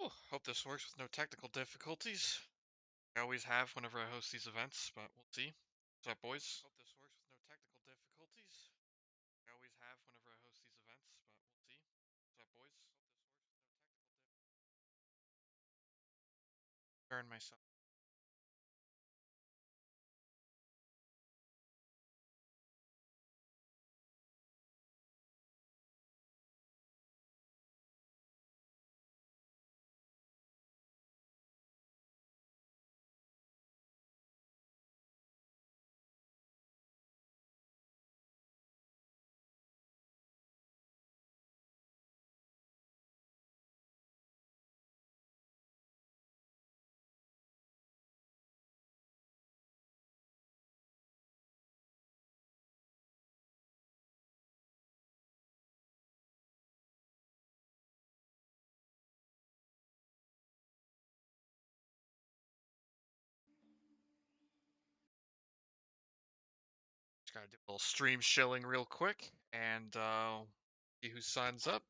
Whew, hope this works with no technical difficulties. I always have whenever I host these events, but we'll see. What's up, boys? Hope this works with no technical difficulties. I always have whenever I host these events, but we'll see. What's up, boys? Hope this works with no technical difficulties. Burn myself. Just gotta do a little stream shilling real quick, and see who signs up.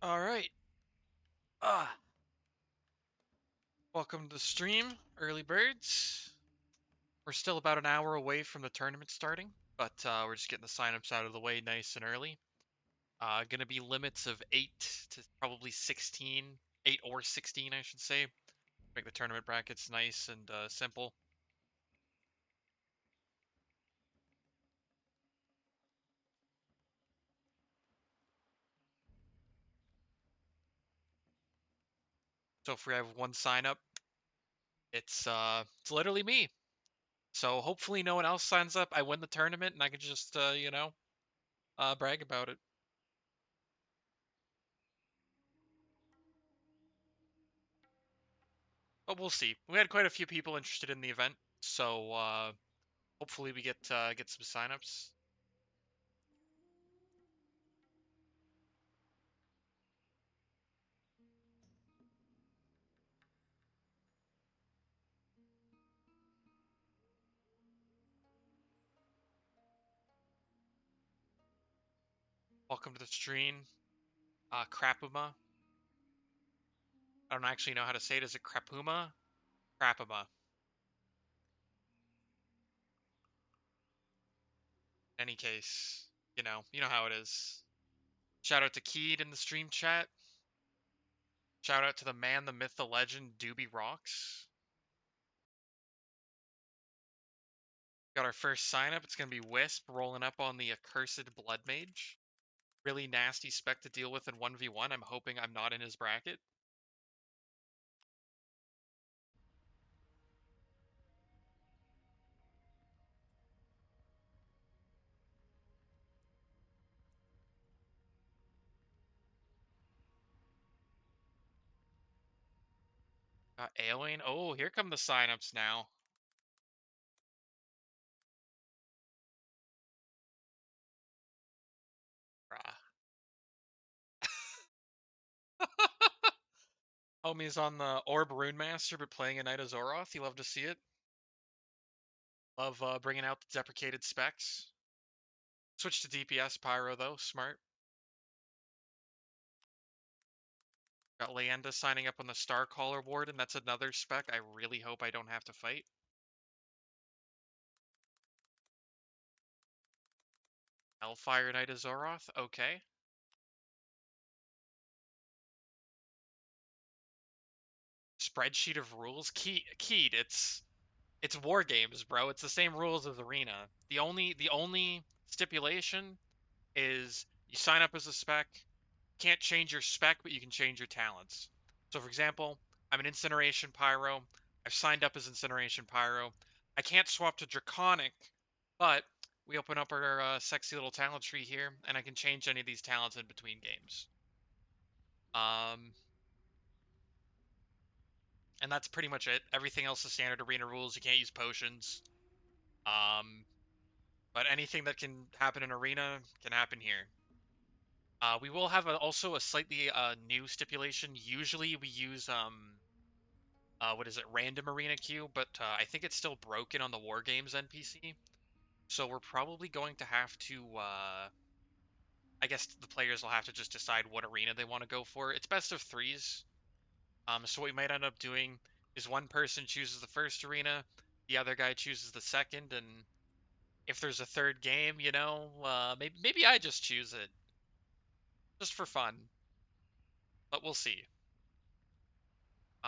All right. Ah, welcome to the stream, early birds. We're still about an hour away from the tournament starting, but we're just getting the signups out of the way nice and early. Gonna be limits of 8 to probably 16, 8 or 16, I should say. Make the tournament brackets nice and simple. So if we have one sign up, it's literally me. So hopefully no one else signs up. I win the tournament and I can just brag about it. But we'll see. We had quite a few people interested in the event, so hopefully we get some signups. Welcome to the stream, Crapuma. I don't actually know how to say it. Is it Crapuma? Crapuma. In any case, you know how it is. Shout out to Keed in the stream chat. Shout out to the man, the myth, the legend, Doobie Rocks. Got our first sign up. It's gonna be Wisp rolling up on the accursed Blood Mage. Really nasty spec to deal with in 1v1. I'm hoping I'm not in his bracket. Alien. Oh, here come the signups now. Homie's on the Orb Rune Master, but playing a Knight of Zoroth. You love to see it. Love bringing out the deprecated specs. Switch to DPS Pyro, though. Smart. Got Leanda signing up on the Starcaller ward, and that's another spec I really hope I don't have to fight. Hellfire Knight of Zoroth. Okay. Spreadsheet of rules. Keyed. It's war games, bro. It's the same rules as Arena. The only stipulation is you sign up as a spec. Can't change your spec, but you can change your talents. So, for example, I'm an Incineration Pyro. I've signed up as Incineration Pyro. I can't swap to Draconic, but we open up our sexy little talent tree here, and I can change any of these talents in between games. And that's pretty much it. Everything else is standard arena rules. You can't use potions. Um, but anything that can happen in arena can happen here. We will have also a slightly new stipulation. Usually we use what is it, random arena queue, but I think it's still broken on the War Games NPC. So we're probably going to have to, I guess the players will have to just decide what arena they want to go for. It's best of threes. So what we might end up doing is one person chooses the first arena, the other guy chooses the second, and if there's a third game, maybe I just choose it, just for fun. But we'll see.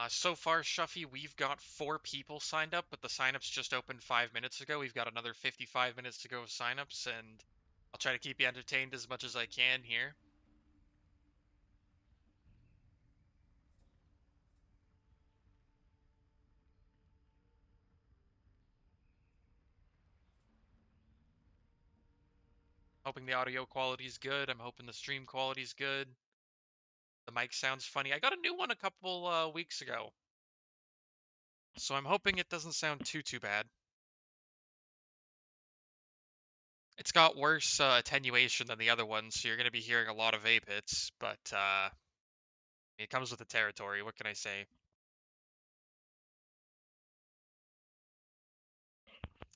So far, Shuffy, we've got 4 people signed up, but the signups just opened 5 minutes ago. We've got another 55 minutes to go of signups, and I'll try to keep you entertained as much as I can here. Hoping the audio quality is good. I'm hoping the stream quality is good. The mic sounds funny. I got a new one a couple weeks ago, so I'm hoping it doesn't sound too bad. It's got worse attenuation than the other ones, so you're going to be hearing a lot of vape hits, but it comes with the territory. What can I say?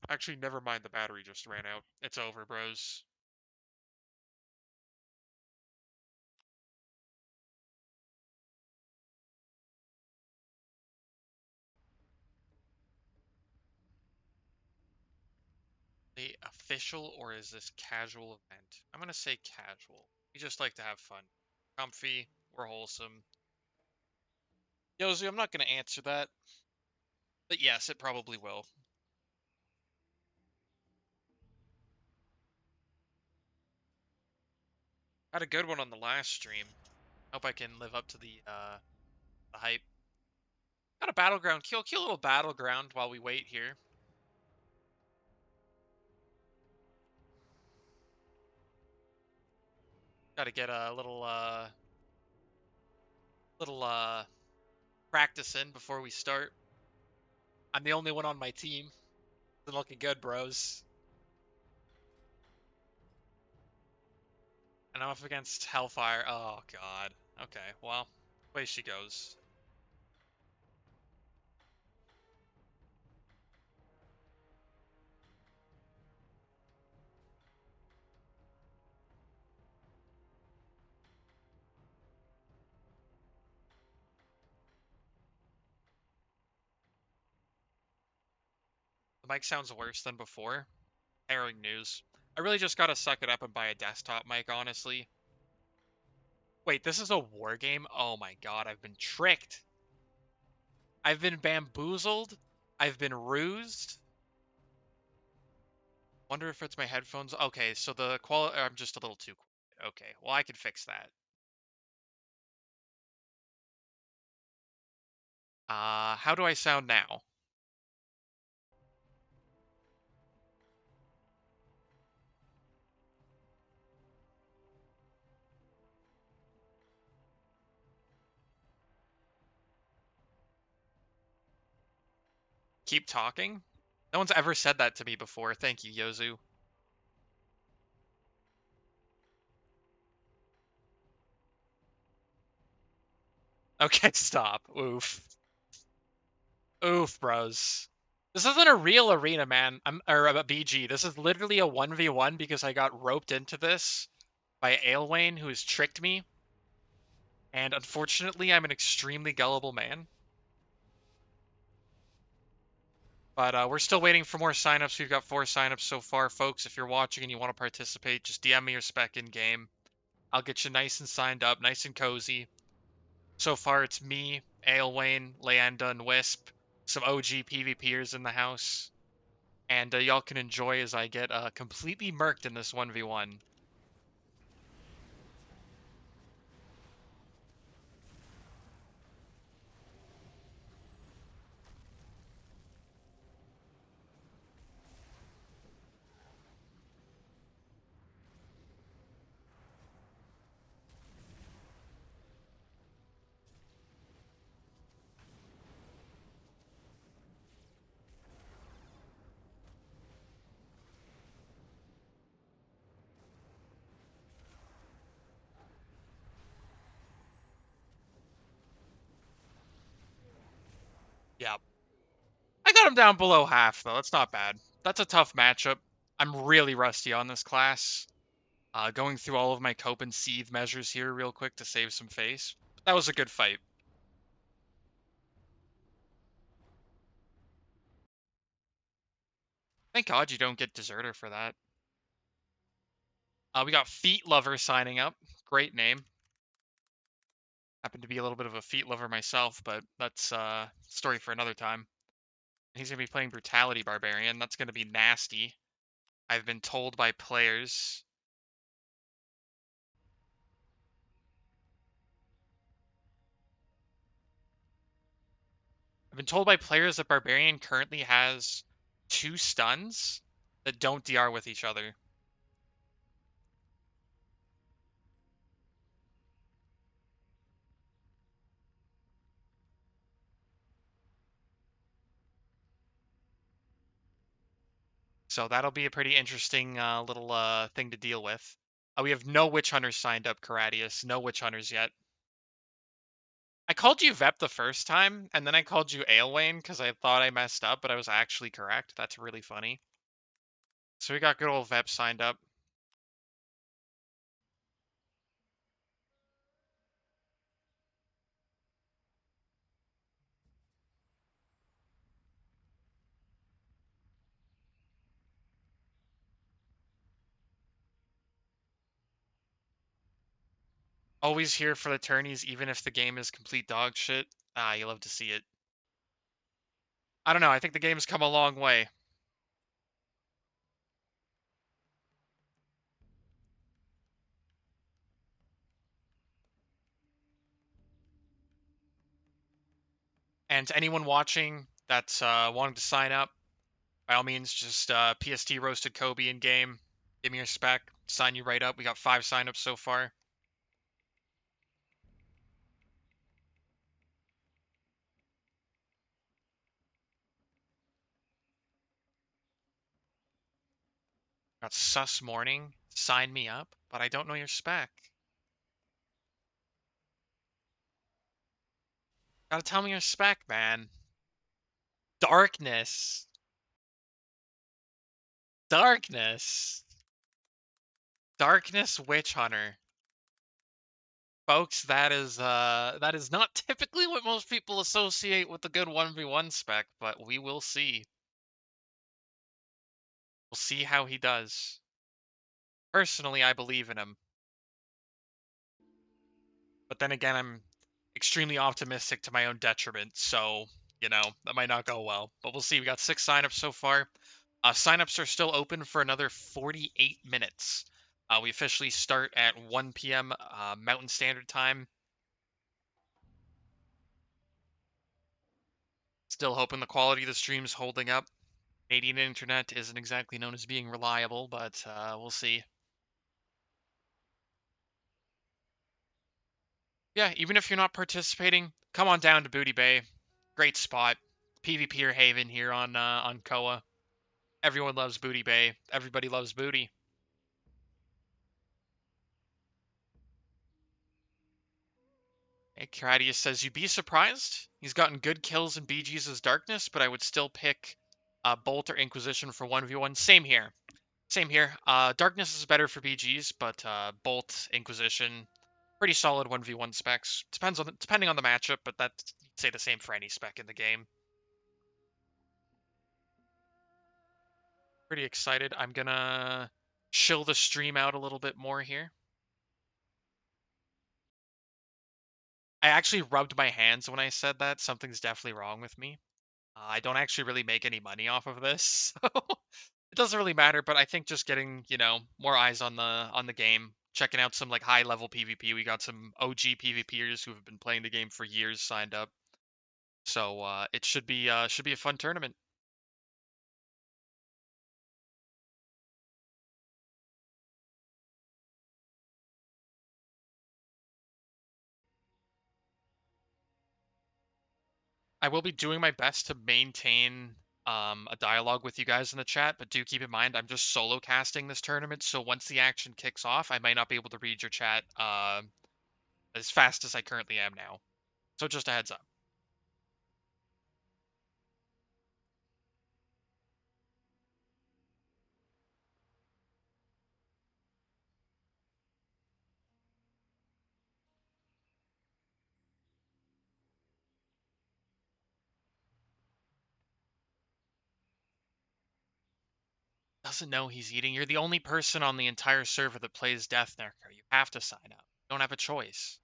Actually, never mind. The battery just ran out. It's over, bros. The official, or is this casual event? I'm gonna say casual. We just like to have fun. Comfy, we're wholesome. Yozu, I'm not gonna answer that, but yes, it probably will. Had a good one on the last stream. Hope I can live up to the hype. Got a battleground kill. Kill a little battleground while we wait here. Got to get a little practice in before we start. I'm the only one on my team. Been looking good, bros. And I'm up against Hellfire. Oh god. Okay, well, away she goes. The mic sounds worse than before. Harrowing news. I really just gotta suck it up and buy a desktop mic, honestly. Wait, this is a war game? Oh my god, I've been tricked. I've been bamboozled. I've been rused. Wonder if it's my headphones. Okay, so the quality. I'm just a little too quiet. Okay, well, I can fix that. How do I sound now? Keep talking? No one's ever said that to me before. Thank you, Yozu. Okay, stop. Oof. Oof, bros. This isn't a real arena, man. Or a BG. This is literally a 1v1 because I got roped into this by Aelwain, who has tricked me. And unfortunately, I'm an extremely gullible man. But we're still waiting for more signups. We've got 4 signups so far, folks. If you're watching and you want to participate, just DM me your spec in game. I'll get you nice and signed up, nice and cozy. So far, it's me, Aelwain, Leanda, and Wisp. Some OG PvPers in the house. And y'all can enjoy as I get completely murked in this 1v1. Yeah. I got him down below half, though. That's not bad. That's a tough matchup. I'm really rusty on this class. Going through all of my cope and seethe measures here real quick to save some face. That was a good fight. Thank God you don't get Deserter for that. We got Feet Lover signing up. Great name. Happen to be a little bit of a feet lover myself, but that's story for another time. He's going to be playing Brutality Barbarian. That's going to be nasty. I've been told by players. I've been told by players that Barbarian currently has 2 stuns that don't DR with each other. So that'll be a pretty interesting little thing to deal with. We have no Witch Hunters signed up, Karadius. No Witch Hunters yet. I called you Vep the first time, and then I called you Aelwain because I thought I messed up, but I was actually correct. That's really funny. So we got good old Vep signed up. Always here for the tourneys, even if the game is complete dog shit. Ah, you love to see it. I don't know. I think the game's come a long way. And to anyone watching that's wanting to sign up, by all means, just PST roasted Kobe in game. Give me your spec. Sign you right up. We got 5 signups so far. Got Sus Morning. Sign me up, but I don't know your spec. Gotta tell me your spec, man. Darkness. Darkness. Darkness Witch Hunter. Folks, that is not typically what most people associate with a good 1v1 spec, but we will see. We'll see how he does. Personally, I believe in him. But then again, I'm extremely optimistic to my own detriment, so, that might not go well. But we'll see. We got 6 signups so far. Signups are still open for another 48 minutes. We officially start at 1 p.m. Mountain Standard Time. Still hoping the quality of the stream's holding up. Canadian internet isn't exactly known as being reliable, but we'll see. Yeah, even if you're not participating, come on down to Booty Bay. Great spot. PvP or haven here on CoA. Everyone loves Booty Bay. Everybody loves booty. Caradius says, you'd be surprised. He's gotten good kills in BG's Darkness, but I would still pick Bolt or Inquisition for 1v1. Same here. Same here. Darkness is better for BGs, but Bolt, Inquisition, pretty solid 1v1 specs. Depending on the matchup, but that's you'd say the same for any spec in the game. Pretty excited. I'm gonna chill the stream out a little bit more here. I actually rubbed my hands when I said that. Something's definitely wrong with me. I don't actually really make any money off of this, so it doesn't really matter. But I think just getting, more eyes on the game, checking out some like high level PvP. We got some OG PvPers who have been playing the game for years signed up, so it should be a fun tournament. I will be doing my best to maintain a dialogue with you guys in the chat, but do keep in mind I'm just solo casting this tournament, so once the action kicks off, I might not be able to read your chat as fast as I currently am now. So just a heads up. Doesn't know he's eating. You're the only person on the entire server that plays Death Necro. You have to sign up. You don't have a choice.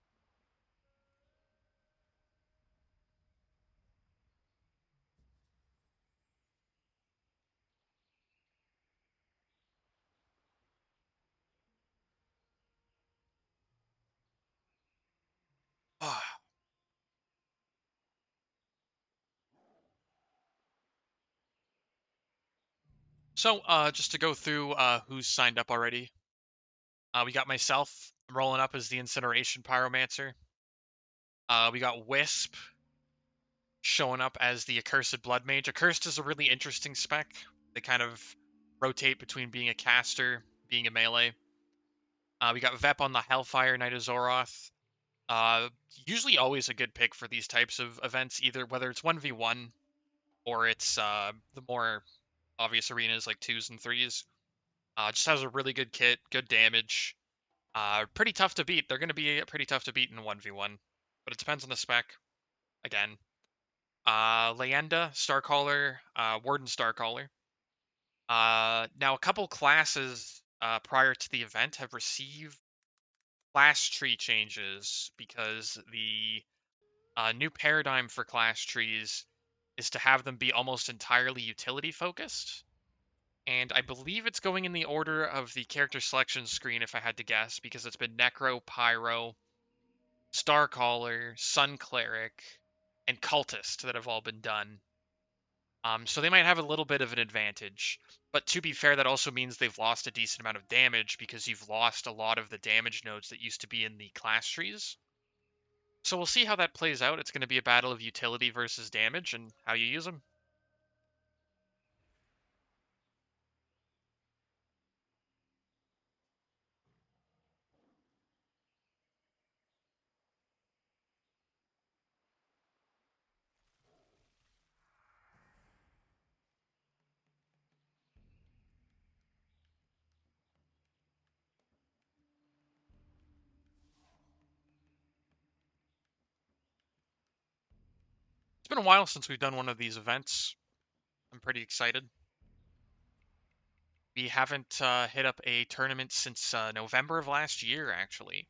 So, just to go through who's signed up already. We got myself. I'm rolling up as the Incineration Pyromancer. We got Wisp showing up as the Accursed Blood Mage. Accursed is a really interesting spec. They kind of rotate between being a caster, being a melee. We got Vep on the Hellfire Knight of Zoroth. Uh, Usually always a good pick for these types of events, either whether it's 1v1 or it's the more obvious arenas like 2s and 3s. Just has a really good kit, good damage. Pretty tough to beat. They're going to be pretty tough to beat in 1v1, but it depends on the spec. Again, Leyenda, Starcaller, Warden Starcaller. Now, a couple classes prior to the event have received class tree changes because the new paradigm for class trees is to have them be almost entirely utility focused. And I believe it's going in the order of the character selection screen, if I had to guess, because it's been Necro, Pyro, Starcaller, Sun Cleric, and Cultist that have all been done. So they might have a little bit of an advantage. But to be fair, that also means they've lost a decent amount of damage because you've lost a lot of the damage nodes that used to be in the class trees. So we'll see how that plays out. It's going to be a battle of utility versus damage and how you use them. It's been a while since we've done one of these events. I'm pretty excited. We haven't hit up a tournament since November of last year, actually.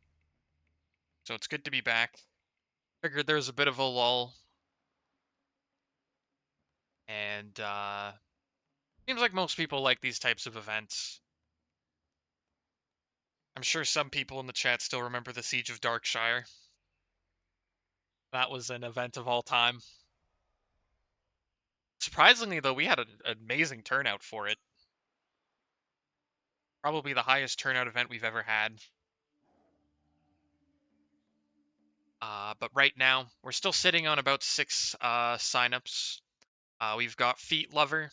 So it's good to be back. Figured there was a bit of a lull. And seems like most people like these types of events. I'm sure some people in the chat still remember the Siege of Darkshire. That was an event of all time. Surprisingly, though, we had an amazing turnout for it. Probably the highest turnout event we've ever had. But right now, we're still sitting on about 6 signups. We've got Feet Lover,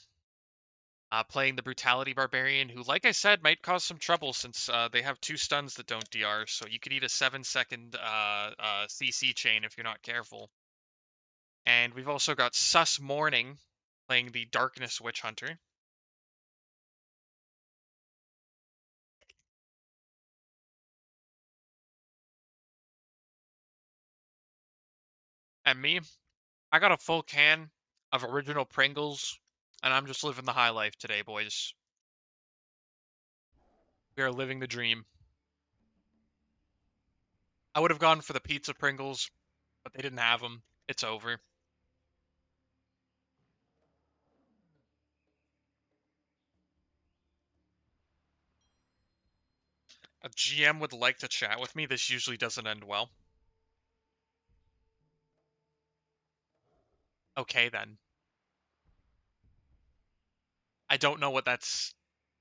Playing the Brutality Barbarian, who, like I said, might cause some trouble since they have two stuns that don't DR, so you could eat a 7-second CC chain if you're not careful. And we've also got Sus Morning playing the Darkness Witch Hunter. And me, I got a full can of original Pringles, and I'm just living the high life today, boys. We are living the dream. I would have gone for the pizza Pringles, but they didn't have them. It's over. A GM would like to chat with me. This usually doesn't end well. Okay, then. I don't know what that's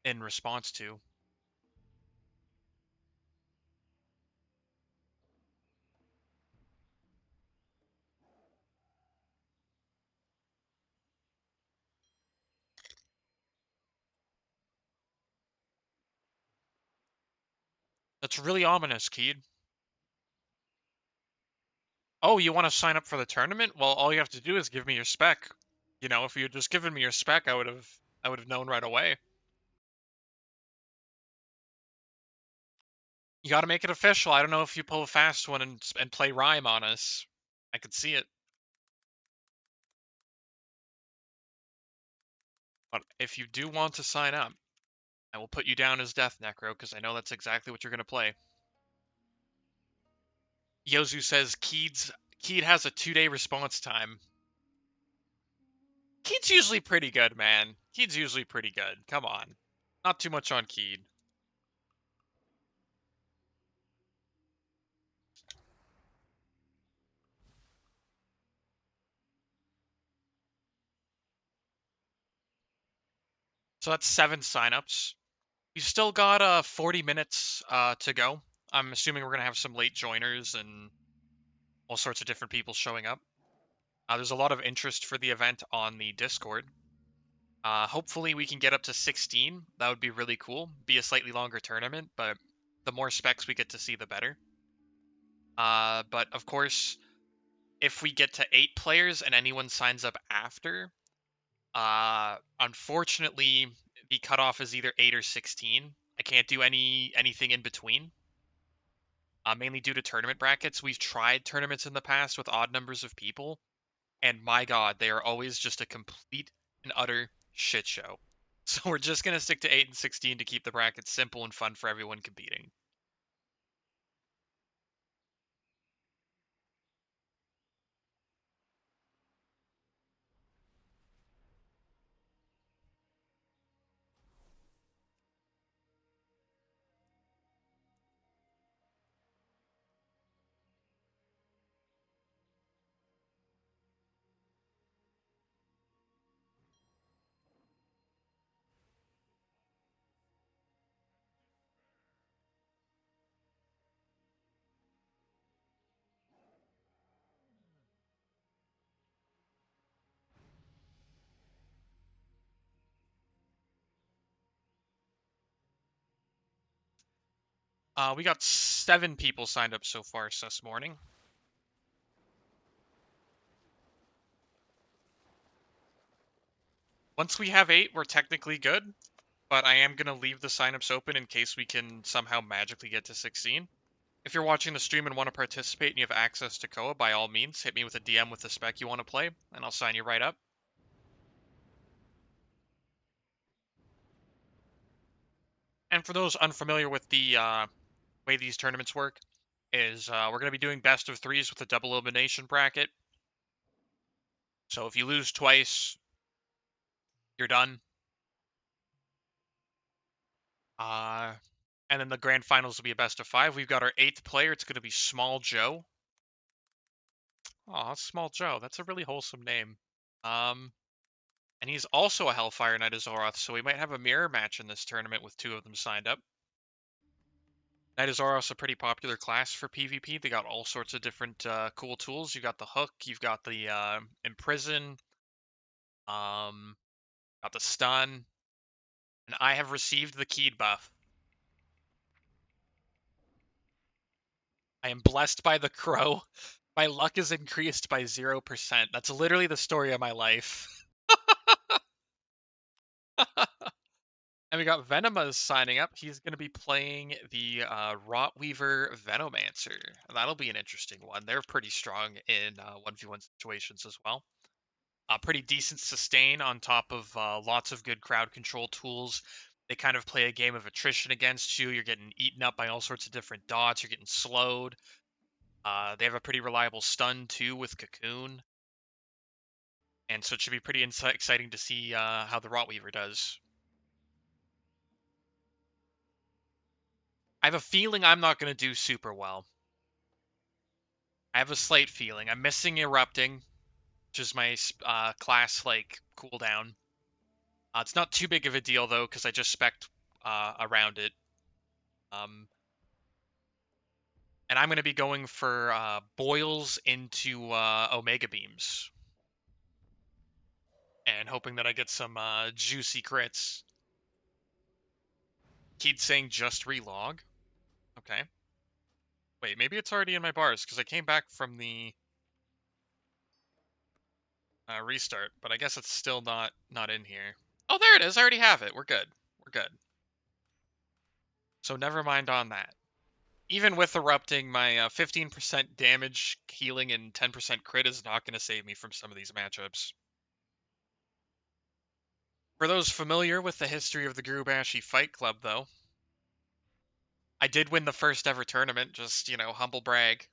in response to. That's really ominous, Keed. Oh, you want to sign up for the tournament? Well, all you have to do is give me your spec. You know, if you had just given me your spec, I would have known right away. You got to make it official. I don't know if you pull a fast one and play rhyme on us. I could see it. But if you do want to sign up, I will put you down as Death Necro because I know that's exactly what you're going to play. Yozu says Keed has a 2-day response time. Keed's usually pretty good, man. Keed's usually pretty good. Come on. Not too much on Keed. So that's 7 signups. You still got 40 minutes to go. I'm assuming we're gonna have some late joiners and all sorts of different people showing up. There's a lot of interest for the event on the Discord. Hopefully we can get up to 16. That would be really cool. Be a slightly longer tournament, but the more specs we get to see, the better. But of course, if we get to 8 players and anyone signs up after, unfortunately, the cutoff is either 8 or 16. I can't do anything in between. Mainly due to tournament brackets. We've tried tournaments in the past with odd numbers of people, and my god, they are always just a complete and utter shit show. So we're just gonna stick to 8 and 16 to keep the brackets simple and fun for everyone competing. We got 7 people signed up so far this morning. Once we have 8, we're technically good, but I am gonna leave the signups open in case we can somehow magically get to 16. If you're watching the stream and want to participate and you have access to CoA, by all means, hit me with a DM with the spec you want to play, and I'll sign you right up. And for those unfamiliar with the way these tournaments work, is we're going to be doing best of threes with a double elimination bracket. So if you lose twice, you're done. Uh, and then the grand finals will be a best of 5. We've got our 8th player. It's going to be Small Joe. Aw, Small Joe. That's a really wholesome name. And he's also a Hellfire Knight of Zoroth, so we might have a mirror match in this tournament with 2 of them signed up. Knight of Zoroth's a pretty popular class for PvP. They got all sorts of different cool tools. You've got the hook, you've got the imprison, got the stun. And I have received the keyed buff. I am blessed by the crow. My luck is increased by 0%. That's literally the story of my life. And we got Venoma's signing up. He's going to be playing the Rotweaver Venomancer. That'll be an interesting one. They're pretty strong in 1v1 situations as well. Pretty decent sustain on top of lots of good crowd control tools. They kind of play a game of attrition against you. You're getting eaten up by all sorts of different dots. You're getting slowed. They have a pretty reliable stun too with Cocoon. And so it should be pretty exciting to see how the Rotweaver does. I have a feeling I'm not going to do super well. I have a slight feeling. I'm missing Erupting, which is my class like cooldown. It's not too big of a deal though, because I just spec'd around it. And I'm going to be going for boils into Omega Beams. And hoping that I get some juicy crits. Keith saying just relog. Okay. Wait, maybe it's already in my bars, because I came back from the restart, but I guess it's still not in here. Oh, there it is. I already have it. We're good. We're good. So never mind on that. Even with erupting, my 15% damage, healing, and 10% crit is not going to save me from some of these matchups. For those familiar with the history of the Gurubashi Fight Club, though, I did win the first ever tournament, just, humble brag,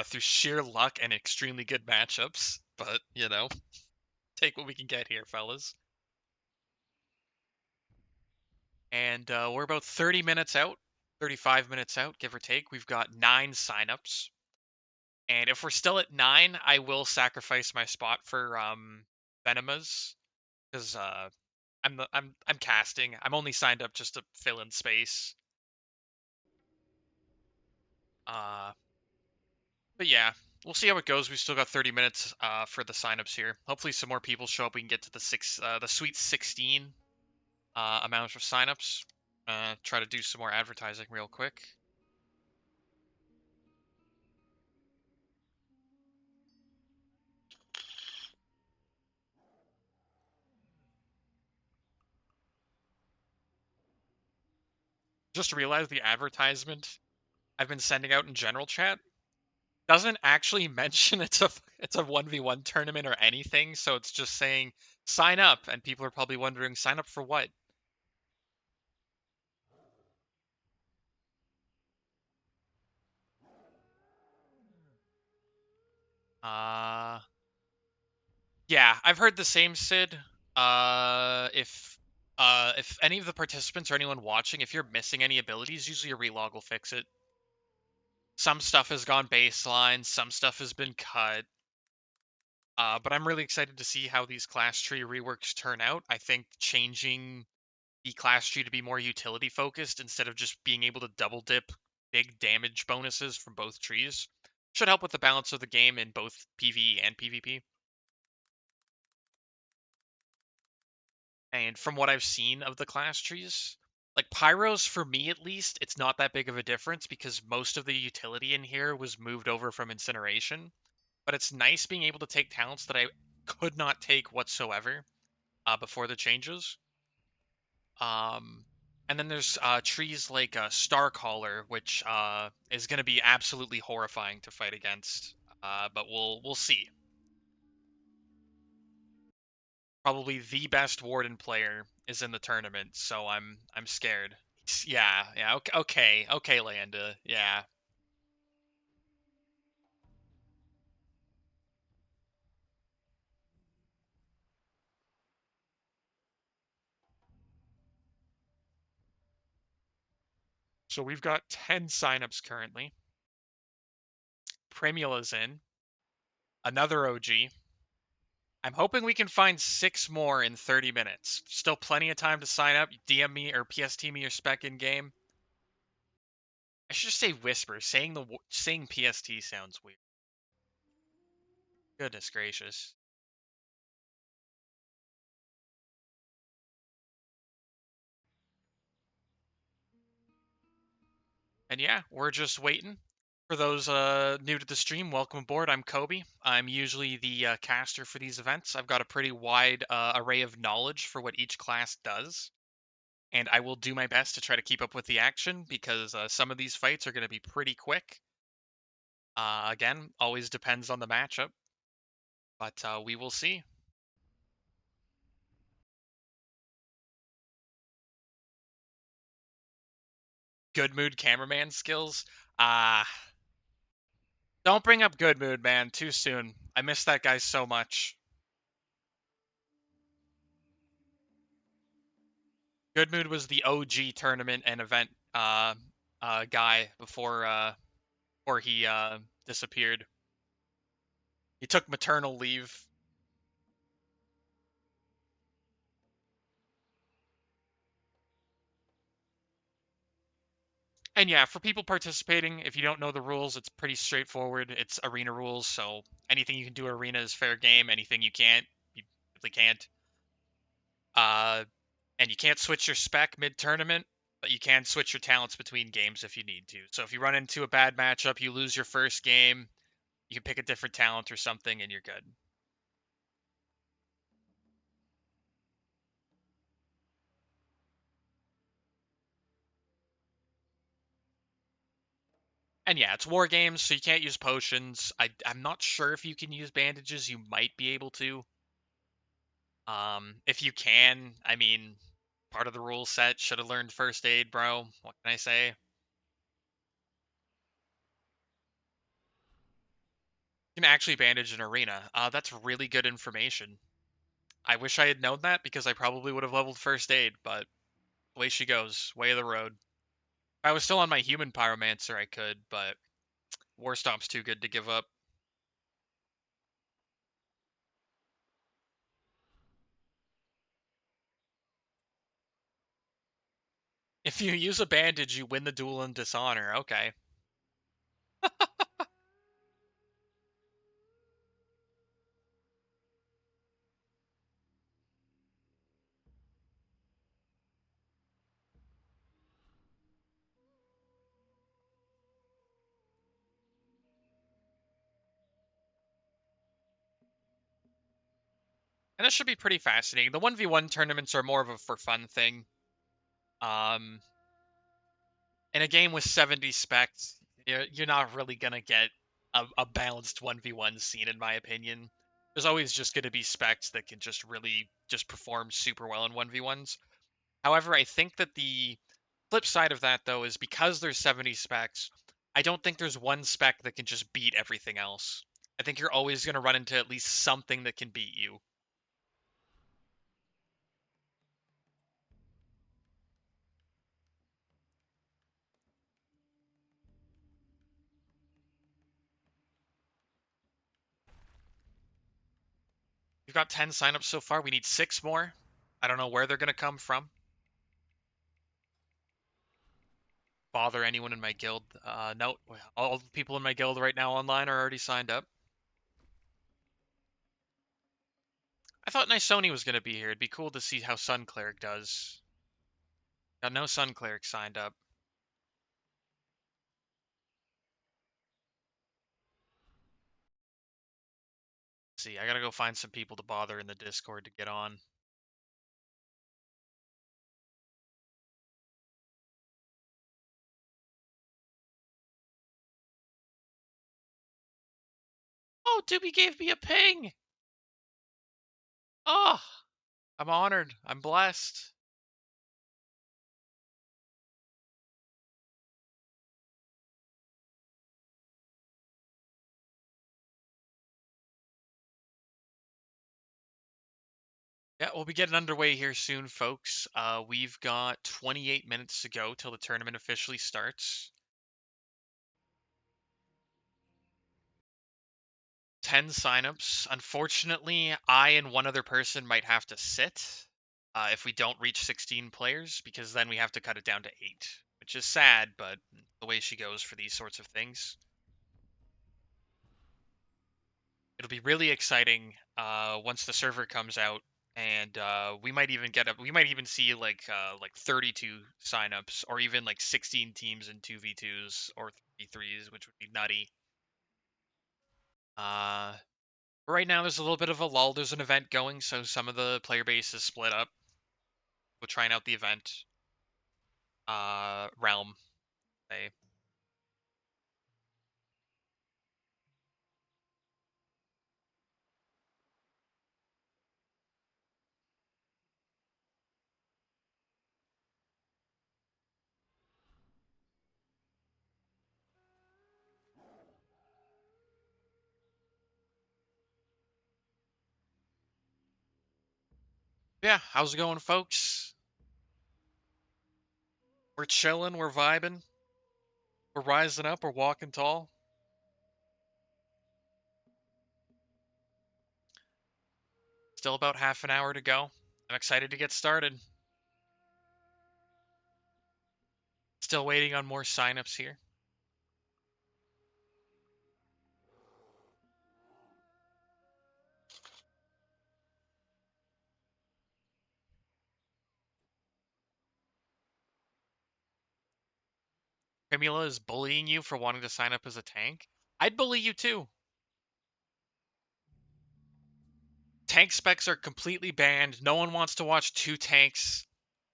through sheer luck and extremely good matchups. But, take what we can get here, fellas. And we're about 30 minutes out, 35 minutes out, give or take. We've got 9 signups. And if we're still at 9, I will sacrifice my spot for Venomas, because I'm casting. I'm only signed up just to fill in space. Uh, but yeah, we'll see how it goes. We've still got 30 minutes for the signups here. Hopefully, some more people show up. We can get to the sweet 16 amount of signups. Try to do some more advertising real quick. Just realized the advertisement I've been sending out in general chat doesn't actually mention it's a 1v1 tournament or anything, so it's just saying sign up, and people are probably wondering sign up for what? Uh yeah, I've heard the same, Sid. If any of the participants or anyone watching, if you're missing any abilities, usually a relog will fix it. Some stuff has gone baseline, some stuff has been cut. But I'm really excited to see how these class tree reworks turn out. I think changing the class tree to be more utility focused instead of just being able to double dip big damage bonuses from both trees should help with the balance of the game in both PvE and PvP. And from what I've seen of the class trees, like Pyros, for me at least, it's not that big of a difference because most of the utility in here was moved over from Incineration. But it's nice being able to take talents that I could not take whatsoever before the changes. And then there's trees like Starcaller, which is going to be absolutely horrifying to fight against. But we'll see. Probably the best Warden player is in the tournament, so I'm scared. Yeah, okay, Landa, yeah. So we've got 10 signups currently. Primula's in. Another OG. I'm hoping we can find 6 more in 30 minutes. Still plenty of time to sign up. DM me or PST me your spec in game. I should just say whisper. Saying PST sounds weird. Goodness gracious. And yeah, we're just waiting. For those new to the stream, welcome aboard. I'm Kobe. I'm usually the caster for these events. I've got a pretty wide array of knowledge for what each class does, and I will do my best to try to keep up with the action because some of these fights are going to be pretty quick. Again, always depends on the matchup, but we will see. Good mood cameraman skills. Ah, don't bring up good mood, man, too soon. I miss that guy so much. Good mood was the OG tournament and event guy before he disappeared. He took maternal leave. And yeah, for people participating, if you don't know the rules, it's pretty straightforward. It's arena rules, so anything you can do arena is fair game. Anything you can't, you simply can't. Uh, and you can't switch your spec mid-tournament, but you can switch your talents between games if you need to. So if you run into a bad matchup, you lose your first game, you can pick a different talent or something, and you're good. And yeah, it's war games, so you can't use potions. I'm not sure if you can use bandages. You might be able to. If you can, I mean, part of the rule set. Should have learned first aid, bro. What can I say? You can actually bandage an arena. That's really good information. I wish I had known that because I probably would have leveled first aid, but way she goes, way of the road. If I was still on my human pyromancer, I could, but Warstomp's too good to give up. If you use a bandage, you win the duel in dishonor. Okay. And this should be pretty fascinating. The 1v1 tournaments are more of a for fun thing. Um, in a game with 70 specs, you're not really gonna get a balanced 1v1 scene, in my opinion. There's always just gonna be specs that can just really just perform super well in 1v1s. However, I think that the flip side of that though is because there's 70 specs, I don't think there's one spec that can just beat everything else. I think you're always gonna run into at least something that can beat you. We've got 10 signups so far. We need 6 more. I don't know where they're gonna come from. Bother anyone in my guild. No, all the people in my guild right now online are already signed up. I thought Nysoni was going to be here. It'd be cool to see how Sun Cleric does. Got no Sun Cleric signed up. Let's see, I gotta go find some people to bother in the Discord to get on. Oh, Doobie gave me a ping! Oh, I'm honored. I'm blessed. Yeah, we'll be getting underway here soon, folks. We've got 28 minutes to go till the tournament officially starts. 10 signups. Unfortunately, I and one other person might have to sit if we don't reach 16 players, because then we have to cut it down to 8, which is sad, but the way she goes for these sorts of things. It'll be really exciting once the server comes out and we might even we might even see like 32 signups, or even like 16 teams in 2v2s or 3v3s, which would be nutty. Uh, right now there's a little bit of a lull. There's an event going, so some of the player base is split up. We're trying out the event. Realm. They Yeah, how's it going, folks? We're chilling, we're vibing, we're rising up, we're walking tall. Still about half an hour to go. I'm excited to get started. Still waiting on more signups here. Primula is bullying you for wanting to sign up as a tank. I'd bully you too. Tank specs are completely banned. No one wants to watch two tanks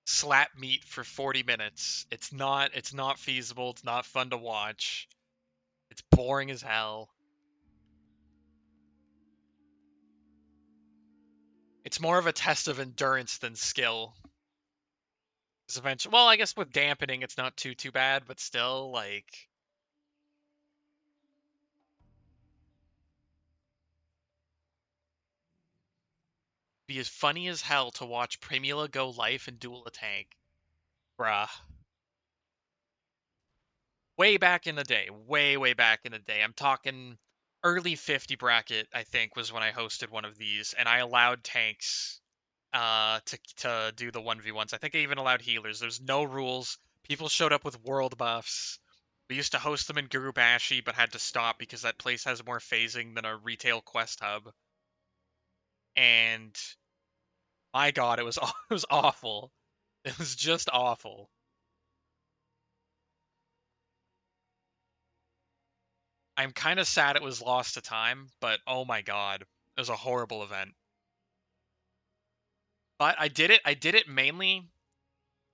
slap meat for 40 minutes. It's not feasible. It's not fun to watch. It's boring as hell. It's more of a test of endurance than skill. 'Cause eventually, well, I guess with dampening it's not too bad, but still like be as funny as hell to watch Primula go life and duel a tank. Bruh. Way back in the day. Way back in the day. I'm talking early 50 bracket, I think, was when I hosted one of these, and I allowed tanks to do the 1v1s. I think I even allowed healers. There's no rules. People showed up with world buffs. We used to host them in Guru Bashi, but had to stop because that place has more phasing than a retail quest hub. And my god, it was it was awful. It was just awful. I'm kind of sad it was lost to time, but oh my god, it was a horrible event. But I did it mainly,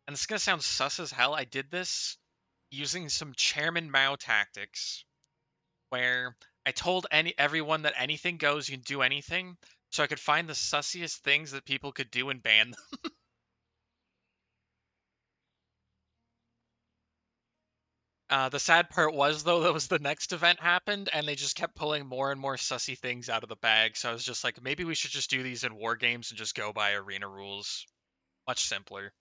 and this is gonna sound sus as hell. I did this using some Chairman Mao tactics, where I told everyone that anything goes, you can do anything, so I could find the sussiest things that people could do and ban them. The sad part was, though, that was the next event happened, and they just kept pulling more and more sussy things out of the bag. So I was just like, maybe we should just do these in war games and just go by arena rules. Much simpler.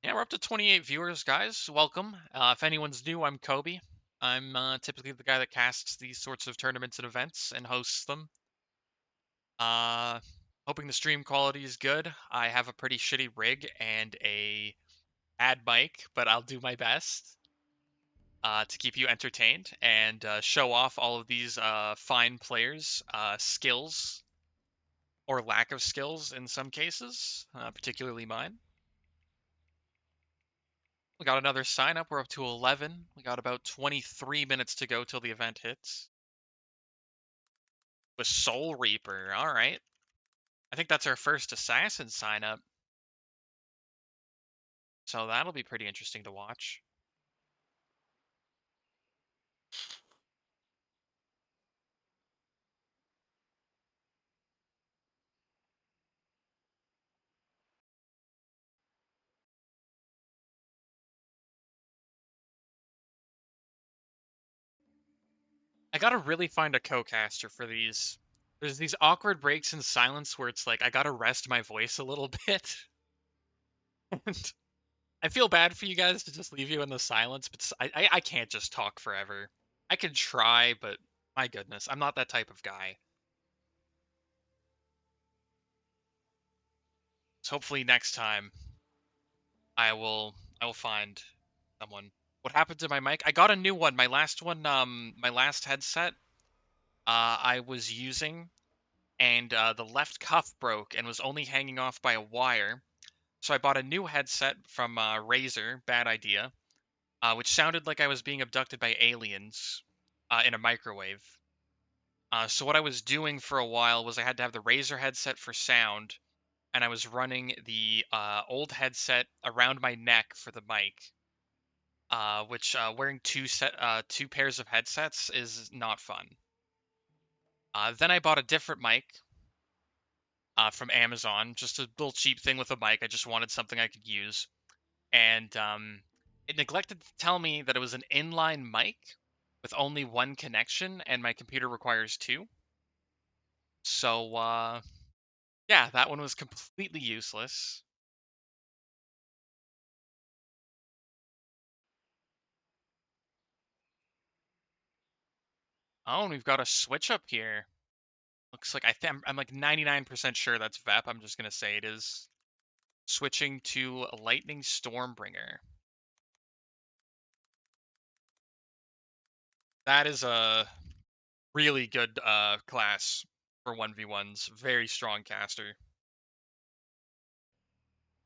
Yeah, we're up to 28 viewers, guys. Welcome. If anyone's new, I'm Kobe. I'm typically the guy that casts these sorts of tournaments and events and hosts them. Uh, hoping the stream quality is good. I have a pretty shitty rig and a bad mic, but I'll do my best to keep you entertained and show off all of these fine players' skills or lack of skills in some cases, particularly mine. We got another sign up. We're up to 11. We got about 23 minutes to go till the event hits. With Soul Reaper. All right. I think that's our first assassin sign up. So that'll be pretty interesting to watch. I gotta really find a co-caster for these. There's these awkward breaks in silence where it's like I gotta rest my voice a little bit. And I feel bad for you guys to just leave you in the silence, but I can't just talk forever. I can try, but my goodness, I'm not that type of guy. So hopefully next time I will find someone. What happened to my mic? I got a new one. My last one, my last headset, I was using, and the left cuff broke and was only hanging off by a wire. So I bought a new headset from Razer. Bad idea. Which sounded like I was being abducted by aliens in a microwave. So what I was doing for a while was I had to have the Razer headset for sound, and I was running the old headset around my neck for the mic. Which wearing two pairs of headsets is not fun. Then I bought a different mic from Amazon, just a little cheap thing with a mic. I just wanted something I could use, and it neglected to tell me that it was an inline mic with only one connection, and my computer requires two. So yeah, that one was completely useless. Oh, and we've got a switch up here. Looks like I'm like 99% sure that's VEP. I'm just gonna say it is. Switching to Lightning Stormbringer. That is a really good class for 1v1s. Very strong caster.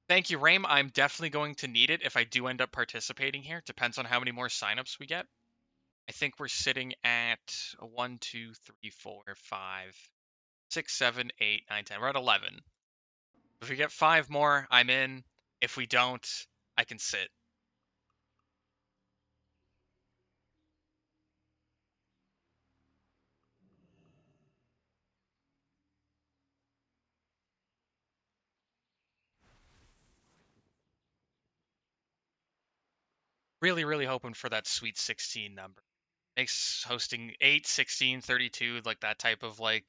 Thank you, Rame. I'm definitely going to need it if I do end up participating here. Depends on how many more signups we get. I think we're sitting at 1, 2, 3, 4, 5, 6, 7, 8, 9, 10. We're at 11. If we get 5 more, I'm in. If we don't, I can sit. Really, really hoping for that sweet 16 number. Makes hosting 8, 16, 32, like that type of like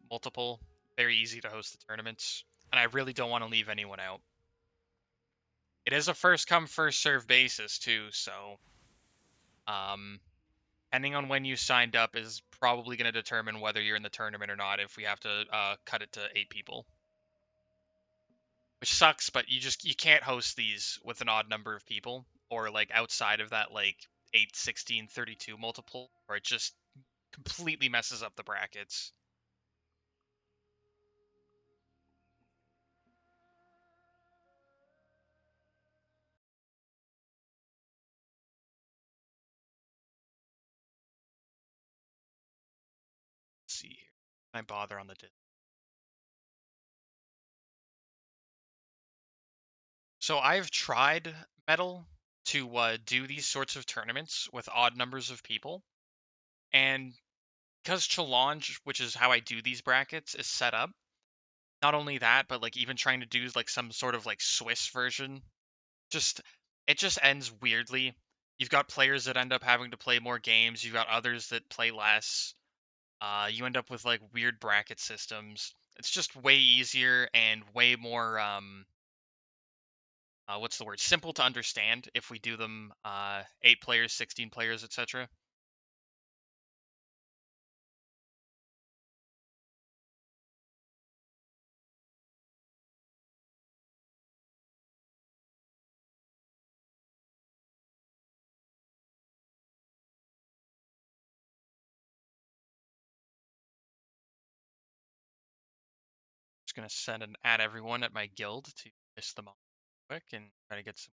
multiple very easy to host the tournaments. And I really don't want to leave anyone out. It is a first come first serve basis too, so um depending on when you signed up is probably going to determine whether you're in the tournament or not if we have to cut it to 8 people. Which sucks, but you can't host these with an odd number of people or like outside of that like 8, 16, 32 multiple, or it just completely messes up the brackets. Let's see here. Can I bother on the disc? So I've tried Metal to do these sorts of tournaments with odd numbers of people, and because Challonge, which is how I do these brackets, is set up, not only that, but like even trying to do like some sort of like Swiss version, just it just ends weirdly. You've got players that end up having to play more games. You've got others that play less. You end up with like weird bracket systems. It's just way easier and way more what's the word? Simple to understand if we do them 8 players, 16 players, etc. Just gonna send an add everyone at my guild to list them all quick and try to get some.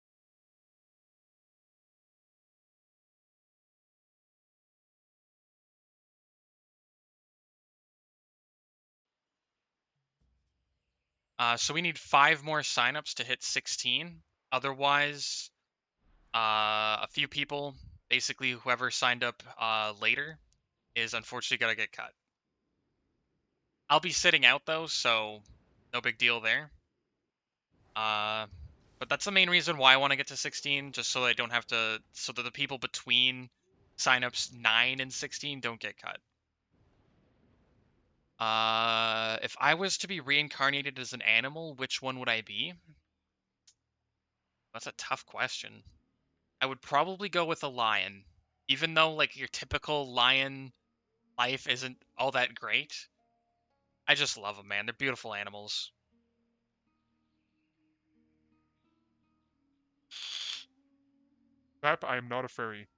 So we need 5 more signups to hit 16. Otherwise, a few people, basically whoever signed up later, is unfortunately gonna get cut. I'll be sitting out though, so no big deal there. Uh, but that's the main reason why I want to get to 16, just so I don't have to, so that the people between signups 9 and 16 don't get cut. If I was to be reincarnated as an animal, which one would I be? That's a tough question. I would probably go with a lion, even though like your typical lion life isn't all that great. I just love them, man. They're beautiful animals. That I am not a fairy.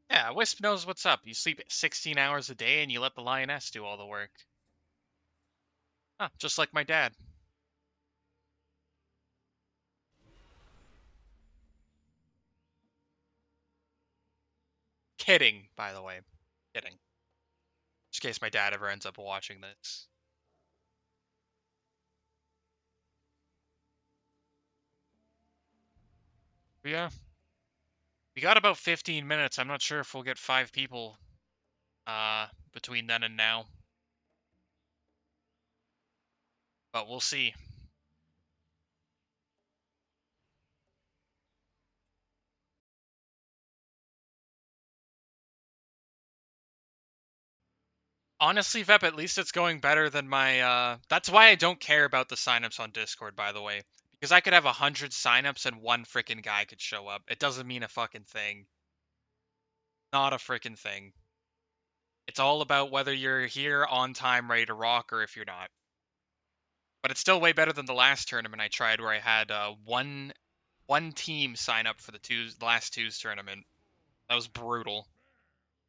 Yeah, Wisp knows what's up. You sleep 16 hours a day and you let the lioness do all the work. Huh, just like my dad. Kidding, by the way. Kidding. Just in case my dad ever ends up watching this. But yeah, We got about 15 minutes. I'm not sure if we'll get 5 people between then and now. But we'll see. Honestly, Vep, at least it's going better than my that's why I don't care about the signups on Discord, by the way. Because I could have 100 signups and one freaking guy could show up. It doesn't mean a fucking thing. Not a freaking thing. It's all about whether you're here on time ready to rock or if you're not. But it's still way better than the last tournament I tried where I had one team sign up for the last twos tournament. That was brutal.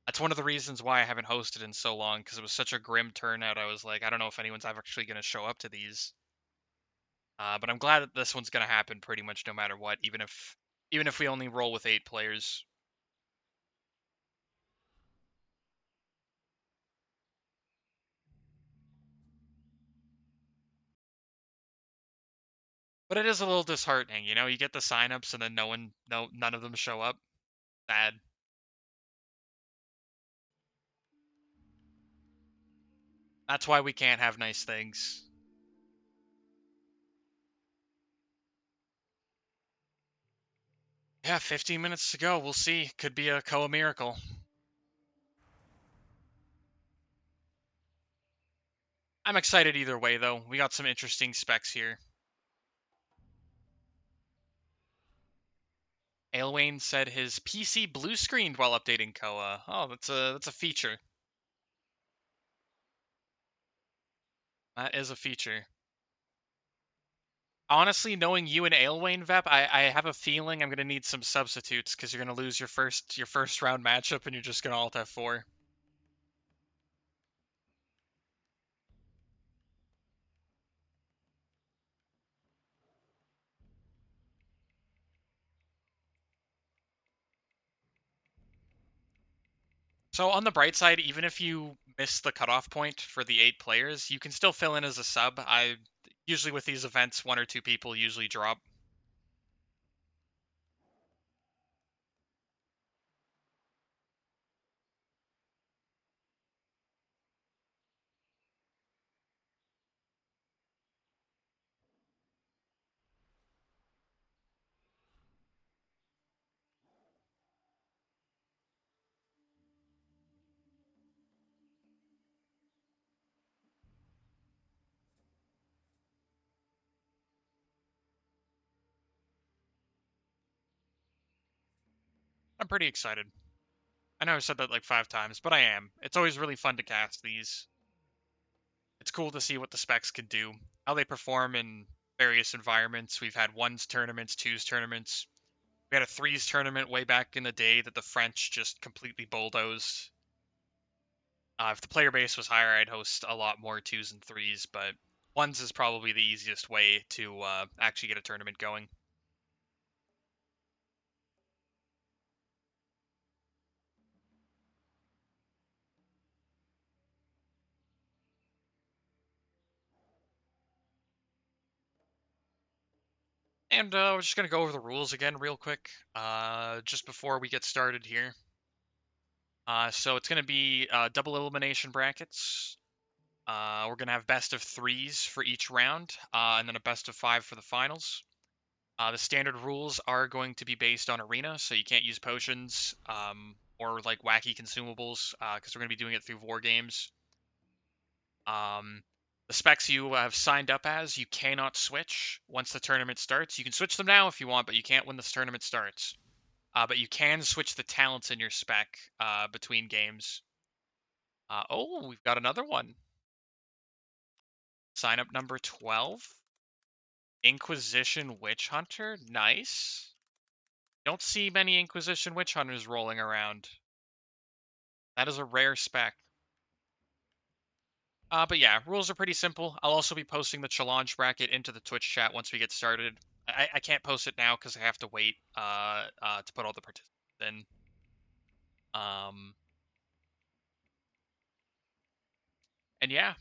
That's one of the reasons why I haven't hosted in so long, because it was such a grim turnout. I was like, I don't know if anyone's actually going to show up to these. But I'm glad that this one's going to happen pretty much no matter what, even if we only roll with 8 players. But it is a little disheartening, you know. You get the signups and then none of them show up. Sad. That's why we can't have nice things. Yeah, 15 minutes to go. We'll see. Could be a CoA miracle. I'm excited either way, though. We got some interesting specs here. Ailwain said his PC blue screened while updating CoA. Oh, that's a feature. That is a feature. Honestly, knowing you and Ailwain, Vep, I have a feeling I'm gonna need some substitutes because you're gonna lose your first round matchup and you're just gonna alt F4. So on the bright side, even if you miss the cutoff point for the 8 players, you can still fill in as a sub. I usually with these events, 1 or 2 people usually drop. I'm pretty excited. I know I've said that like 5 times, but I am. It's always really fun to cast these. It's cool to see what the specs can do, how they perform in various environments. We've had ones tournaments, twos tournaments. We had a threes tournament way back in the day that the French just completely bulldozed. If the player base was higher, I'd host a lot more twos and threes, but ones is probably the easiest way to actually get a tournament going. And we're just going to go over the rules again real quick, just before we get started here. So it's going to be double elimination brackets. We're going to have best of threes for each round, and then a best of 5 for the finals. The standard rules are going to be based on arena, so you can't use potions. or like wacky consumables, because we're gonna be doing it through war games. Um, the specs you have signed up as, you cannot switch once the tournament starts. You can switch them now if you want, but you can't when this tournament starts. But you can switch the talents in your spec between games. Oh, we've got another one. Sign up number 12. Inquisition Witch Hunter. Nice. Don't see many Inquisition Witch Hunters rolling around. That is a rare spec. But yeah, rules are pretty simple. I'll also be posting the Challonge bracket into the Twitch chat once we get started. I can't post it now because I have to wait to put all the participants in. Um, and yeah,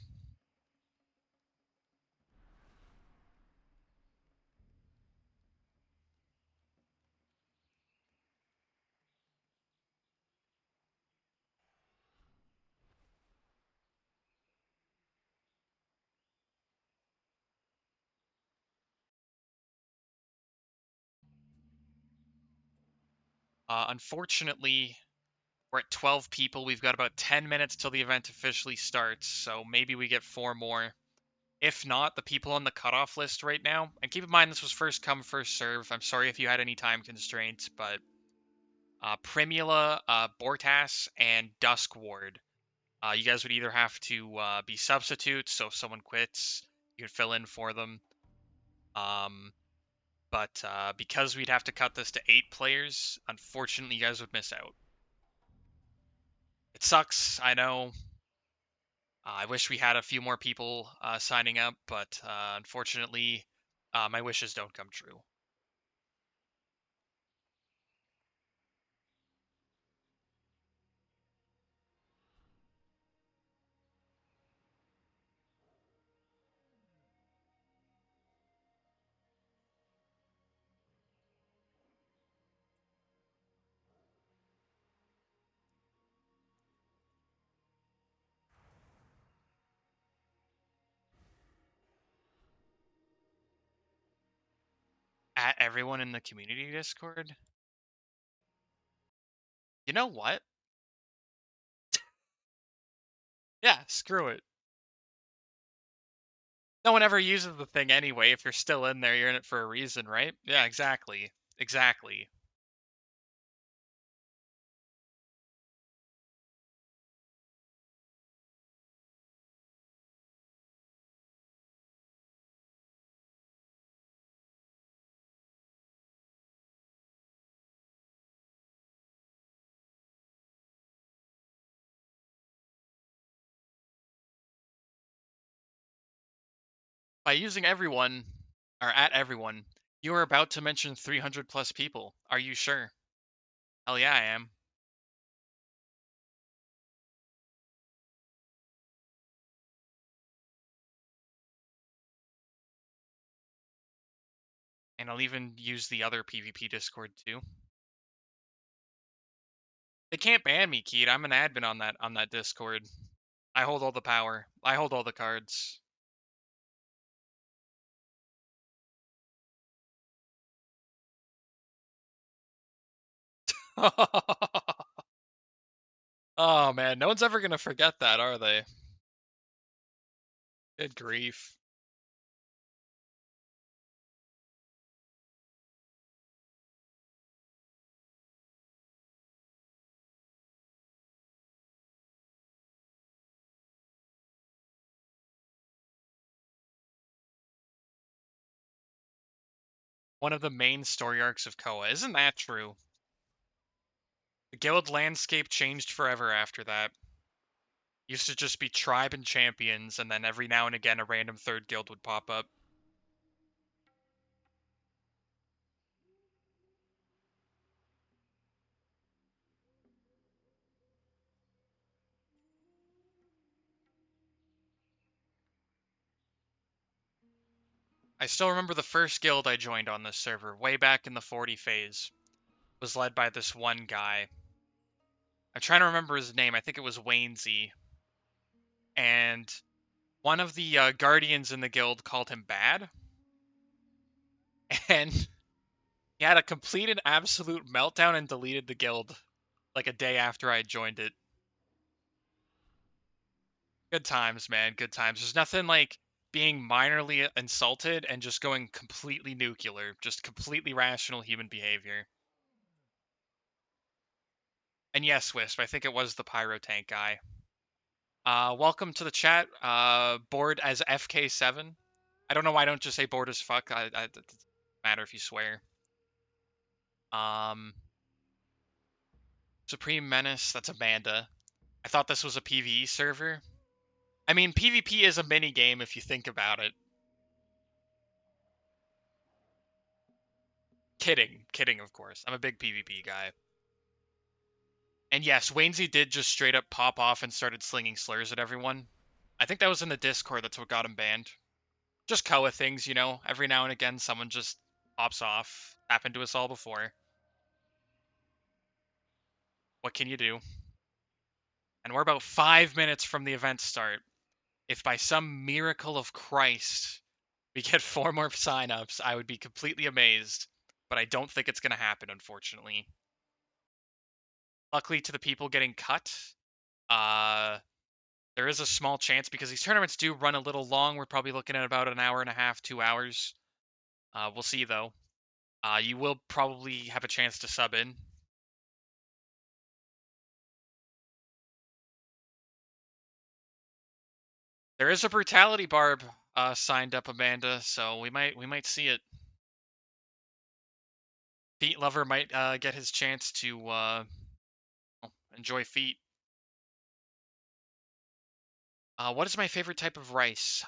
unfortunately, we're at 12 people. We've got about 10 minutes till the event officially starts, so maybe we get 4 more. If not, the people on the cutoff list right now, and keep in mind this was first come, first serve. I'm sorry if you had any time constraints, but Primula, Bortas, and Dusk Ward. You guys would either have to be substitutes, so if someone quits, you could fill in for them. Um, but because we'd have to cut this to 8 players, unfortunately, you guys would miss out. It sucks, I know. I wish we had a few more people signing up, but unfortunately, my wishes don't come true. At everyone in the community Discord, you know what? Yeah, screw it. No one ever uses the thing anyway. If you're still in there, you're in it for a reason, right? Yeah, exactly. Exactly. By using everyone, or at everyone, you are about to mention 300 plus people. Are you sure? Hell yeah, I am. And I'll even use the other PvP Discord too. They can't ban me, Keat. I'm an admin on that Discord. I hold all the power. I hold all the cards. Oh man, no one's ever gonna forget that, are they? Good grief. One of the main story arcs of CoA. Isn't that true? The guild landscape changed forever after that. Used to just be tribe and champions, and then every now and again a random third guild would pop up. I still remember the first guild I joined on this server, way back in the 40 phase, was led by this one guy. I'm trying to remember his name. I think it was Waynesy. And one of the guardians in the guild called him bad. And he had a complete and absolute meltdown and deleted the guild. like a day after I joined it. Good times, man. Good times. There's nothing like being minorly insulted and just going completely nuclear, just completely rational human behavior. And yes, Wisp, I think it was the pyro tank guy. Welcome to the chat. Bored as FK7. I don't know why I don't just say bored as fuck. It doesn't matter if you swear. Um, Supreme Menace. That's Amanda. I thought this was a PvE server. I mean, PvP is a mini game if you think about it. Kidding, of course. I'm a big PvP guy. And yes, Waynesy did just straight up pop off and started slinging slurs at everyone. I think that was in the Discord. That's what got him banned. Just CoA things, you know. Every now and again, someone just pops off. Happened to us all before. What can you do? And we're about 5 minutes from the event start. If by some miracle of Christ we get 4 more signups, I would be completely amazed. But I don't think it's going to happen, unfortunately. Luckily to the people getting cut, uh, there is a small chance because these tournaments do run a little long. We're probably looking at about an hour and a half, 2 hours. We'll see, though. You will probably have a chance to sub in. There is a brutality barb signed up, Amanda, so we might see it. Feet lover might get his chance to enjoy feet. What is my favorite type of rice?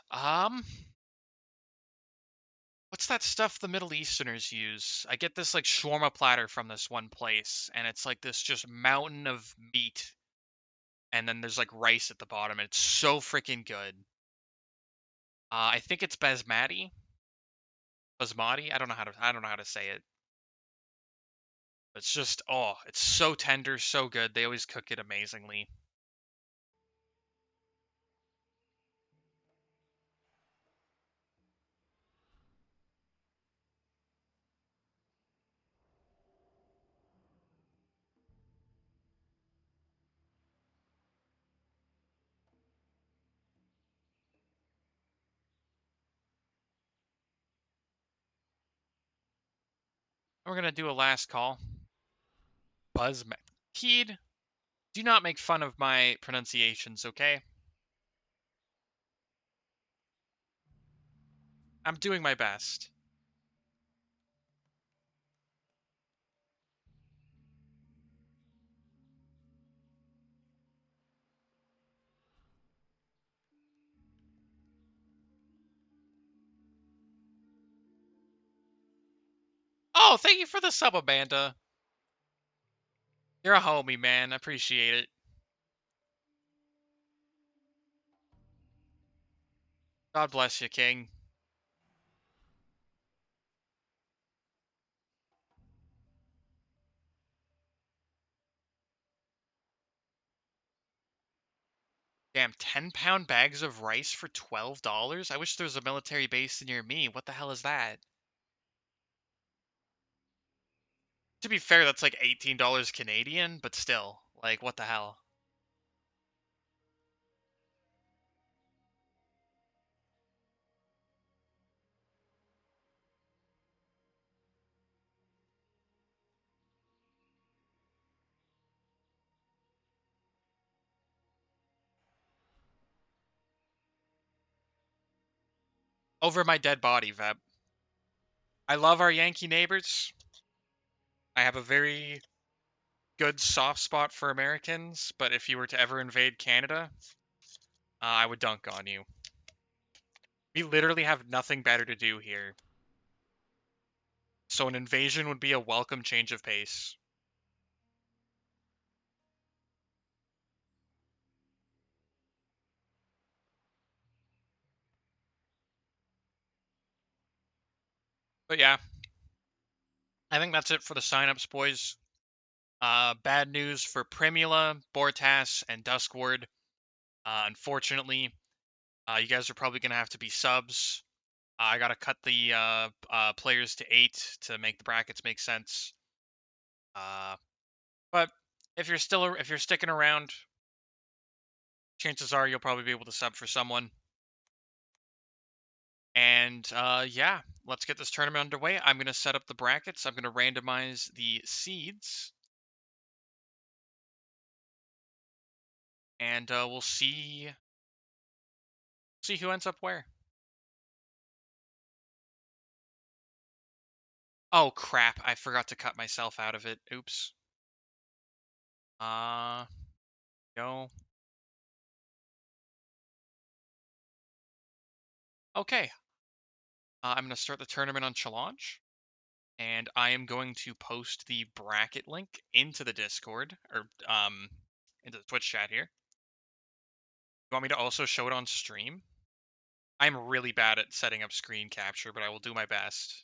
What's that stuff the Middle Easterners use? I get this like shawarma platter from this one place, and it's like this just mountain of meat, and then there's like rice at the bottom, and it's so freaking good. I think it's basmati. I don't know how to say it. But it's just it's so tender, so good. They always cook it amazingly. We're gonna do a last call. Heed, do not make fun of my pronunciations, okay? I'm doing my best. Oh, thank you for the sub, Amanda. You're a homie, man. I appreciate it. God bless you, King. Damn, 10-pound bags of rice for $12? I wish there was a military base near me. What the hell is that? To be fair, that's like $18 Canadian, but still, like, what the hell? Over my dead body, Veb. I love our Yankee neighbors. I have a very good soft spot for Americans, but if you were to ever invade Canada, I would dunk on you. We literally have nothing better to do here. So an invasion would be a welcome change of pace. But yeah, I think that's it for the signups, boys. Bad news for Primula, Bortas, and Duskward. Unfortunately, you guys are probably going to have to be subs. I got to cut the players to 8 to make the brackets make sense. But if you're sticking around, chances are you'll probably be able to sub for someone. And yeah, let's get this tournament underway. I'm gonna set up the brackets. I'm gonna randomize the seeds, and we'll see who ends up where. Oh crap! I forgot to cut myself out of it. Oops. Go. Okay. I'm gonna start the tournament on Challonge, and I am going to post the bracket link into the Discord or into the Twitch chat here. You want me to also show it on stream? I'm really bad at setting up screen capture, but I will do my best.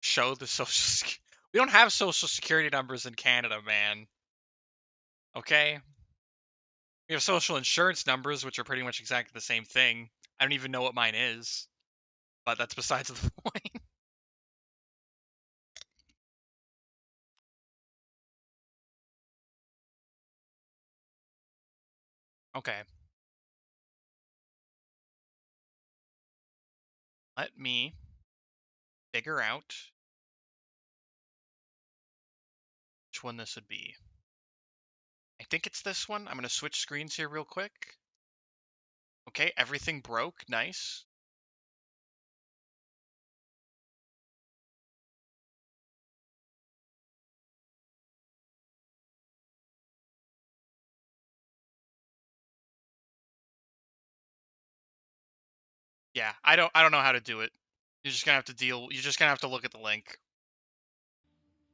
Show the social. We don't have social security numbers in Canada, man. Okay, we have social insurance numbers, which are pretty much exactly the same thing. I don't even know what mine is, but that's besides the point. Okay, let me figure out which one this would be. I think it's this one. I'm gonna switch screens here real quick. Okay, everything broke. Nice. Yeah, I don't know how to do it. You're just gonna have to deal. You're just gonna have to look at the link.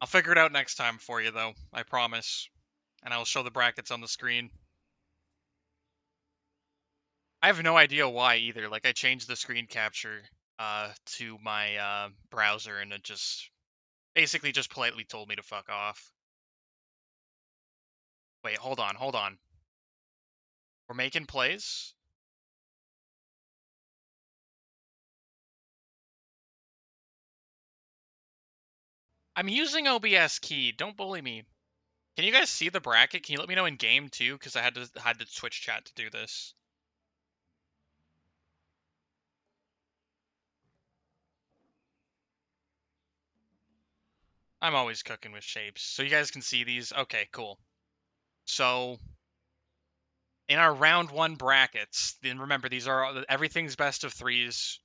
I'll figure it out next time for you, though. I promise. And I'll show the brackets on the screen. I have no idea why either. Like, I changed the screen capture to my browser, and it just basically just politely told me to fuck off. Wait, hold on, hold on. We're making plays? I'm using OBS key. Don't bully me. Can you guys see the bracket? Can you let me know in game too? Because I had to Twitch chat to do this. I'm always cooking with shapes. So you guys can see these? Okay, cool. So in our round one brackets, then remember these are everything's best of threes.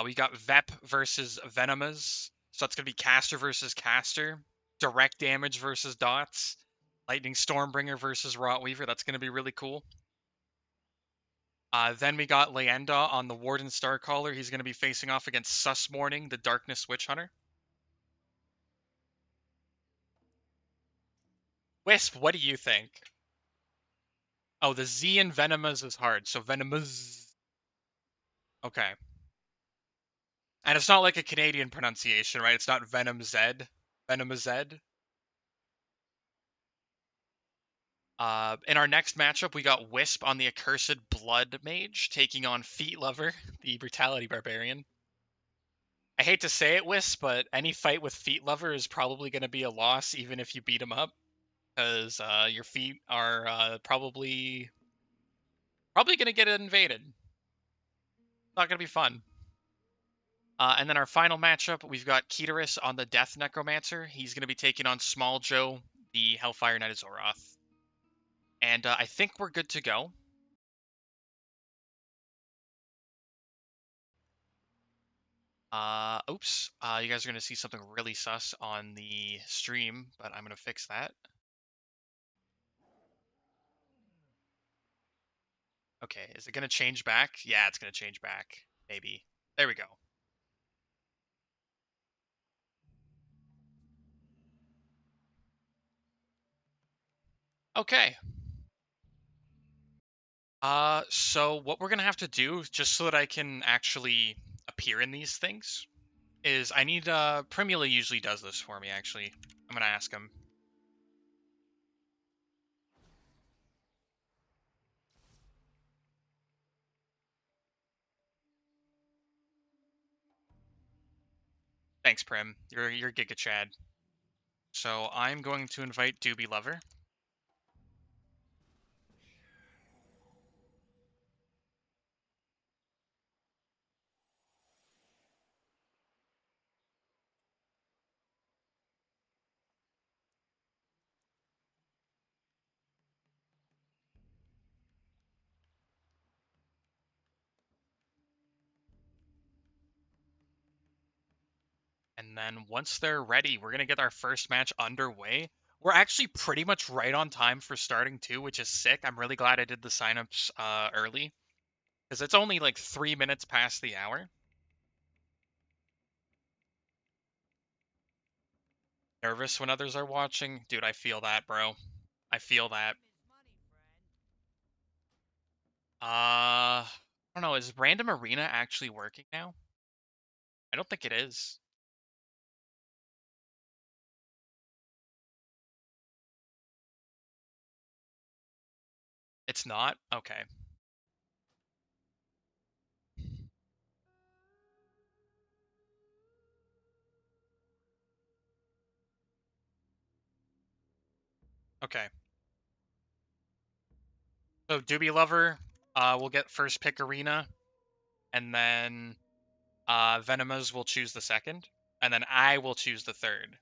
We got Vep versus Venomous. So that's gonna be caster versus caster. Direct damage versus dots. Lightning Stormbringer versus Rotweaver. That's gonna be really cool. Then we got Leenda on the Warden Starcaller. He's gonna be facing off against Sus Morning, the Darkness Witch Hunter. Wisp, what do you think? Oh, the Z in Venomous is hard. So Venomous. Okay. And it's not like a Canadian pronunciation, right? It's not Venom Z. Venom Z. In our next matchup, we got Wisp on the Accursed Blood Mage taking on Feet Lover, the Brutality Barbarian. I hate to say it, Wisp, but any fight with Feet Lover is probably going to be a loss, even if you beat him up, because your feet are probably going to get invaded. Not going to be fun. And then our final matchup, we've got Keteris on the Death Necromancer. He's going to be taking on Small Joe, the Hellfire Knight of Zoroth. And I think we're good to go. Oops. You guys are gonna see something really sus on the stream, but I'm gonna fix that. Okay, is it gonna change back? Yeah, it's gonna change back. Maybe. There we go. Okay. So what we're gonna have to do, just so that I can actually appear in these things, is I need, Primula usually does this for me, actually. I'm gonna ask him. Thanks, Prim. You're Giga Chad. So I'm going to invite Doobie Lover. And then once they're ready, we're going to get our first match underway. We're actually pretty much right on time for starting too, which is sick. I'm really glad I did the signups early because it's only like 3 minutes past the hour. Nervous when others are watching? Dude, I feel that, bro. I feel that. I don't know. Is Random Arena actually working now? I don't think it is. It's not? Okay. Okay. So Doobie Lover will get first pick arena, and then Venomous will choose the second, and then I will choose the third.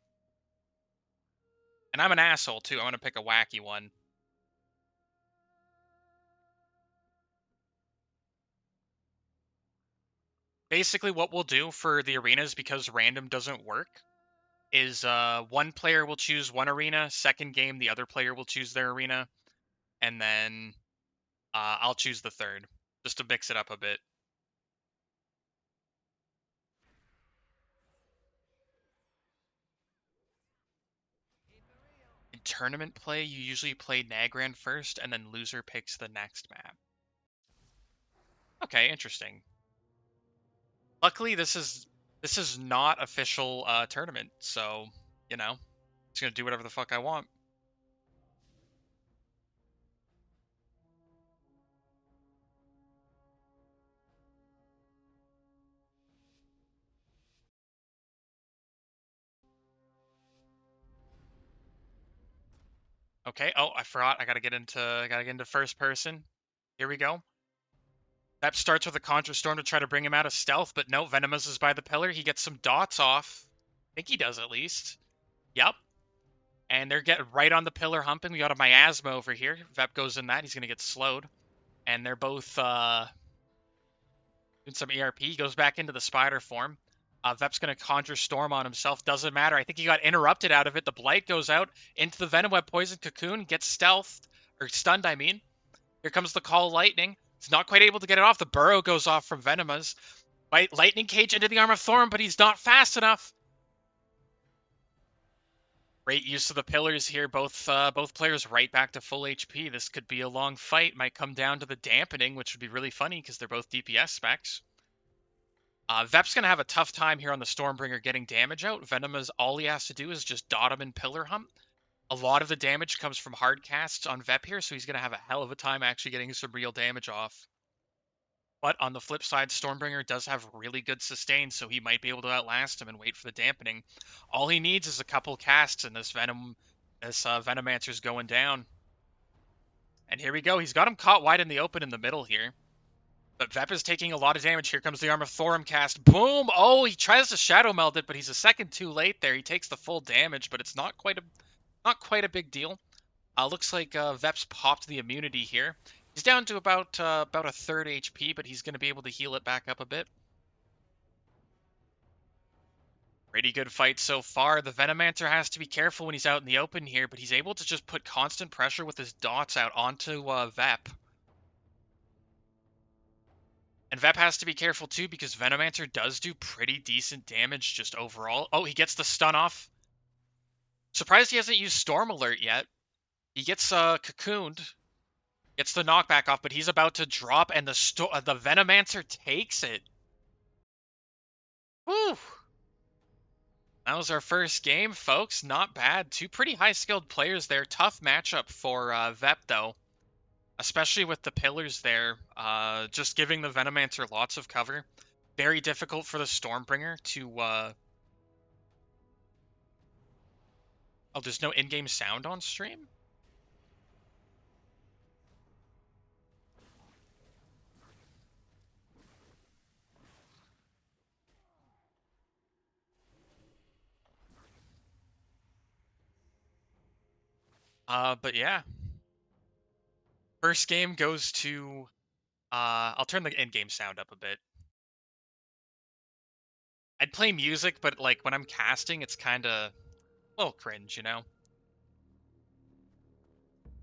And I'm an asshole too. I'm gonna pick a wacky one. Basically, what we'll do for the arenas, because random doesn't work, is one player will choose one arena. Second game, the other player will choose their arena, and then I'll choose the third, just to mix it up a bit. In tournament play, you usually play Nagran first, and then loser picks the next map. Okay, interesting. Luckily, this is not official tournament, so you know, just gonna do whatever the fuck I want. Okay. Oh, I forgot. I gotta get into first person. Here we go. That starts with a Conjure Storm to try to bring him out of stealth, but no, Venomous is by the pillar. He gets some dots off. I think he does at least. Yep. And they're getting right on the pillar humping. We got a miasma over here. Vep goes in that. He's gonna get slowed. And they're both doing some ERP. He goes back into the spider form. Vep's going to conjure Storm on himself. Doesn't matter. I think he got interrupted out of it. The Blight goes out into the Venom Web Poison Cocoon. Gets stealthed. Or stunned, I mean. Here comes the Call Lightning. He's not quite able to get it off. The Burrow goes off from Venomous. Lightning Cage into the Arm of Thorn, but he's not fast enough. Great use of the pillars here. Both players right back to full HP. This could be a long fight. Might come down to the dampening, which would be really funny because they're both DPS specs. Vep's going to have a tough time here on the Stormbringer getting damage out. Venomous, all he has to do is just dot him in Pillar Hump. A lot of the damage comes from hard casts on Vep here, so he's going to have a hell of a time actually getting some real damage off. But on the flip side, Stormbringer does have really good sustain, so he might be able to outlast him and wait for the dampening. All he needs is a couple casts, and this Venomancer's going down. And here we go. He's got him caught wide in the open in the middle here. But Vep is taking a lot of damage. Here comes the Arm of Thorum cast. Boom! Oh, he tries to Shadow Meld it, but he's a second too late there. He takes the full damage, but it's not quite a big deal. Looks like Vep's popped the immunity here. He's down to about a third HP, but he's going to be able to heal it back up a bit. Pretty good fight so far. The Venomancer has to be careful when he's out in the open here, but he's able to just put constant pressure with his dots out onto Vep. And Vep has to be careful too because Venomancer does do pretty decent damage just overall. Oh, he gets the stun off. Surprised he hasn't used Storm Alert yet. He gets cocooned, gets the knockback off, but he's about to drop, and the Venomancer takes it. Whew. That was our first game, folks. Not bad. Two pretty high-skilled players there. Tough matchup for Vep, though. Especially with the pillars there. Just giving the Venomancer lots of cover. Very difficult for the Stormbringer to Oh, there's no in-game sound on stream? But yeah. First game goes to, I'll turn the in-game sound up a bit. I'd play music, but like when I'm casting, it's kind of a little cringe, you know?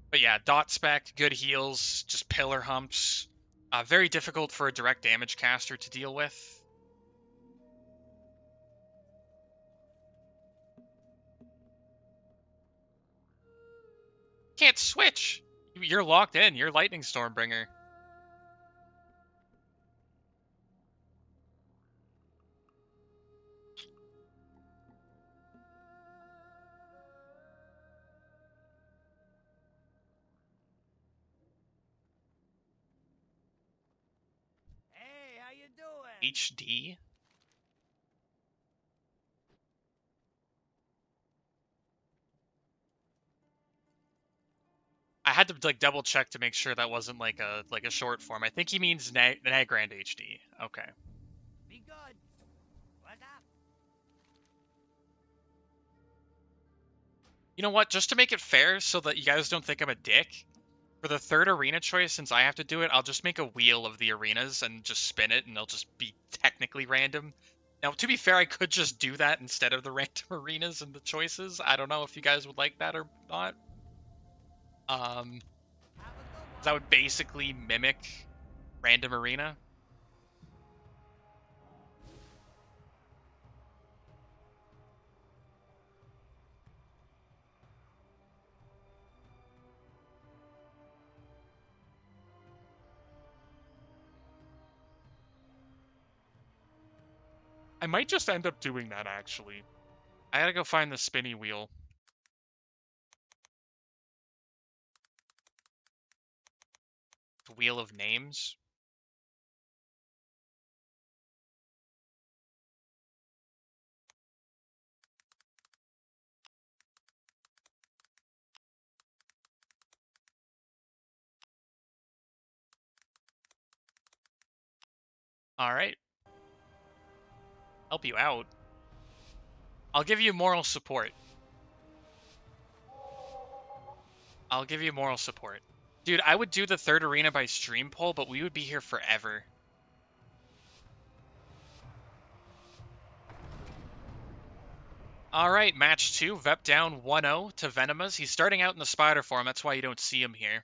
But yeah, dot spec, good heals, just pillar humps. Very difficult for a direct damage caster to deal with. Can't switch! You're locked in, you're Lightning Stormbringer. Hey, how you doing? HD? I had to like double check to make sure that wasn't like a short form. I think he means Nagrand HD. Okay. Be good. What's up? You know what? Just to make it fair so that you guys don't think I'm a dick, for the third arena choice, since I have to do it, I'll just make a wheel of the arenas and just spin it, and they'll just be technically random. Now, to be fair, I could just do that instead of the random arenas and the choices. I don't know if you guys would like that or not. Um, Have a good that one. would basically mimic random arena. I might just end up doing that, actually. I gotta go find the spinny wheel. The wheel of names. All right. Help you out. I'll give you moral support. I'll give you moral support. Dude, I would do the third arena by stream poll, but we would be here forever. All right, match 2. Vep down 1-0 to Venomas. He's starting out in the spider form. That's why you don't see him here.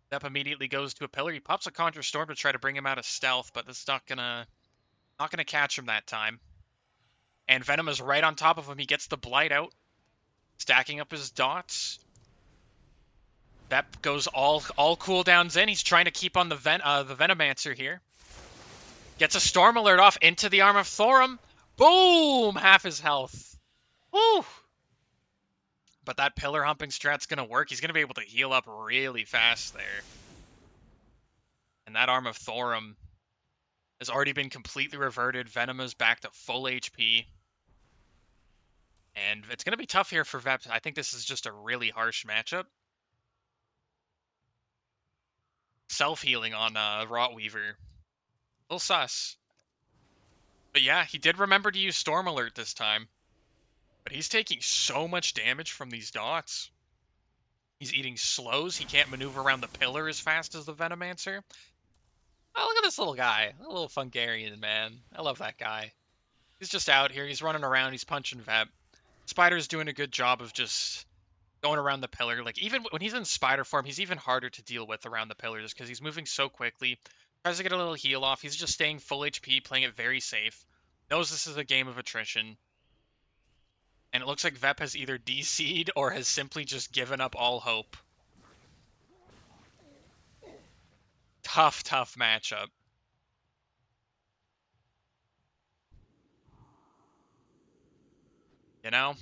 Vep immediately goes to a pillar. He pops a Conjure Storm to try to bring him out of stealth, but that's not gonna catch him that time. And Venom is right on top of him. He gets the Blight out, stacking up his dots. Vep goes all cooldowns in. He's trying to keep on the Venomancer here. Gets a Storm Alert off into the Arm of Thorum. Boom! Half his health. Woo! But that pillar humping strat's gonna work. He's gonna be able to heal up really fast there. And that Arm of Thorum has already been completely reverted. Venoma's back to full HP. And it's gonna be tough here for Vep. I think this is just a really harsh matchup. Self-healing on Rotweaver. A little sus. But yeah, he did remember to use Storm Alert this time. But he's taking so much damage from these dots. He's eating slows. He can't maneuver around the pillar as fast as the Venomancer. Oh, look at this little guy. A little Fungarian, man. I love that guy. He's just out here. He's running around. He's punching Vep. Spider's doing a good job of just going around the pillar. Like, even when he's in spider form, he's even harder to deal with around the pillar just because he's moving so quickly. Tries to get a little heal off. He's just staying full HP, playing it very safe. Knows this is a game of attrition. And it looks like Vep has either DC'd or has simply just given up all hope. Tough, tough matchup. You know?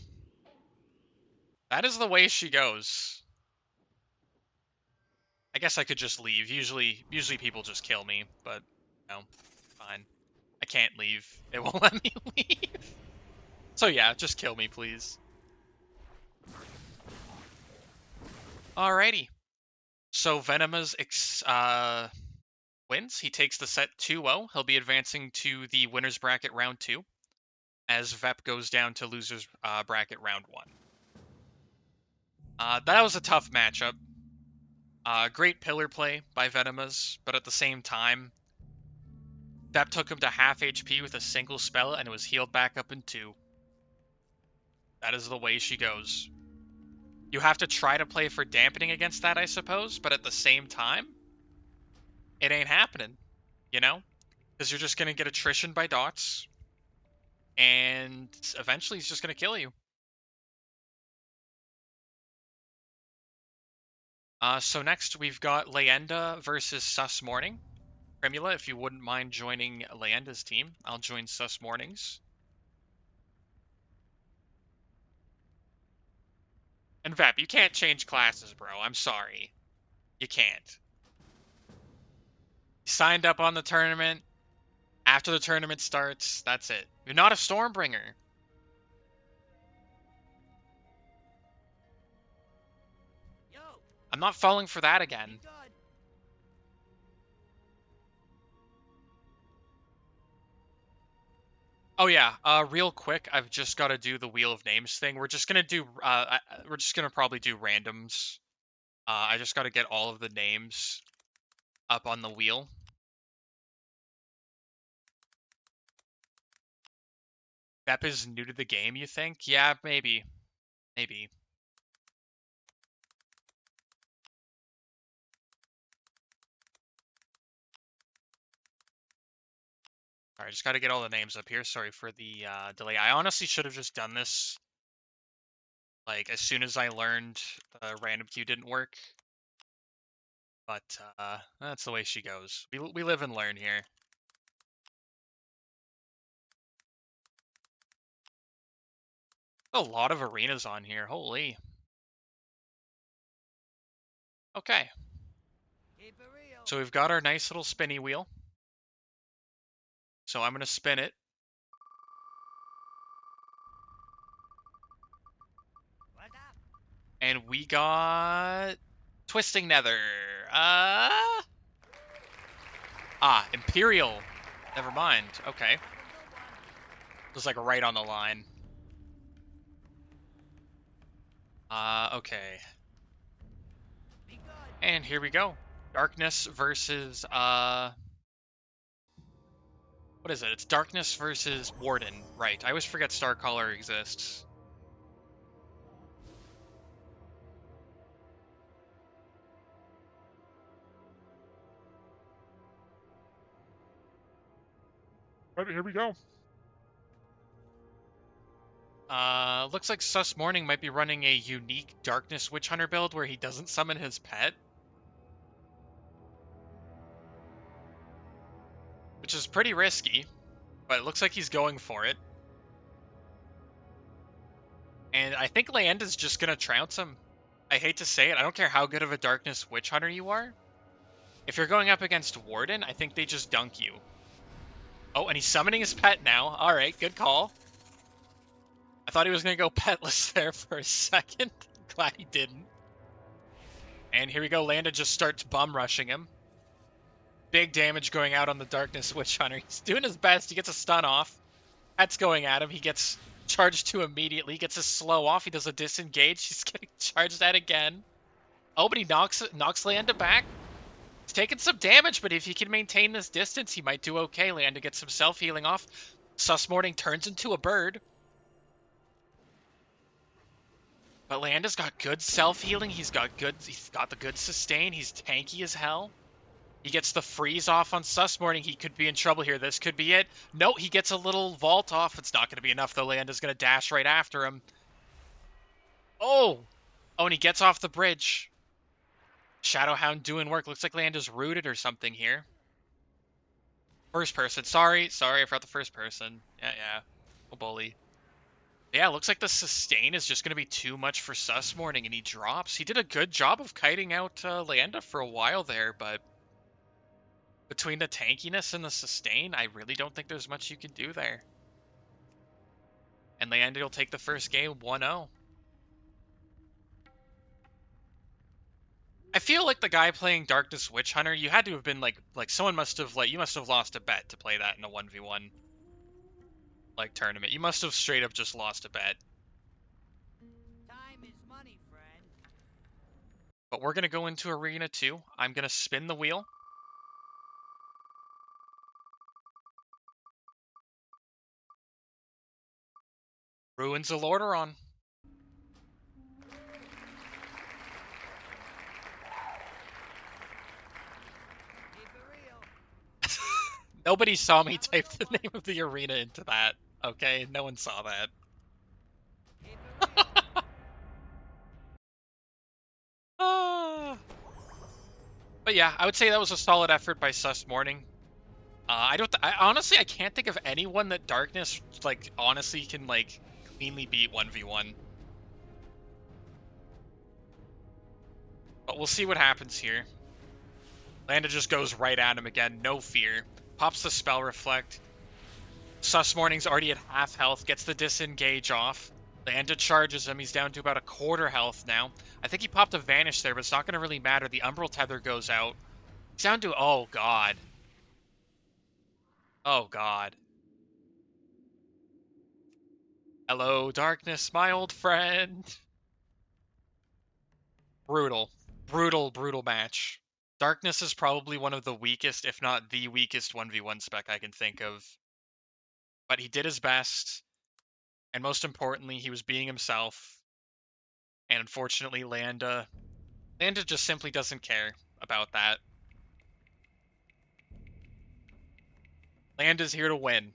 That is the way she goes. I guess I could just leave. Usually people just kill me, but no, fine. I can't leave. It won't let me leave. So yeah, just kill me, please. Alrighty. So Venomous wins. He takes the set 2-0. He'll be advancing to the winner's bracket round 2, as Vep goes down to loser's bracket round 1. That was a tough matchup. Great pillar play by Venomous, but at the same time, Vep took him to half HP with a single spell, and it was healed back up in 2. That is the way she goes. You have to try to play for dampening against that, I suppose, but at the same time, it ain't happening, you know? Because you're just going to get attrition by dots, and eventually he's just going to kill you. So next we've got Leyenda versus Sus Morning. Primula, if you wouldn't mind joining Leyenda's team, I'll join Sus Morning's. And Vep, you can't change classes, bro. I'm sorry. You can't. You signed up on the tournament. After the tournament starts, that's it. You're not a Stormbringer. Yo, I'm not falling for that again. be good. Oh yeah, real quick, I've just got to do the Wheel of Names thing. We're just gonna do, we're just gonna probably do randoms. I just got to get all of the names up on the wheel. Vep is new to the game, you think? Yeah, maybe. Maybe. Alright, just gotta get all the names up here. Sorry for the delay. I honestly should have just done this, like, as soon as I learned the random queue didn't work. But, that's the way she goes. We live and learn here. A lot of arenas on here, holy. Okay, Keep it real. so we've got our nice little spinny wheel. So I'm gonna spin it. What's up? And we got Twisting Nether. Imperial. Never mind. Okay. Have a good one. It was like right on the line. Okay. Be good. And here we go. Darkness versus, what is it? It's Darkness versus Warden. Right. I always forget Starcaller exists. But here we go. Looks like Sus Morning might be running a unique Darkness Witch Hunter build where he doesn't summon his pet. Which is pretty risky, but it looks like he's going for it. And I think Leyenda's just gonna trounce him. I hate to say it, I don't care how good of a Darkness Witch Hunter you are. If you're going up against Warden, I think they just dunk you. Oh, and he's summoning his pet now. Alright, good call. I thought he was gonna go petless there for a second. Glad he didn't. And here we go, Landa just starts bum rushing him. Big damage going out on the Darkness Witch Hunter. He's doing his best, he gets a stun off. Pet's going at him, he gets charged to immediately, gets a slow off, he does a disengage, he's getting charged at again. Oh, but he knocks Landa back. He's taking some damage, but if he can maintain this distance, he might do okay. Landa gets some self-healing off. Sus Morning turns into a bird. But Landa's got good self-healing, he's got the good sustain, he's tanky as hell. He gets the freeze off on Sus Morning. He could be in trouble here. This could be it. No, he gets a little vault off. It's not going to be enough, though. Landa's going to dash right after him. Oh! Oh, and he gets off the bridge. Shadowhound doing work. Looks like Landa's rooted or something here. First person. Sorry, I forgot the first person. Yeah. Oh, bully. Yeah, looks like the sustain is just going to be too much for Sus Morning, and he drops. He did a good job of kiting out Landa for a while there, but between the tankiness and the sustain, I really don't think there's much you can do there. And Landa will take the first game 1-0. I feel like the guy playing Darkness Witch Hunter, you had to have been like someone must have you must have lost a bet to play that in a 1v1 like tournament. You must have straight up just lost a bet. Time is money, friend. But we're gonna go into Arena 2. I'm gonna spin the wheel. Ruins of Lordaeron. Keep it real. Nobody saw me Have a type good the one. name of the arena into that. Okay, no one saw that. Keep it real. Ah. But yeah, I would say that was a solid effort by Sus Morning. I honestly I can't think of anyone that Darkness like honestly can like cleanly beat 1v1. But we'll see what happens here. Landa just goes right at him again, no fear. Pops the Spell Reflect. Sus Morning's already at half health, gets the disengage off. Landa charges him, he's down to about a quarter health now. I think he popped a Vanish there, but it's not going to really matter. The Umbral Tether goes out. He's down to, oh god. Oh god. Hello, Darkness, my old friend. Brutal. Brutal, brutal match. Darkness is probably one of the weakest, if not the weakest 1v1 spec I can think of. But he did his best, and most importantly, he was being himself. And unfortunately, Landa just simply doesn't care about that. Landa's here to win.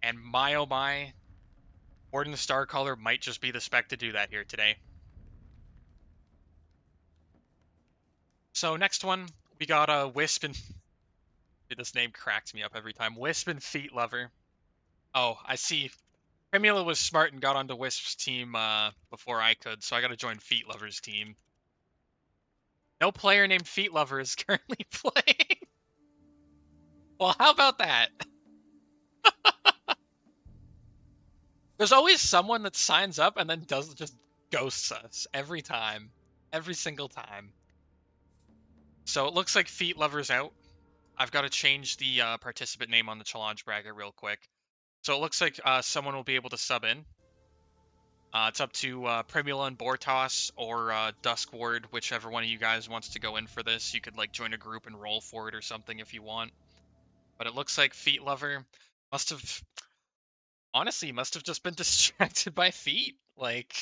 And my oh my, Warden Starcaller might just be the spec to do that here today. So next one, we got a Wisp and... Dude, this name cracks me up every time. Wisp and Feet Lover. Oh, I see. Primula was smart and got onto Wisp's team before I could, so I gotta join Feet Lover's team. No player named Feet Lover is currently playing. Well, how about that? There's always someone that signs up and then does just ghosts us every time. Every single time. So it looks like Feet Lover's out. I've got to change the participant name on the Challonge bracket real quick. So it looks like someone will be able to sub in. It's up to Primula and Bortos or Duskward, whichever one of you guys wants to go in for this. You could like join a group and roll for it or something if you want. But it looks like Feet Lover must have, honestly, must have just been distracted by Feet. Like,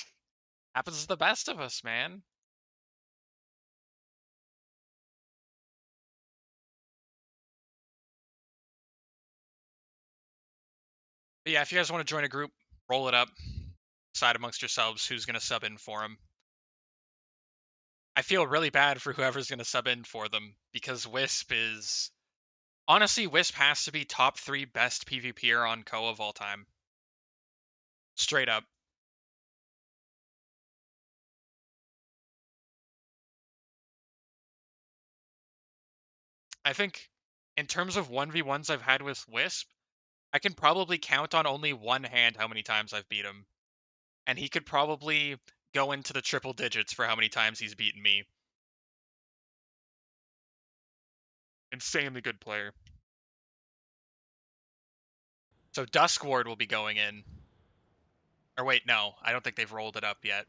happens to the best of us, man. But yeah, if you guys want to join a group, roll it up. Decide amongst yourselves who's going to sub in for him. I feel really bad for whoever's going to sub in for them because Wisp is... Honestly, Wisp has to be top 3 best PvPer on CoA of all time. Straight up. I think in terms of 1v1s I've had with Wisp, I can probably count on only one hand how many times I've beat him. And he could probably go into the triple digits for how many times he's beaten me. Insanely good player. So Duskward will be going in. Or wait, no, I don't think they've rolled it up yet.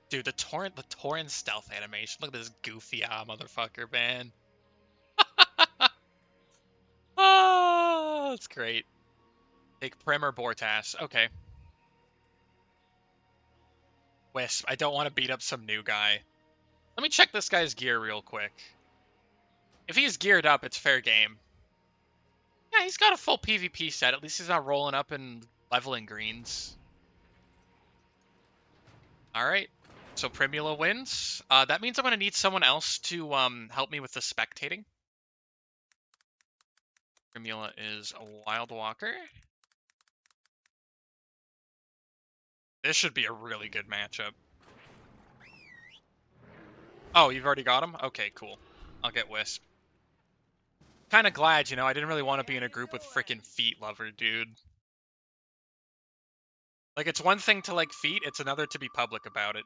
Dude, the Torrent stealth animation. Look at this goofy motherfucker, man. Oh, that's great. Take Prim or Bortas. Okay. Wisp. I don't want to beat up some new guy. Let me check this guy's gear real quick. If he's geared up, it's fair game. Yeah, he's got a full PvP set. At least he's not rolling up and leveling greens. Alright. So Primula wins. That means I'm going to need someone else to help me with the spectating. Primula is a Wild Walker. This should be a really good matchup. Oh, you've already got him? Okay, cool. I'll get Wisp. Kind of glad, you know, I didn't really want to be in a group with frickin' Feet Lover, dude. Like, it's one thing to like feat, it's another to be public about it.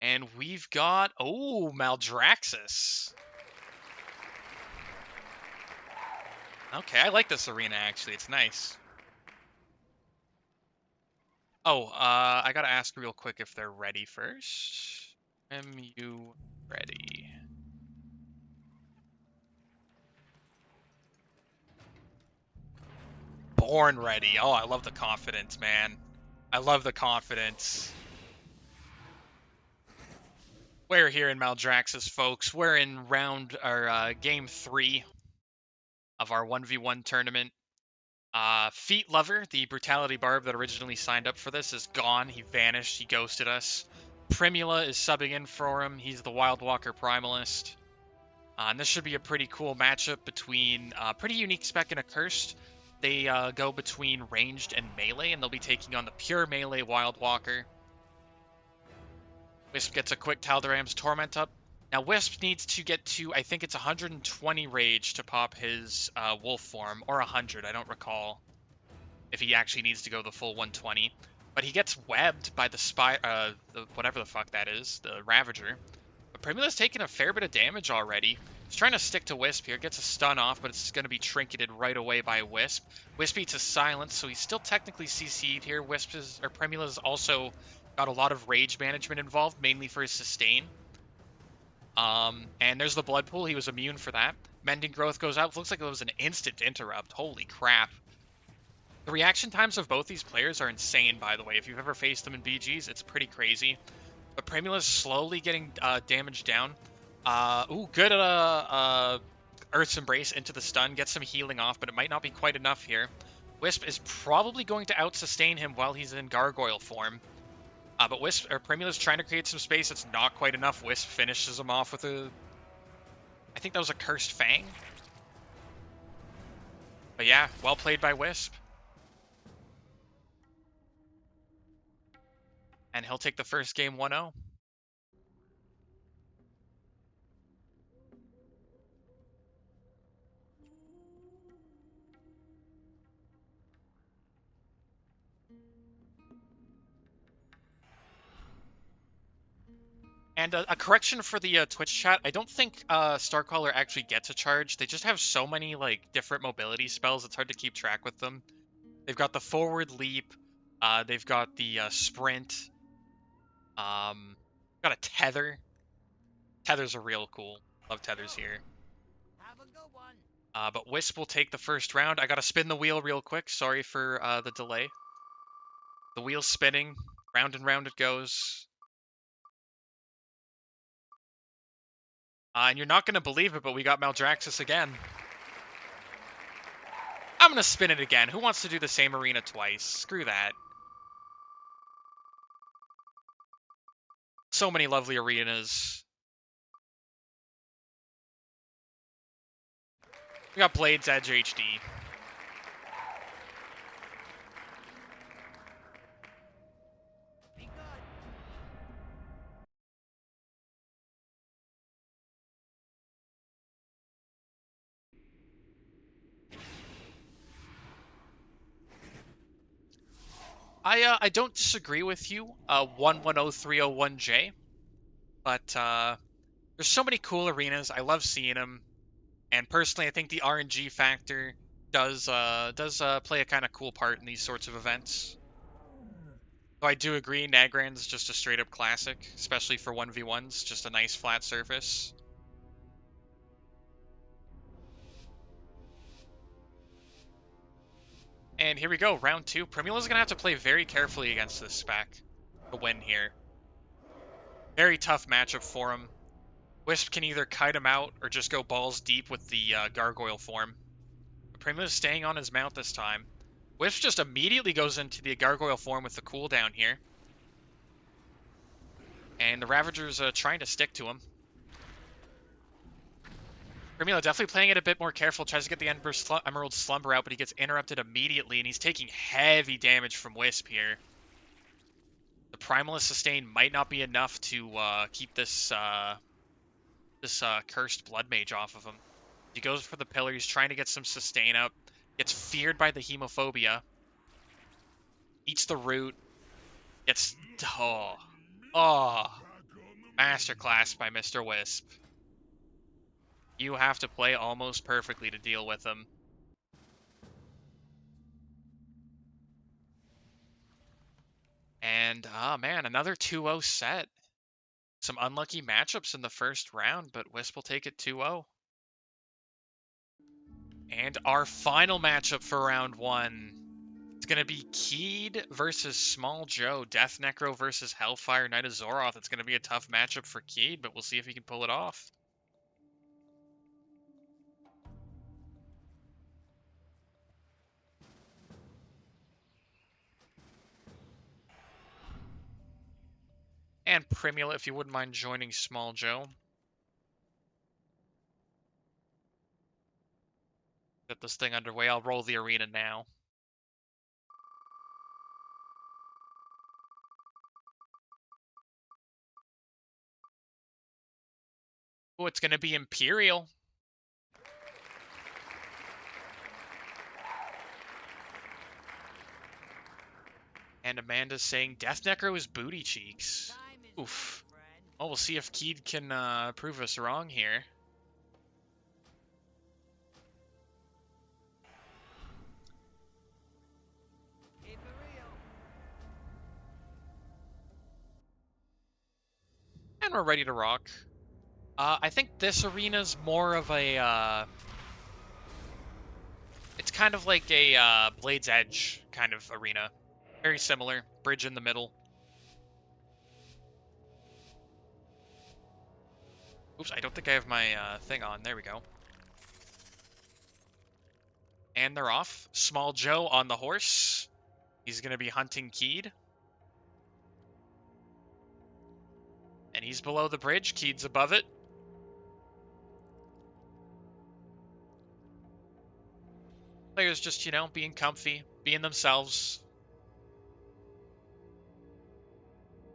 And we've got, oh, Maldraxxus. Okay, I like this arena, actually. It's nice. Oh, I gotta ask real quick if they're ready first. MU ready. Born ready. Oh, I love the confidence, man. I love the confidence. We're here in Maldraxxus, folks. We're in game 3 of our 1v1 tournament. Feet Lover, the Brutality Barb that originally signed up for this, is gone. He vanished. He ghosted us. Primula is subbing in for him. He's the Wild Walker Primalist. And this should be a pretty cool matchup between pretty unique spec and a cursed. They go between ranged and melee, and they'll be taking on the pure melee Wild Walker. Wisp gets a quick Taldaram's Torment up. Now Wisp needs to get to, I think it's 120 rage to pop his wolf form, or 100, I don't recall if he actually needs to go the full 120. But he gets webbed by the whatever the fuck that is, the Ravager. But Primula's taken a fair bit of damage already. He's trying to stick to Wisp here, gets a stun off, but it's going to be trinketed right away by Wisp. Wisp eats a silence, so he's still technically CC'd here. Primula's also got a lot of rage management involved, mainly for his sustain. And there's the blood pool, he was immune for that. Mending Growth goes out, looks like it was an instant interrupt, holy crap. The reaction times of both these players are insane, by the way. If you've ever faced them in BGs, it's pretty crazy. But Primula's slowly getting damage down. Good Earth's Embrace into the stun, gets some healing off, but it might not be quite enough here. Wisp is probably going to out-sustain him while he's in Gargoyle form. But Primula's trying to create some space. It's not quite enough. Wisp finishes him off with a... I think that was a Cursed Fang. But yeah, well played by Wisp. And he'll take the first game 1-0. And a correction for the Twitch chat, I don't think Starcaller actually gets a charge. They just have so many like different mobility spells, it's hard to keep track with them. They've got the forward leap, they've got the sprint, got a tether. Tethers are real cool. Love tethers here. Have a good one. But Wisp will take the first round. I gotta spin the wheel real quick. Sorry for the delay. The wheel's spinning. Round and round it goes. And you're not going to believe it, but we got Maldraxxus again. I'm going to spin it again. Who wants to do the same arena twice? Screw that. So many lovely arenas. We got Blades Edge HD. Be good. I don't disagree with you, 110301J, but there's so many cool arenas. I love seeing them, and personally, I think the RNG factor does play a kind of cool part in these sorts of events. So I do agree, Nagrand's just a straight up classic, especially for 1v1s, just a nice flat surface. And here we go, round 2. Primula's gonna have to play very carefully against this spec to win here. Very tough matchup for him. Wisp can either kite him out or just go balls deep with the Gargoyle form. But Primula's staying on his mount this time. Wisp just immediately goes into the Gargoyle form with the cooldown here. And the Ravager's trying to stick to him. Primula definitely playing it a bit more careful, tries to get the Emerald Slumber out, but he gets interrupted immediately, and he's taking heavy damage from Wisp here. The Primalist sustain might not be enough to keep this cursed Blood Mage off of him. He goes for the pillar, he's trying to get some sustain up. gets feared by the hemophobia, eats the root, gets... Masterclass by Mr. Wisp. You have to play almost perfectly to deal with him. And, man, another 2-0 set. Some unlucky matchups in the first round, but Wisp will take it 2-0. And our final matchup for round 1. It's going to be Keed versus Small Joe. Death Necro versus Hellfire Knight of Zoroth. It's going to be a tough matchup for Keed, but we'll see if he can pull it off. And Primula, if you wouldn't mind joining Small Joe. Get this thing underway. I'll roll the arena now. Oh, it's going to be Imperial. And Amanda's saying Death Necro is booty cheeks. Oof. Well, we'll see if Keed can prove us wrong here. And we're ready to rock. I think this arena's more of a... it's kind of like a Blade's Edge kind of arena. Very similar. Bridge in the middle. Oops, I don't think I have my thing on. There we go. And they're off. Small Joe on the horse. He's going to be hunting Keed. And he's below the bridge. Keed's above it. Players just, you know, being comfy, being themselves.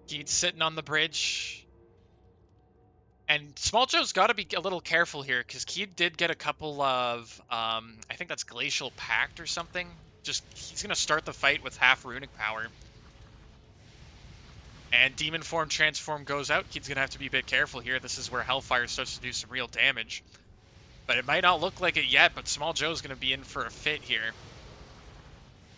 Keed's sitting on the bridge. And Small Joe's got to be a little careful here, because Keed did get a couple of, I think that's Glacial Pact or something. Just, he's going to start the fight with half Runic Power. And Demon Form Transform goes out. Keed's going to have to be a bit careful here. This is where Hellfire starts to do some real damage. But it might not look like it yet, but Small Joe's going to be in for a fit here.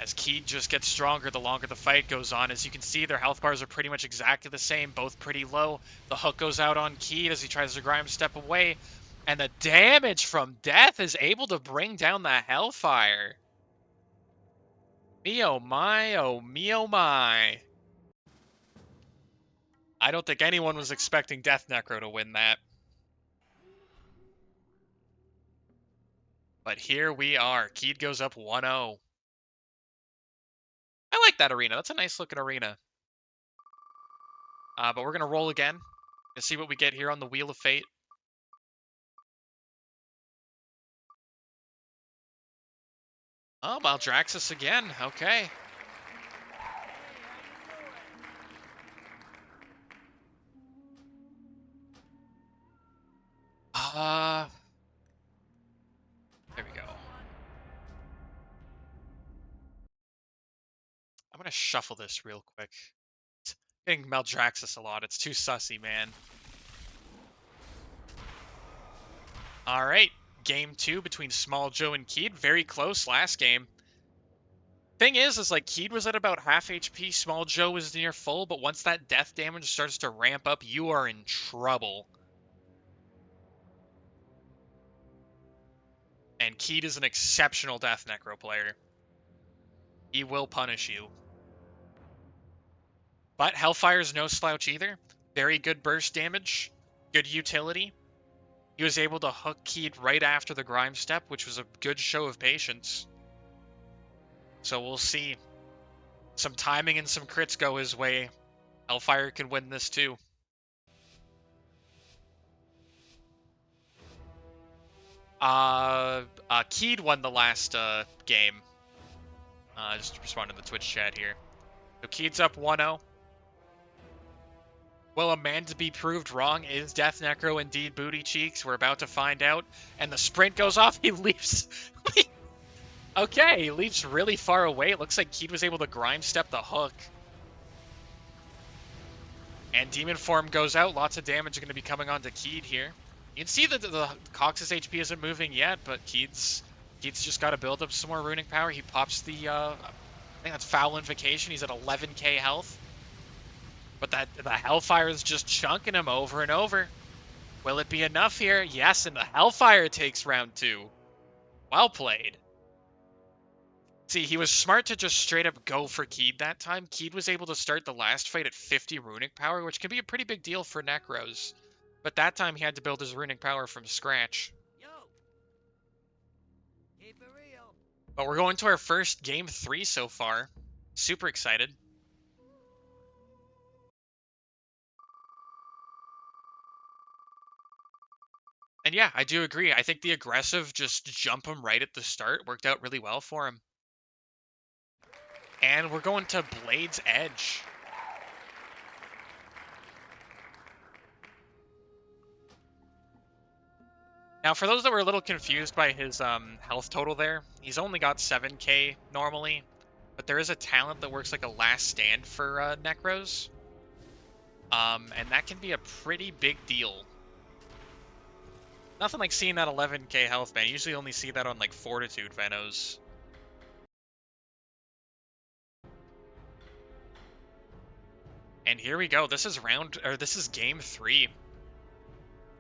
As Keed just gets stronger the longer the fight goes on. As you can see, their health bars are pretty much exactly the same, both pretty low. The hook goes out on Keed as he tries to Grime Step away. And the damage from Death is able to bring down the Hellfire. Me oh my, oh me oh my. I don't think anyone was expecting Death Necro to win that. But here we are. Keed goes up 1-0. I like that arena. That's a nice looking arena. But we're going to roll again and see what we get here on the Wheel of Fate. Oh, Maldraxxus again. Okay. There we go. I'm going to shuffle this real quick. It's getting Maldraxxus a lot. It's too sussy, man. All right. Game 2 between Small Joe and Keed. Very close last game. Thing is like Keed was at about half HP, Small Joe was near full, but once that death damage starts to ramp up, you are in trouble. And Keed is an exceptional Death Necro player. He will punish you. But Hellfire's no slouch either. Very good burst damage, good utility. He was able to hook Keed right after the Grime Step, which was a good show of patience. So we'll see. Some timing and some crits go his way. Hellfire can win this too. Keed won the last game. Just responding to the Twitch chat here. So Keed's up 1-0. Will Amanda be proved wrong? Is Death Necro indeed booty cheeks? We're about to find out. And the sprint goes off. He leaps. Okay, he leaps really far away. It looks like Keed was able to grind step the hook. And Demon Form goes out. Lots of damage going to be coming onto Keed here. You can see that the Cox's HP isn't moving yet, but Keed's just got to build up some more runic power. He pops the, I think that's Foul Invocation. He's at 11k health. But the Hellfire is just chunking him over and over. Will it be enough here? Yes, and the Hellfire takes round 2. Well played. See, he was smart to just straight up go for Keed that time. Keed was able to start the last fight at 50 runic power, which can be a pretty big deal for Necros. But that time he had to build his runic power from scratch. Yo. Keep it real. But we're going to our first game 3 so far. Super excited. And yeah, I do agree. I think the aggressive just jump him right at the start worked out really well for him. And we're going to Blade's Edge. Now, for those that were a little confused by his health total there, he's only got 7k normally, but there is a talent that works like a last stand for Necros. And that can be a pretty big deal. Nothing like seeing that 11k health, man. You usually only see that on like Fortitude Venos. And here we go. This is game 3.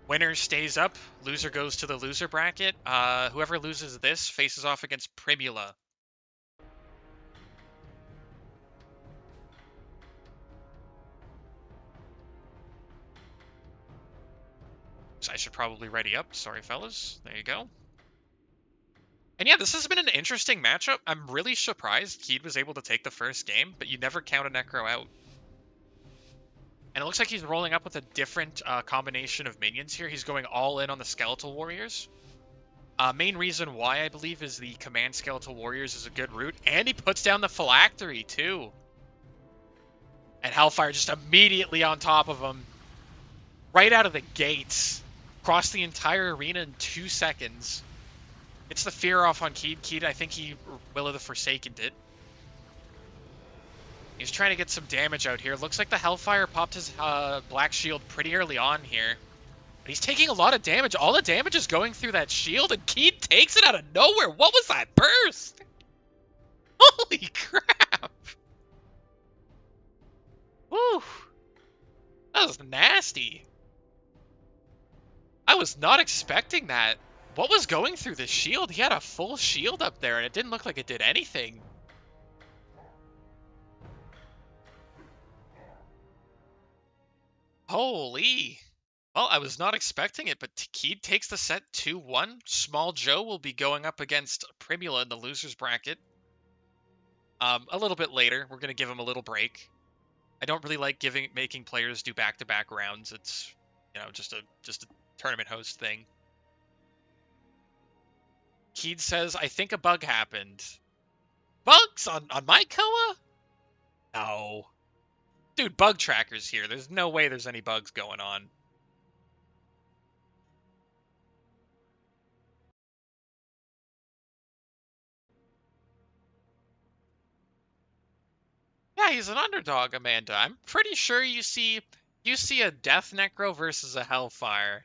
Winner stays up, loser goes to the loser bracket. Whoever loses this faces off against Primula. So I should probably ready up. Sorry, fellas. There you go. And yeah, this has been an interesting matchup. I'm really surprised Keed was able to take the first game, but you never count a Necro out. And it looks like he's rolling up with a different combination of minions here. He's going all in on the Skeletal Warriors. Main reason why, I believe, is the Command Skeletal Warriors is a good route. And he puts down the Phylactery, too. And Hellfire just immediately on top of him. Right out of the gates. Across the entire arena in 2 seconds. It's the fear off on Keed. Keed, I think he Will of the Forsakened it. He's trying to get some damage out here. Looks like the Hellfire popped his Black Shield pretty early on here. But he's taking a lot of damage. All the damage is going through that shield, and Keed takes it out of nowhere. What was that burst? Holy crap! Woo! That was nasty. I was not expecting that. What was going through the shield? He had a full shield up there, and it didn't look like it did anything. Holy. Well, I was not expecting it, but Keed takes the set 2-1. Small Joe will be going up against Primula in the loser's bracket. A little bit later, we're going to give him a little break. I don't really like making players do back-to-back rounds. It's, you know, just a tournament host thing. Keed says, I think a bug happened. Bugs on my CoA? No. Dude, bug tracker's here. There's no way there's any bugs going on. Yeah, he's an underdog, Amanda. I'm pretty sure you see a Death Necro versus a Hellfire.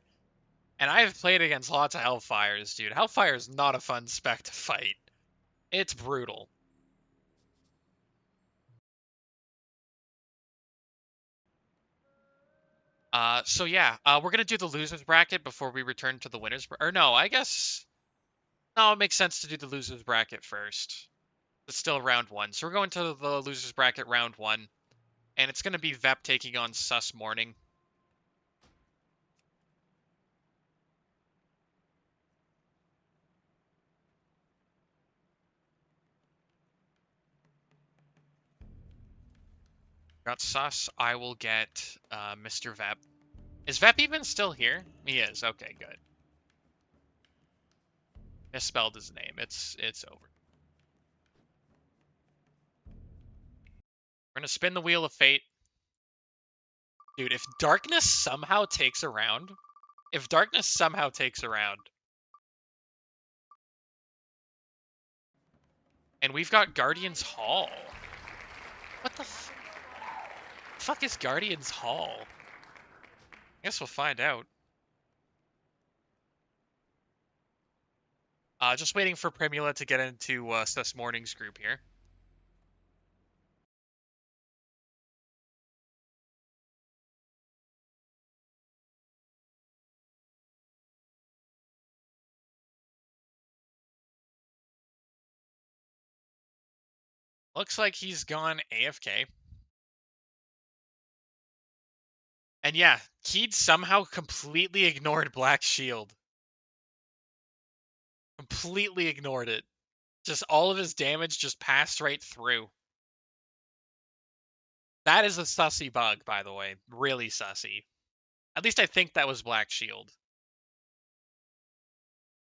And I've played against lots of Hellfires, dude. Hellfire is not a fun spec to fight. It's brutal. So yeah, we're gonna do the losers bracket before we return to the winners. Or no, I guess no, it makes sense to do the losers bracket first. It's still round 1, so we're going to the losers bracket round 1, and it's gonna be Vep taking on Sus Morning. Got Sus. I will get Mr. Vep. Is Vep even still here? He is. Okay, good. Misspelled his name. It's over. We're gonna spin the wheel of fate. Dude, if darkness somehow takes a round, And we've got Guardian's Hall. What the fuck is Guardian's Hall? I guess we'll find out. Just waiting for Primula to get into Sus Morning's group here. Looks like he's gone AFK. And yeah, Keed somehow completely ignored Black Shield. Completely ignored it. Just all of his damage just passed right through. That is a sussy bug, by the way. Really sussy. At least I think that was Black Shield.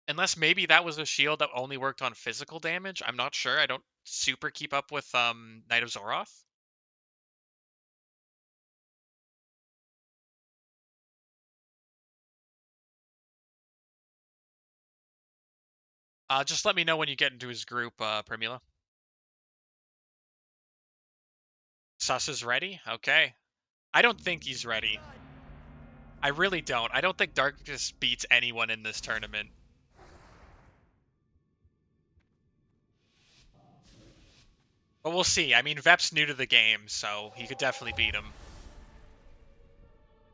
Unless maybe that was a shield that only worked on physical damage. I'm not sure. I don't super keep up with Knight of Zoroth. Just let me know when you get into his group, Primula. Sus is ready? Okay. I don't think he's ready. I really don't. I don't think Darkness beats anyone in this tournament. But we'll see. I mean, Vep's new to the game, so he could definitely beat him.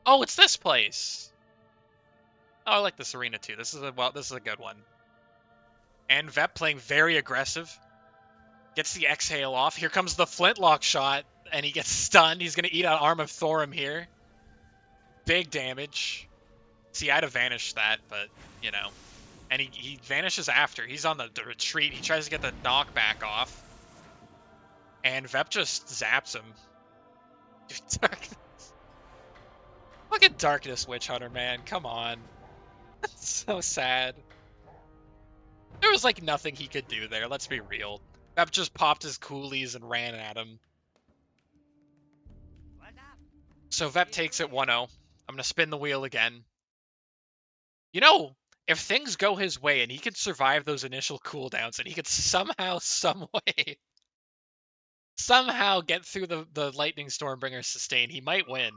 Oh, it's this place! Oh, I like this arena too. This is a good one. And Vep playing very aggressive. Gets the exhale off. Here comes the flintlock shot, and he gets stunned. He's gonna eat an Arm of Thorim here. Big damage. See, I'd have vanished that, but, you know. And he vanishes after. He's on the retreat. He tries to get the knockback off. And Vep just zaps him. Darkness. Look at Darkness Witch Hunter, man. Come on. That's so sad. There was, like, nothing he could do there. Let's be real. Vep just popped his coolies and ran at him. So Vep takes it 1-0. I'm going to spin the wheel again. You know, if things go his way and he can survive those initial cooldowns and he could somehow, some way, somehow get through the Lightning Stormbringer sustain, he might win.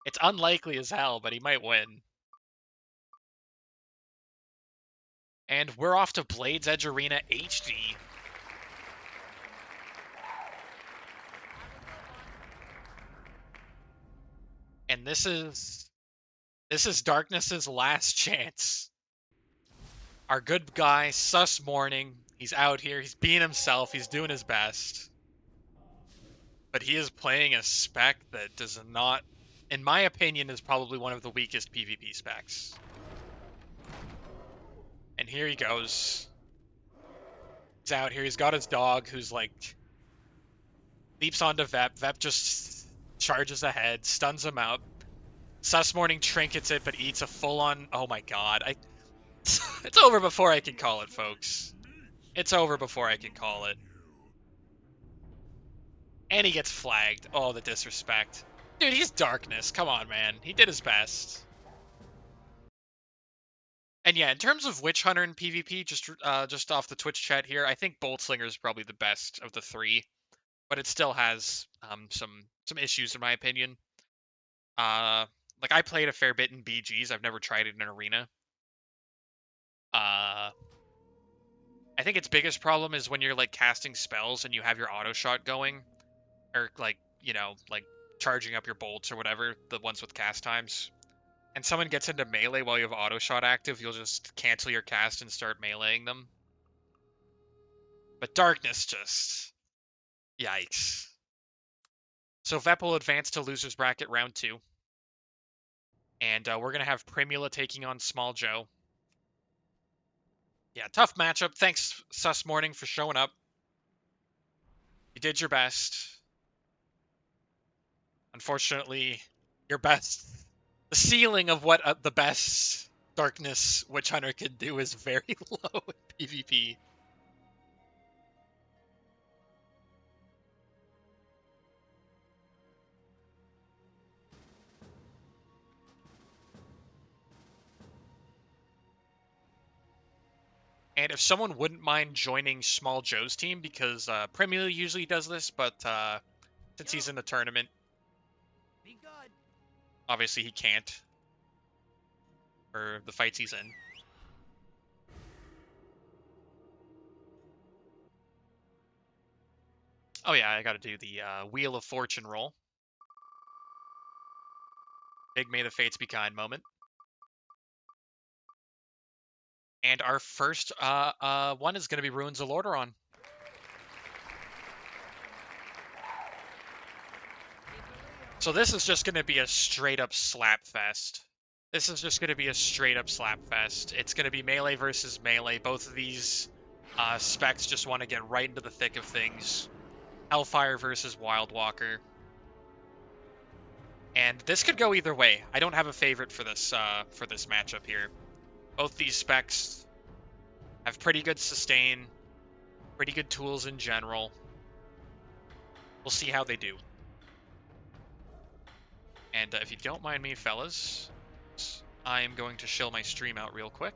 It's unlikely as hell, but he might win. And we're off to Blade's Edge Arena HD. And this is Darkness's last chance. Our good guy, Sus Morning, he's out here, he's being himself, he's doing his best. But he is playing a spec that does not, in my opinion, is probably one of the weakest PvP specs. And here he goes. He's out here, he's got his dog who's like, leaps onto Vep. Vep just charges ahead, stuns him out. Sus Morning trinkets it, but eats a full-on, oh my god. It's over before I can call it, folks. It's over before I can call it. And he gets flagged. Oh, the disrespect. Dude, he's Darkness. Come on, man. He did his best. And yeah, in terms of Witch Hunter and PvP, just off the Twitch chat here, I think Boltslinger is probably the best of the three, but it still has some issues in my opinion. Like I played a fair bit in BGs. I've never tried it in an arena. I think its biggest problem is when you're like casting spells and you have your auto shot going, or like, you know, like charging up your bolts or whatever, the ones with cast times. And someone gets into melee while you have auto shot active, you'll just cancel your cast and start meleeing them. But Darkness just, yikes. So Vep will advance to losers bracket round 2. And we're going to have Primula taking on Small Joe. Yeah, tough matchup. Thanks, Sus Morning, for showing up. You did your best. Unfortunately, your best. The ceiling of what the best Darkness Witch Hunter can do is very low in PvP. And if someone wouldn't mind joining Small Joe's team, because Premier usually does this, but since he's in the tournament, Be good. obviously he can't for the fights he's in. Oh yeah, I gotta do the Wheel of Fortune roll. Big May the Fates Be Kind moment. And our first one is gonna be Ruins of Lordaeron. So this is just gonna be a straight up slap fest. This is just gonna be a straight up slap fest. It's gonna be melee versus melee. Both of these specs just want to get right into the thick of things. Hellfire versus Wildwalker. And this could go either way. I don't have a favorite for this matchup here. Both these specs have pretty good sustain, pretty good tools in general. We'll see how they do. And if you don't mind me, fellas, I am going to shill my stream out real quick.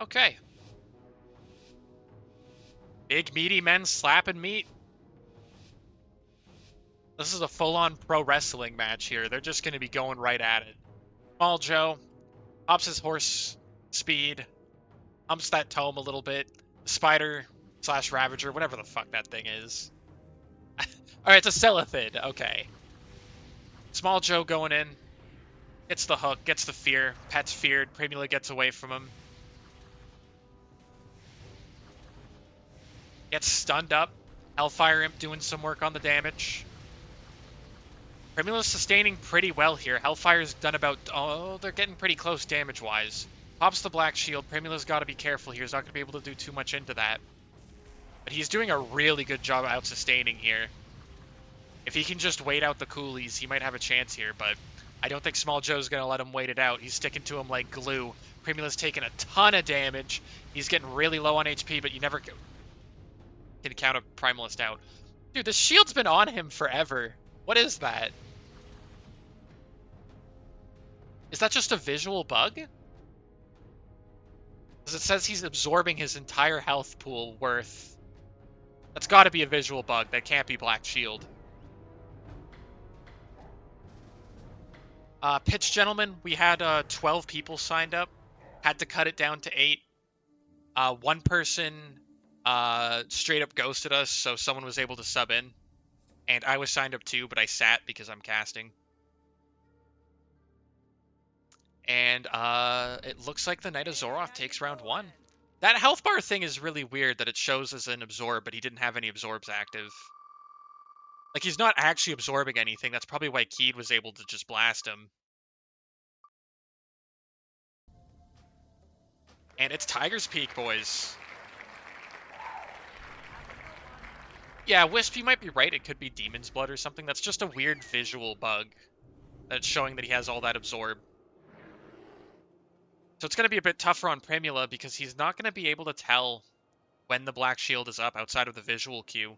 Okay. Big meaty men slapping meat. This is a full-on pro wrestling match here. They're just going to be going right at it. Small Joe pops his horse speed, humps that tome a little bit. Spider / Ravager, whatever the fuck that thing is. Alright, it's a Celithid. Okay. Small Joe going in. Gets the hook, gets the fear. Pet's feared. Primula gets away from him. Gets stunned up. Hellfire Imp doing some work on the damage. Primula's sustaining pretty well here. Hellfire's done about... Oh, they're getting pretty close damage-wise. Pops the Black Shield. Primula's got to be careful here. He's not going to be able to do too much into that. But he's doing a really good job out-sustaining here. If he can just wait out the coolies, he might have a chance here, but I don't think Small Joe's going to let him wait it out. He's sticking to him like glue. Primula's taking a ton of damage. He's getting really low on HP, but you never can count a Primalist out. Dude, the shield's been on him forever. What is that? Is that just a visual bug? Because it says he's absorbing his entire health pool worth. That's got to be a visual bug. That can't be Black Shield. Pitch Gentlemen, we had 12 people signed up. Had to cut it down to 8. One person straight up ghosted us, so someone was able to sub in. And I was signed up too, but I sat because I'm casting. And it looks like the Knight of Zoroth takes round 1. That health bar thing is really weird that it shows as an absorb, but he didn't have any absorbs active. Like, he's not actually absorbing anything. That's probably why Keed was able to just blast him. And it's Tiger's Peak, boys. Yeah, Wisp, you might be right. It could be Demon's Blood or something. That's just a weird visual bug that's showing that he has all that absorb. So it's going to be a bit tougher on Primula because he's not going to be able to tell when the Black Shield is up outside of the visual cue.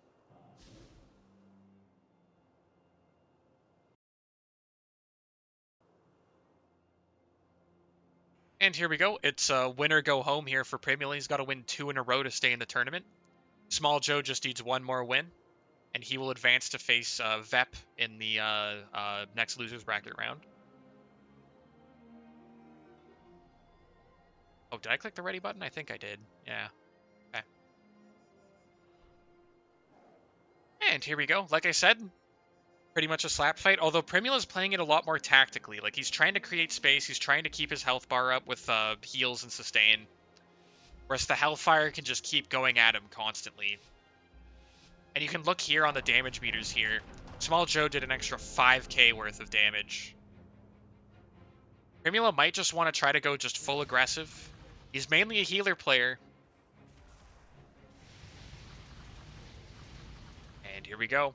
And here we go. It's a winner go home here for Primula. He's got to win 2 in a row to stay in the tournament. Small Joe just needs 1 more win, and he will advance to face Vep in the next loser's bracket round. Oh, did I click the ready button? I think I did. Yeah. Okay. And here we go. Like I said, pretty much a slap fight, although Primula's playing it a lot more tactically. Like, he's trying to create space, he's trying to keep his health bar up with heals and sustain, whereas the Hellfire can just keep going at him constantly. And you can look here on the damage meters here. Small Joe did an extra 5k worth of damage. Primula might just want to try to go just full aggressive. He's mainly a healer player. And here we go.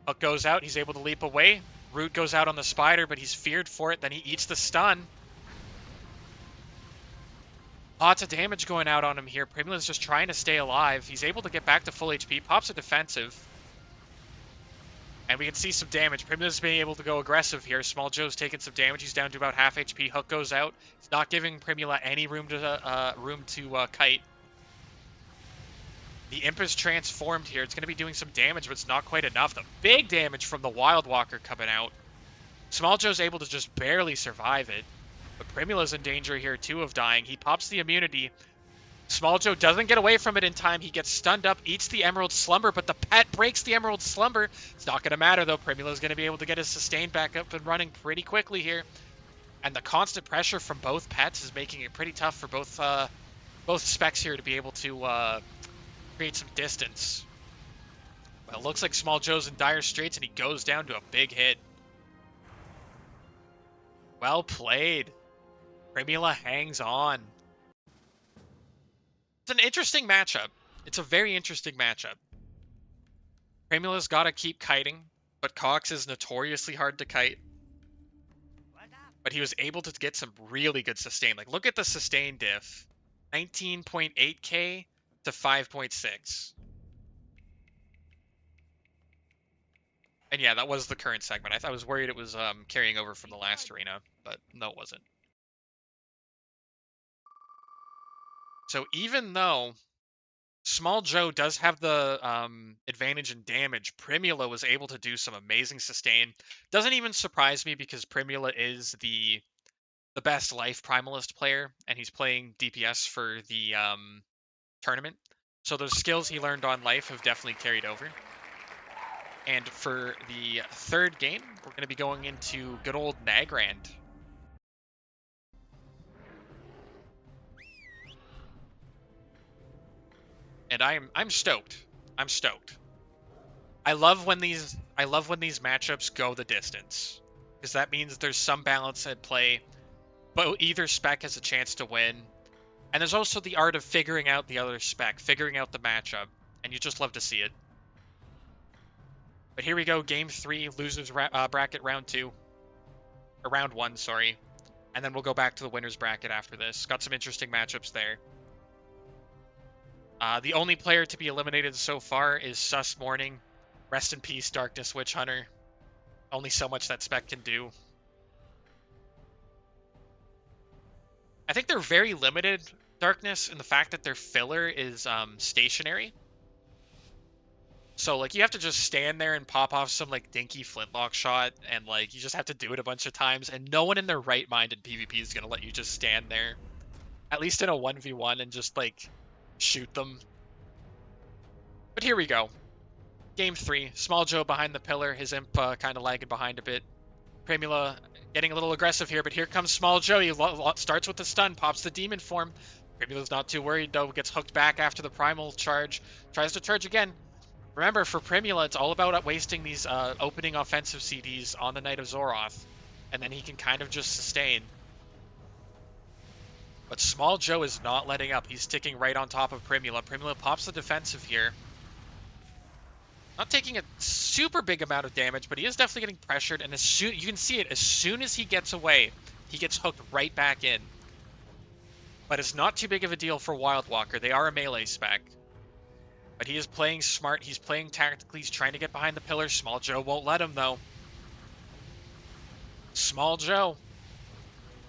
Hook goes out, he's able to leap away. Root goes out on the spider, but he's feared for it. Then he eats the stun. Lots of damage going out on him here. Primula's just trying to stay alive. He's able to get back to full HP, pops a defensive. And we can see some damage. Primula's being able to go aggressive here. Small Joe's taking some damage. He's down to about half HP. Hook goes out. He's not giving Primula any room to kite. The Imp is transformed here. It's going to be doing some damage, but it's not quite enough. The big damage from the Wild Walker coming out. Small Joe's able to just barely survive it. But Primula's in danger here, too, of dying. He pops the immunity. Small Joe doesn't get away from it in time. He gets stunned up, eats the Emerald Slumber, but the pet breaks the Emerald Slumber. It's not going to matter, though. Primula's going to be able to get his sustain back up and running pretty quickly here. And the constant pressure from both pets is making it pretty tough for both specs here to be able to create some distance. Well, it looks like Small Joe's in dire straits, and he goes down to a big hit. Well played. Primula hangs on. It's an interesting matchup. It's a very interesting matchup. Primula's got to keep kiting, but Cox is notoriously hard to kite. But he was able to get some really good sustain. Like, look at the sustain diff. 19.8k to 5.6. And yeah, that was the current segment. I was worried it was carrying over from the last arena, but no, it wasn't. So even though Small Joe does have the advantage in damage, Primula was able to do some amazing sustain. Doesn't even surprise me because Primula is the best life primalist player, and he's playing DPS for the tournament. So those skills he learned on life have definitely carried over. And for the third game, we're going to be going into good old Nagrand. And I'm stoked. I'm stoked. I love when these matchups go the distance, because that means there's some balance at play, but either spec has a chance to win. And there's also the art of figuring out the other spec, figuring out the matchup, and you just love to see it. But here we go, game 3, losers bracket round 2, or round 1, sorry, and then we'll go back to the winners bracket after this. Got some interesting matchups there. The only player to be eliminated so far is Sus Morning. Rest in peace, Darkness Witch Hunter. Only so much that spec can do. I think they're very limited, Darkness, in the fact that their filler is stationary. So, like, you have to just stand there and pop off some, like, dinky flintlock shot, and, like, you just have to do it a bunch of times, and no one in their right mind in PvP is going to let you just stand there. At least in a 1v1 and just, like, shoot them. But here we go. Game 3. Small Joe behind the pillar. His imp kind of lagging behind a bit. Primula getting a little aggressive here, but here comes Small Joe. He starts with the stun, pops the demon form. Primula's not too worried, though. Gets hooked back after the primal charge. Tries to charge again. Remember, for Primula, it's all about wasting these opening offensive CDs on the Knight of Zoroth, and then he can kind of just sustain. But Small Joe is not letting up. He's sticking right on top of Primula. Primula pops the defensive here. Not taking a super big amount of damage, but he is definitely getting pressured, and you can see it, as soon as he gets away, he gets hooked right back in. But it's not too big of a deal for Wild Walker. They are a melee spec. But he is playing smart. He's playing tactically. He's trying to get behind the pillar. Small Joe won't let him, though. Small Joe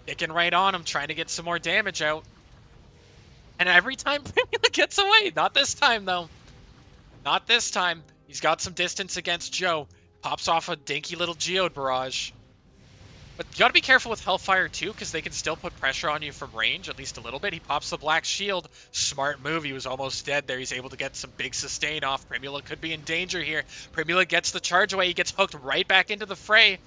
picking right on him, trying to get some more damage out. And every time Primula gets away. Not this time, though. Not this time. He's got some distance against Joe. Pops off a dinky little Geode Barrage. But you gotta be careful with Hellfire too, because they can still put pressure on you from range, at least a little bit. He pops the Black Shield. Smart move. He was almost dead there. He's able to get some big sustain off. Primula could be in danger here. Primula gets the charge away. He gets hooked right back into the fray.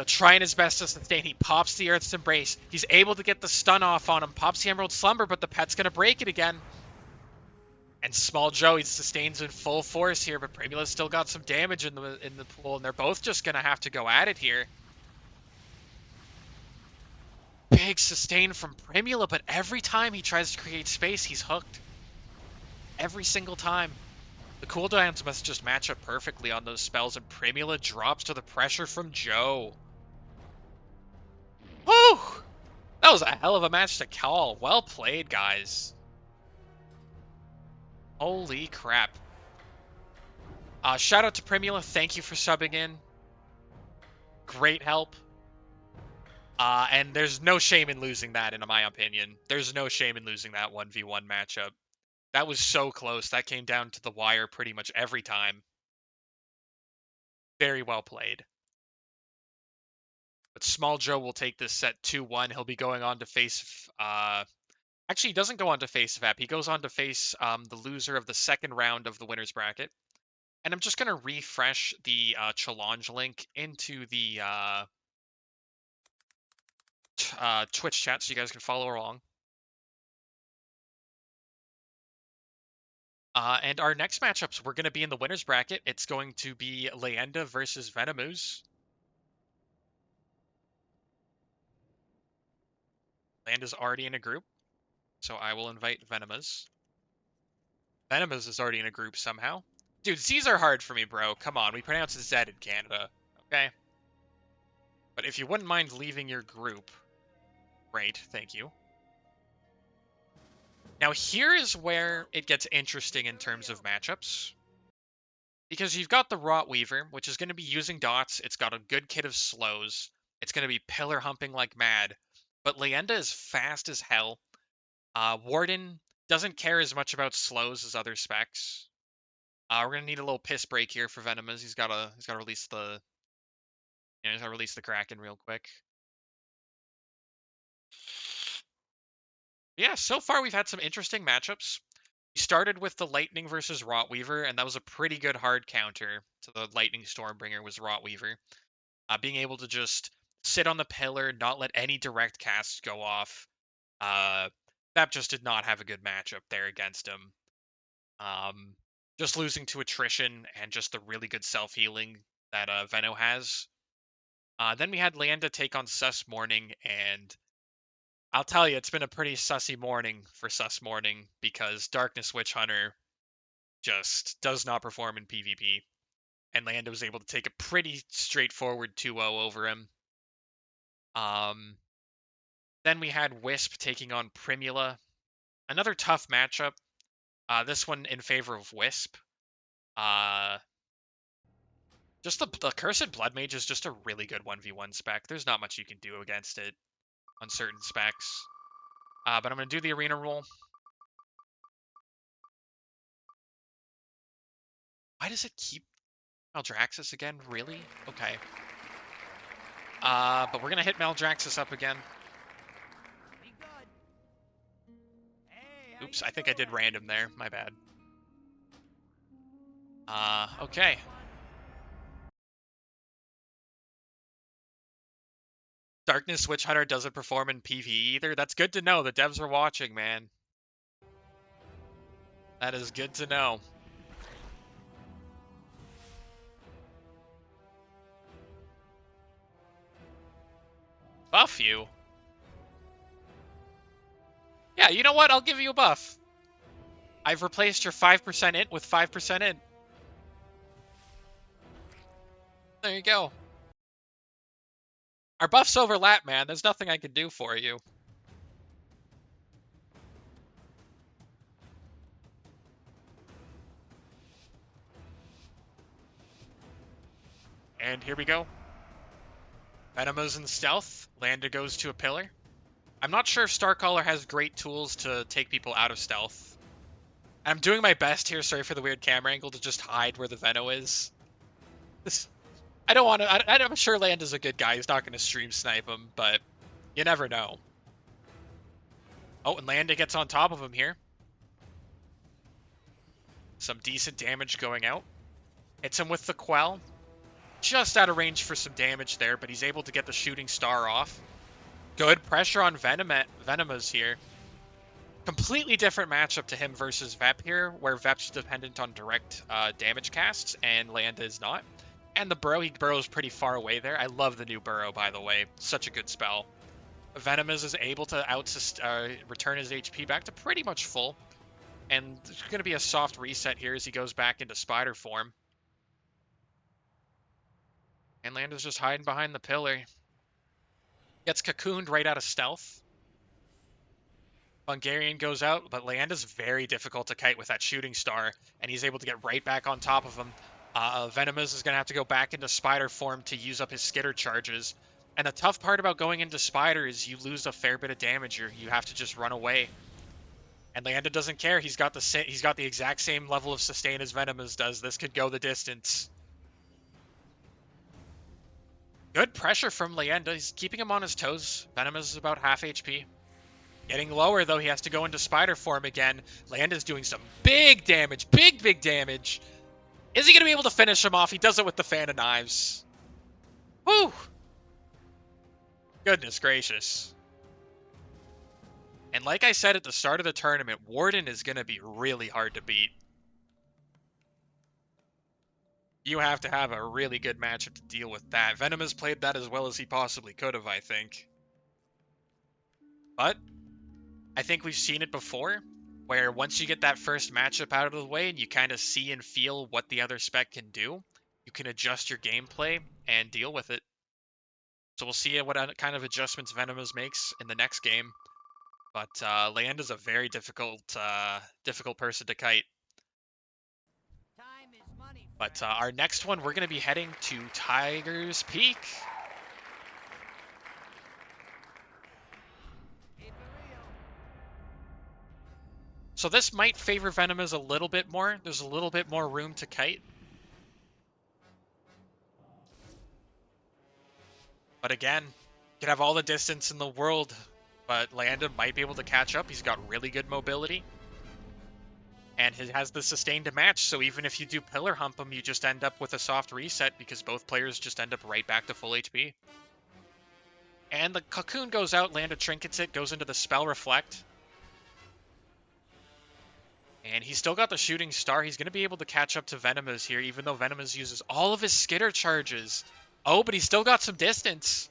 Trying his best to sustain. He pops the Earth's Embrace. He's able to get the stun off on him. Pops the Emerald Slumber, but the pet's gonna break it again. And Small Joe, he sustains in full force here, but Primula's still got some damage in the pool, and they're both just going to have to go at it here. Big sustain from Primula, but every time he tries to create space, he's hooked. Every single time. The cooldowns must just match up perfectly on those spells, and Primula drops to the pressure from Joe. Woo! That was a hell of a match to call. Well played, guys. Holy crap. Shout out to Primula. Thank you for subbing in. Great help. And there's no shame in losing that, in my opinion. There's no shame in losing that 1v1 matchup. That was so close. That came down to the wire pretty much every time. Very well played. But Small Joe will take this set 2-1. He'll be going on to face... Actually, he doesn't go on to face Vep. He goes on to face the loser of the second round of the winner's bracket. And I'm just going to refresh the Challonge link into the Twitch chat so you guys can follow along. And our next matchups, we're going to be in the winner's bracket. It's going to be Leyenda versus Venomous. Leyenda's already in a group, so I will invite Venomous. Venomous is already in a group somehow. Dude, Z's are hard for me, bro. Come on, we pronounce it Z in Canada, okay? But if you wouldn't mind leaving your group, great, thank you. Now here is where it gets interesting in terms of matchups. Because you've got the Rot Weaver, which is going to be using dots. It's got a good kit of slows. It's going to be pillar humping like mad. But Leyenda is fast as hell. Warden doesn't care as much about slows as other specs. We're gonna need a little piss break here for Venomous. He's gotta release the Kraken real quick. Yeah, so far we've had some interesting matchups. We started with the Lightning versus Rotweaver, and that was a pretty good hard counter to the Lightning Stormbringer was Rotweaver. Being able to just sit on the pillar, not let any direct casts go off. That just did not have a good matchup there against him. Just losing to attrition and just the really good self-healing that Veno has. Then we had Leyenda take on Sus Morning, and I'll tell you, it's been a pretty sussy morning for Sus Morning because Darkness Witch Hunter just does not perform in PvP. And Leyenda was able to take a pretty straightforward 2-0 over him. Then we had Wisp taking on Primula. Another tough matchup. This one in favor of Wisp. Just the Cursed Blood Mage is just a really good 1v1 spec. There's not much you can do against it on certain specs. But I'm going to do the arena roll. Why does it keep Maldraxxus again? Really? Okay. But we're going to hit Maldraxxus up again. Be good. Hey, Oops, I think I did random there. My bad. Okay. Darkness Witch Hunter doesn't perform in PvE either. That's good to know. The devs are watching, man. That is good to know. Buff you? Yeah, you know what? I'll give you a buff. I've replaced your 5% int with 5% int. There you go. Our buffs overlap, man. There's nothing I can do for you. And here we go. Venomous in stealth. Landa goes to a pillar. I'm not sure if Starcaller has great tools to take people out of stealth. I'm doing my best here, sorry for the weird camera angle, to just hide where the Veno is. I don't want to... I'm sure Landa's a good guy. He's not going to stream snipe him, but you never know. Oh, and Landa gets on top of him here. Some decent damage going out. Hits him with the Quell. Just out of range for some damage there, but he's able to get the shooting star off. Good pressure on Venomous here. Completely different matchup to him versus Vep here, where Vep's dependent on direct damage casts, and Landa is not. And the burrow, he burrows pretty far away there. I love the new burrow, by the way. Such a good spell. Venomous is able to return his HP back to pretty much full. And there's going to be a soft reset here as he goes back into spider form. And Landa's just hiding behind the pillar. Gets cocooned right out of stealth. Hungarian goes out, but Leanda's very difficult to kite with that shooting star, and he's able to get right back on top of him. Venomous is going to have to go back into spider form to use up his skitter charges. And the tough part about going into spider is you lose a fair bit of damage here. You have to just run away. And Leanda doesn't care. He's got the exact same level of sustain as Venomous does. This could go the distance. Good pressure from Leanda. He's keeping him on his toes. Venomous is about half HP. Getting lower, though, he has to go into spider form again. Leanda's doing some big damage. Big damage. Is he going to be able to finish him off? He does it with the fan of knives. Whew. Goodness gracious. And like I said at the start of the tournament, Warden is going to be really hard to beat. You have to have a really good matchup to deal with that. Venom has played that as well as he possibly could have, I think. But I think we've seen it before, where once you get that first matchup out of the way and you kind of see and feel what the other spec can do, you can adjust your gameplay and deal with it. So we'll see what kind of adjustments Venomous makes in the next game. But Leanda's a very difficult person to kite. Time is money, But our next one, we're going to be heading to Tiger's Peak. Keep it real. So this might favor Venomous a little bit more. There's a little bit more room to kite. But again, you can have all the distance in the world, but Leanda might be able to catch up. He's got really good mobility. And he has the sustain to match, so even if you do pillar hump him, you just end up with a soft reset because both players just end up right back to full HP. And the cocoon goes out, Leanda trinkets it, goes into the spell reflect. And he's still got the shooting star. He's going to be able to catch up to Venomous here, even though Venomous uses all of his skitter charges. Oh, but he's still got some distance.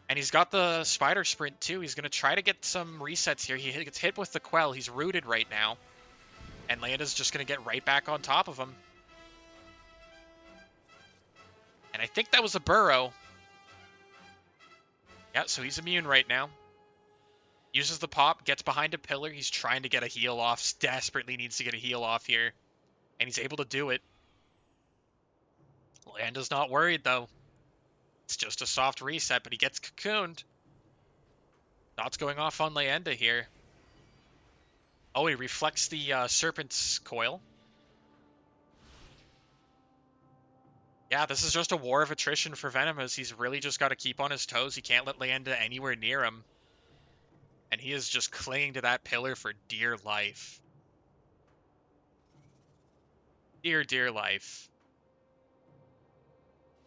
And he's got the spider sprint too. He's going to try to get some resets here. He gets hit with the quell. He's rooted right now. And Leanda's just going to get right back on top of him. And I think that was a burrow. Yeah, so he's immune right now. Uses the pop, gets behind a pillar. He's trying to get a heal off. Desperately needs to get a heal off here. And he's able to do it. Leanda's not worried, though. It's just a soft reset, but he gets cocooned. Shots going off on Leanda here. Oh, he reflects the Serpent's Coil. Yeah, this is just a war of attrition for Venomous. He's really just got to keep on his toes. He can't let Leanda anywhere near him. And he is just clinging to that pillar for dear life. Dear life.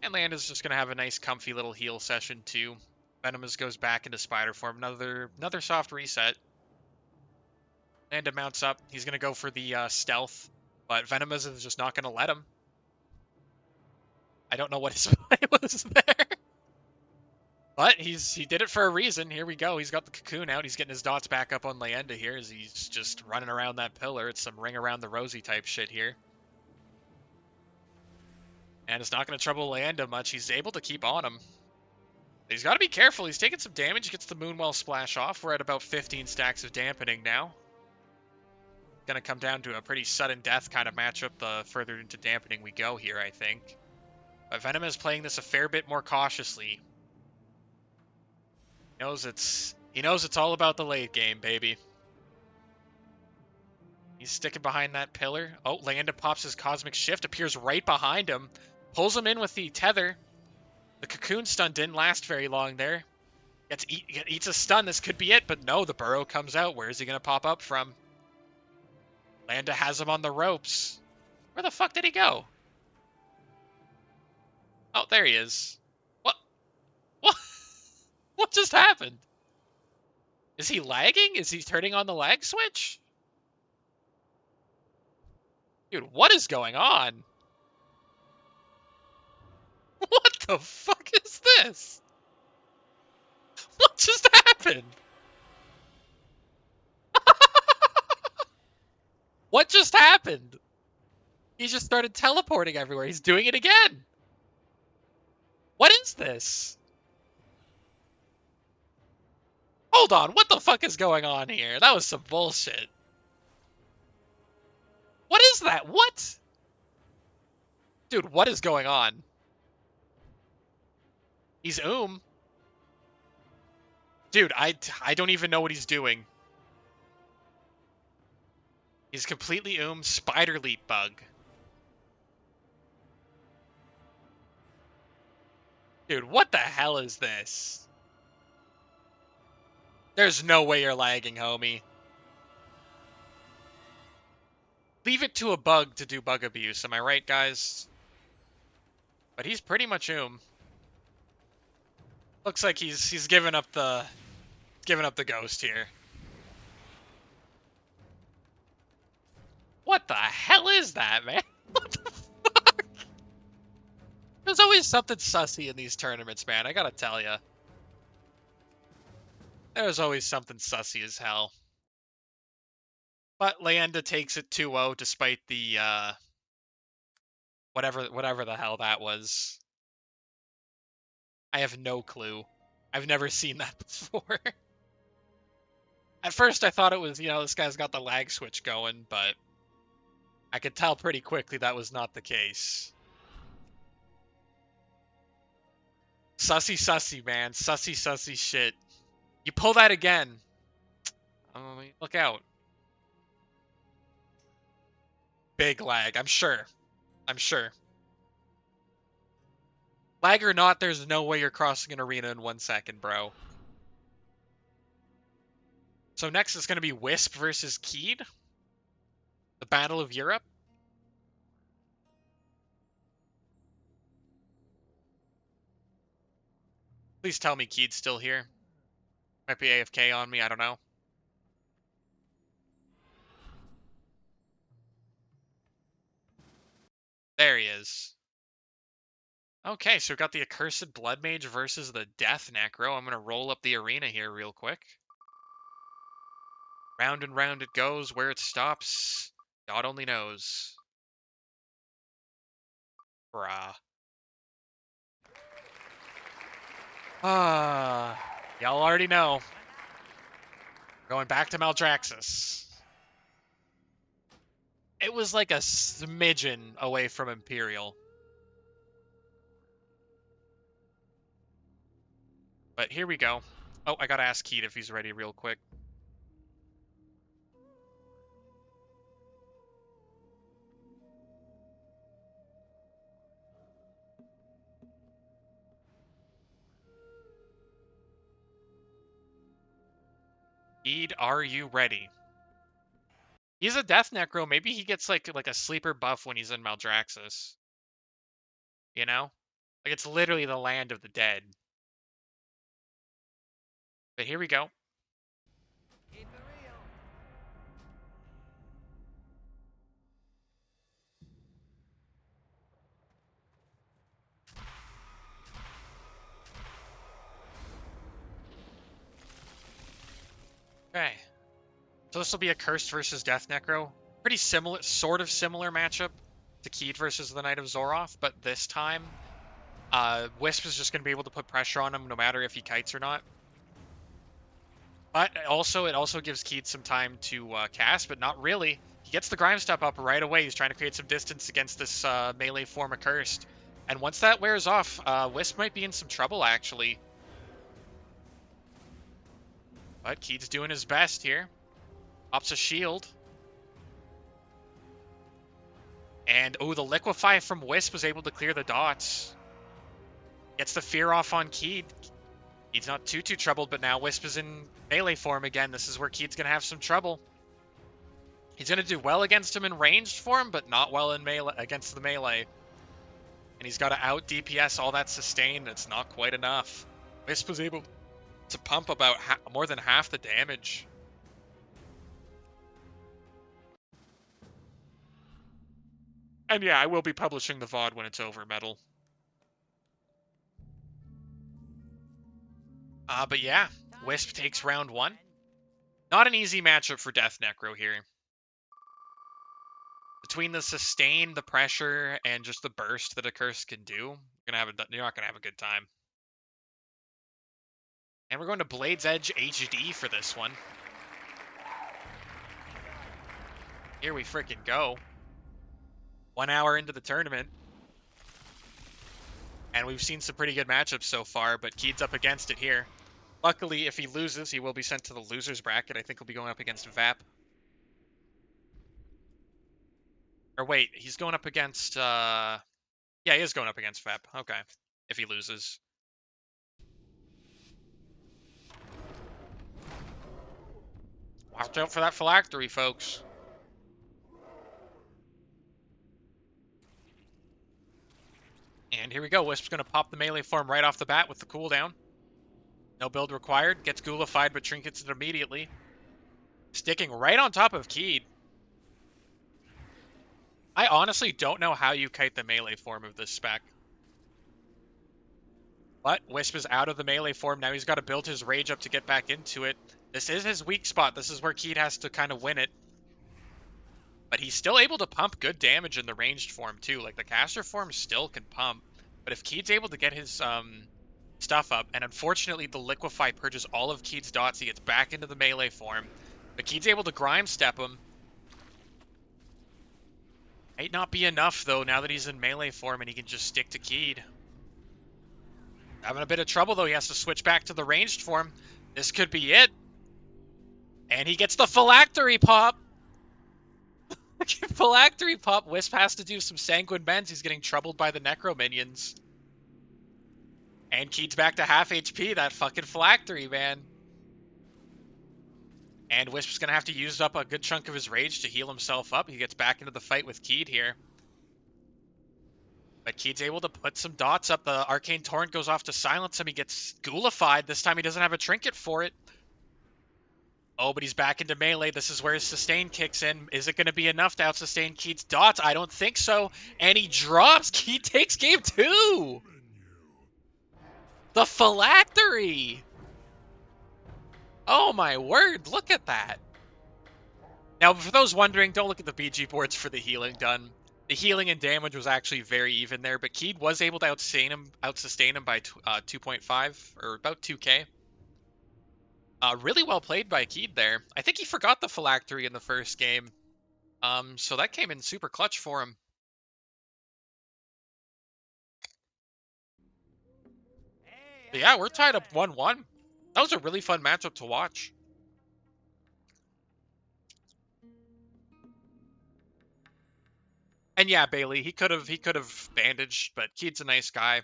And Leanda's just going to have a nice comfy little heal session too. Venomous goes back into spider form. Another soft reset. Leanda mounts up. He's going to go for the stealth. But Venomous is just not going to let him. I don't know what his play was there. But he did it for a reason. Here we go. He's got the cocoon out. He's getting his dots back up on Leanda here as he's just running around that pillar. It's some ring around the rosy type shit here. And it's not going to trouble Leanda much. He's able to keep on him. He's got to be careful. He's taking some damage. He gets the Moonwell splash off. We're at about 15 stacks of dampening now. Going to come down to a pretty sudden death kind of matchup the further into dampening we go here, I think. But Venom is playing this a fair bit more cautiously. He knows it's all about the late game, baby. He's sticking behind that pillar. Oh, Leanda pops his Cosmic Shift, appears right behind him. Pulls him in with the tether. The cocoon stun didn't last very long there. Eats a stun. This could be it, but no, the burrow comes out. Where is he going to pop up from? Leanda has him on the ropes. Where the fuck did he go? Oh, there he is. What? What? What just happened? Is he lagging? Is he turning on the lag switch? Dude, what is going on? What the fuck is this? What just happened? What just happened? He just started teleporting everywhere. He's doing it again. What is this? Hold on, what the fuck is going on here? That was some bullshit. What is that? What? Dude, what is going on? He's Dude, I don't even know what he's doing. He's completely Spider Leap Bug. Dude, what the hell is this? There's no way you're lagging, homie. Leave it to a bug to do bug abuse, am I right, guys? But he's pretty much Looks like he's given up the ghost here. What the hell is that, man? What the fuck? There's always something sussy in these tournaments, man. I gotta tell you. There's always something sussy as hell. But Leenda takes it 2-0 despite the whatever the hell that was. I have no clue. I've never seen that before. At first I thought it was, this guy's got the lag switch going, but I could tell pretty quickly that was not the case. Sussy, man. Sussy shit. You pull that again. Look out. Big lag, I'm sure. Lag or not, there's no way you're crossing an arena in 1 second, bro. So next is going to be Wisp versus Keed. The Battle of Europe. Please tell me Keed's still here. Might be AFK on me, I don't know. There he is. Okay, so we've got the Accursed Blood Mage versus the Death Necro. I'm going to roll up the arena here real quick. Round and round it goes. Where it stops, God only knows. Bruh. Y'all already know. Going back to Maldraxxus. It was like a smidgen away from Imperial. But here we go. Oh, I gotta ask Keed if he's ready real quick. Keed, are you ready? He's a Death Necro. Maybe he gets like a sleeper buff when he's in Maldraxxus. You know? Like, it's literally the land of the dead. But here we go. Keep it real. Okay. So this will be a Cursed versus Death Necro. Pretty similar, sort of similar matchup to Keed versus the Knight of Zoroth, but this time, Wisp is just going to be able to put pressure on him no matter if he kites or not. But also, it also gives Keed some time to cast, but not really. He gets the Grime Step up right away. He's trying to create some distance against this melee form of Cursed. And once that wears off, Wisp might be in some trouble, actually. But Keed's doing his best here. Pops a shield. And, oh, the Liquefy from Wisp was able to clear the dots. Gets the fear off on Keed. Keed's not too troubled, but now Wisp is in melee form again. This is where Keed's going to have some trouble. He's going to do well against him in ranged form, but not well in melee against the melee. And he's got to out DPS all that sustain. It's not quite enough. Wisp was able to pump about more than half the damage. And yeah, I will be publishing the VOD when it's over, Metal. But yeah, Wisp takes round 1. Not an easy matchup for Death Necro here. Between the sustain, the pressure, and just the burst that a curse can do, you're not gonna have a good time. And we're going to Blade's Edge HD for this one. Here we freaking go. 1 hour into the tournament. And we've seen some pretty good matchups so far, but Keed's up against it here. Luckily, if he loses, he will be sent to the loser's bracket. I think he'll be going up against Vap. Or wait, he's going up against, yeah, he is going up against Vap. Okay, if he loses. Watch out for that phylactery, folks. And here we go. Wisp's going to pop the melee form right off the bat with the cooldown. No build required. Gets ghoulified, but trinkets it immediately. Sticking right on top of Keed. I honestly don't know how you kite the melee form of this spec. But Wisp is out of the melee form. Now he's got to build his rage up to get back into it. This is his weak spot. This is where Keed has to kind of win it. But he's still able to pump good damage in the ranged form, too. Like, the caster form still can pump. But if Keed's able to get his stuff up, and unfortunately the Liquefy purges all of Keed's dots, he gets back into the melee form. But Keed's able to Grime Step him. Might not be enough, though, now that he's in melee form and he can just stick to Keed. Having a bit of trouble, though. He has to switch back to the ranged form. This could be it. And he gets the phylactery pop. Phylactery pop. Wisp has to do some sanguine bends. He's getting troubled by the necro minions. And Keed's back to half HP. That fucking phylactery, man. And Wisp's going to have to use up a good chunk of his rage to heal himself up. He gets back into the fight with Keed here. But Keed's able to put some dots up. The Arcane Torrent goes off to silence him. He gets ghoulified. This time he doesn't have a trinket for it. Oh, but he's back into melee. This is where his sustain kicks in. Is it going to be enough to out-sustain Keed's dots? I don't think so. And he drops. Keed takes game 2. The phylactery. Oh my word. Look at that. Now, for those wondering, don't look at the BG boards for the healing done. The healing and damage was actually very even there, but Keed was able to out-sustain him by 2.5, or about 2k. Really well played by Keed there. I think he forgot the phylactery in the first game. So that came in super clutch for him. But yeah, we're tied up 1-1. That was a really fun matchup to watch. And yeah, Bailey, he could have bandaged, but Keed's a nice guy.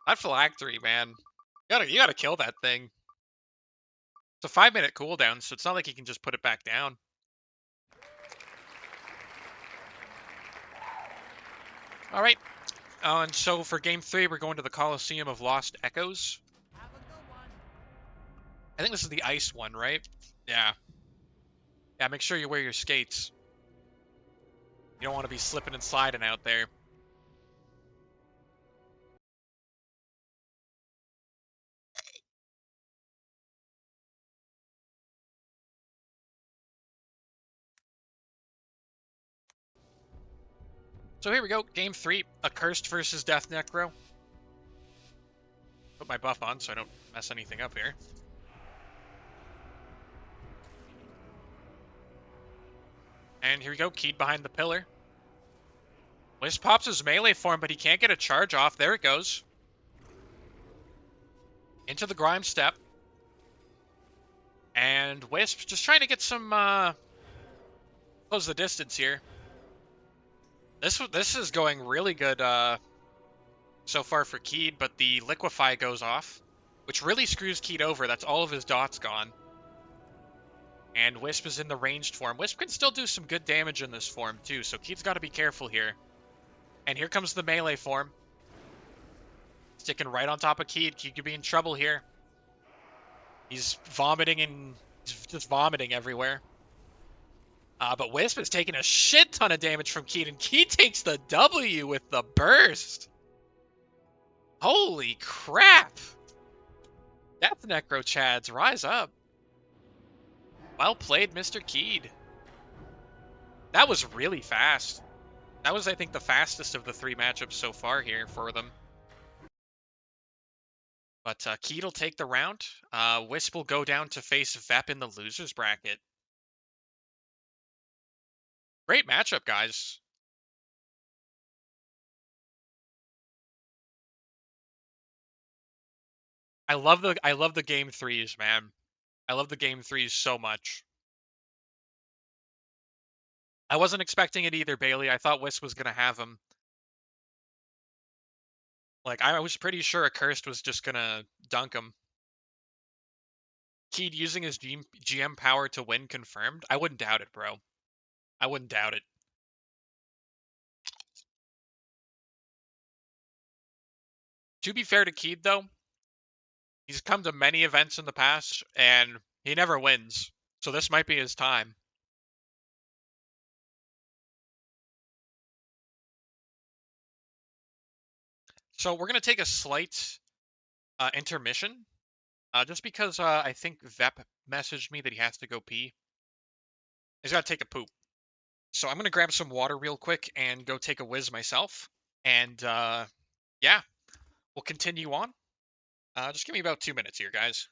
That phylactery, man. You gotta kill that thing. It's a 5-minute cooldown, so it's not like he can just put it back down. Alright. And so for game 3, we're going to the Coliseum of Lost Echoes. Have a good one. I think this is the ice one, right? Yeah. Yeah, make sure you wear your skates. You don't want to be slipping and sliding out there. So here we go, game 3, Accursed versus Death Necro. Put my buff on so I don't mess anything up here. And here we go, Keed behind the pillar. Wisp pops his melee form, but he can't get a charge off. There it goes. Into the Grime Step. And Wisp just trying to get some, close the distance here. This is going really good so far for Keed, but the Liquefy goes off, which really screws Keed over. That's all of his dots gone. And Wisp is in the ranged form. Wisp can still do some good damage in this form, too, so Keed's got to be careful here. And here comes the melee form. Sticking right on top of Keed. Keed could be in trouble here. He's vomiting and just vomiting everywhere. But Wisp is taking a shit ton of damage from Keed, and Keed takes the W with the burst. Holy crap. Death Necro Chads, rise up. Well played, Mr. Keed. That was really fast. That was, I think, the fastest of the 3 matchups so far here for them. But Keed will take the round. Wisp will go down to face Vep in the losers bracket. Great matchup, guys. I love the game threes, man. I love the game threes so much. I wasn't expecting it either, Bailey. I thought Wisp was gonna have him. Like, I was pretty sure Accursed was just gonna dunk him. Keed using his GM power to win confirmed? I wouldn't doubt it, bro. I wouldn't doubt it. To be fair to Keed, though, he's come to many events in the past, and he never wins. So this might be his time. So we're going to take a slight intermission, just because I think Vep messaged me that he has to go pee. He's got to take a poop. So I'm going to grab some water real quick and go take a whiz myself. And yeah, we'll continue on. Just give me about 2 minutes here, guys.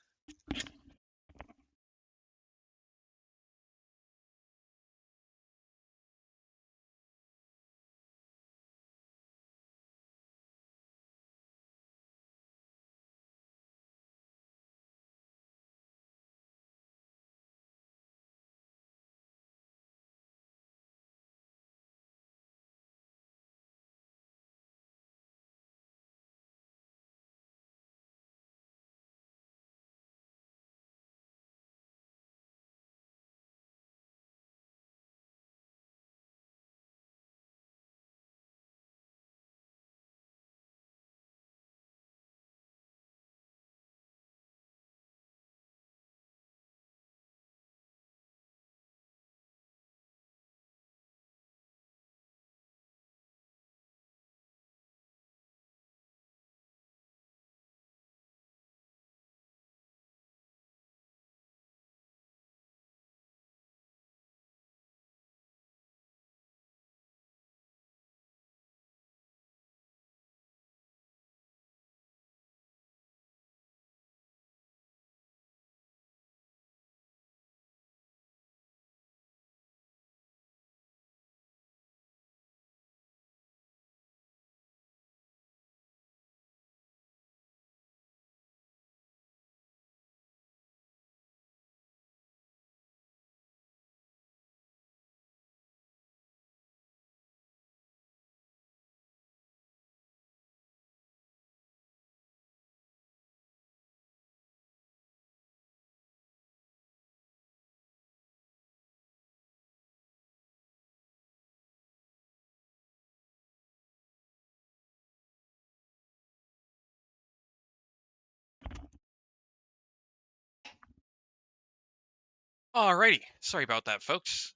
Alrighty, sorry about that, folks.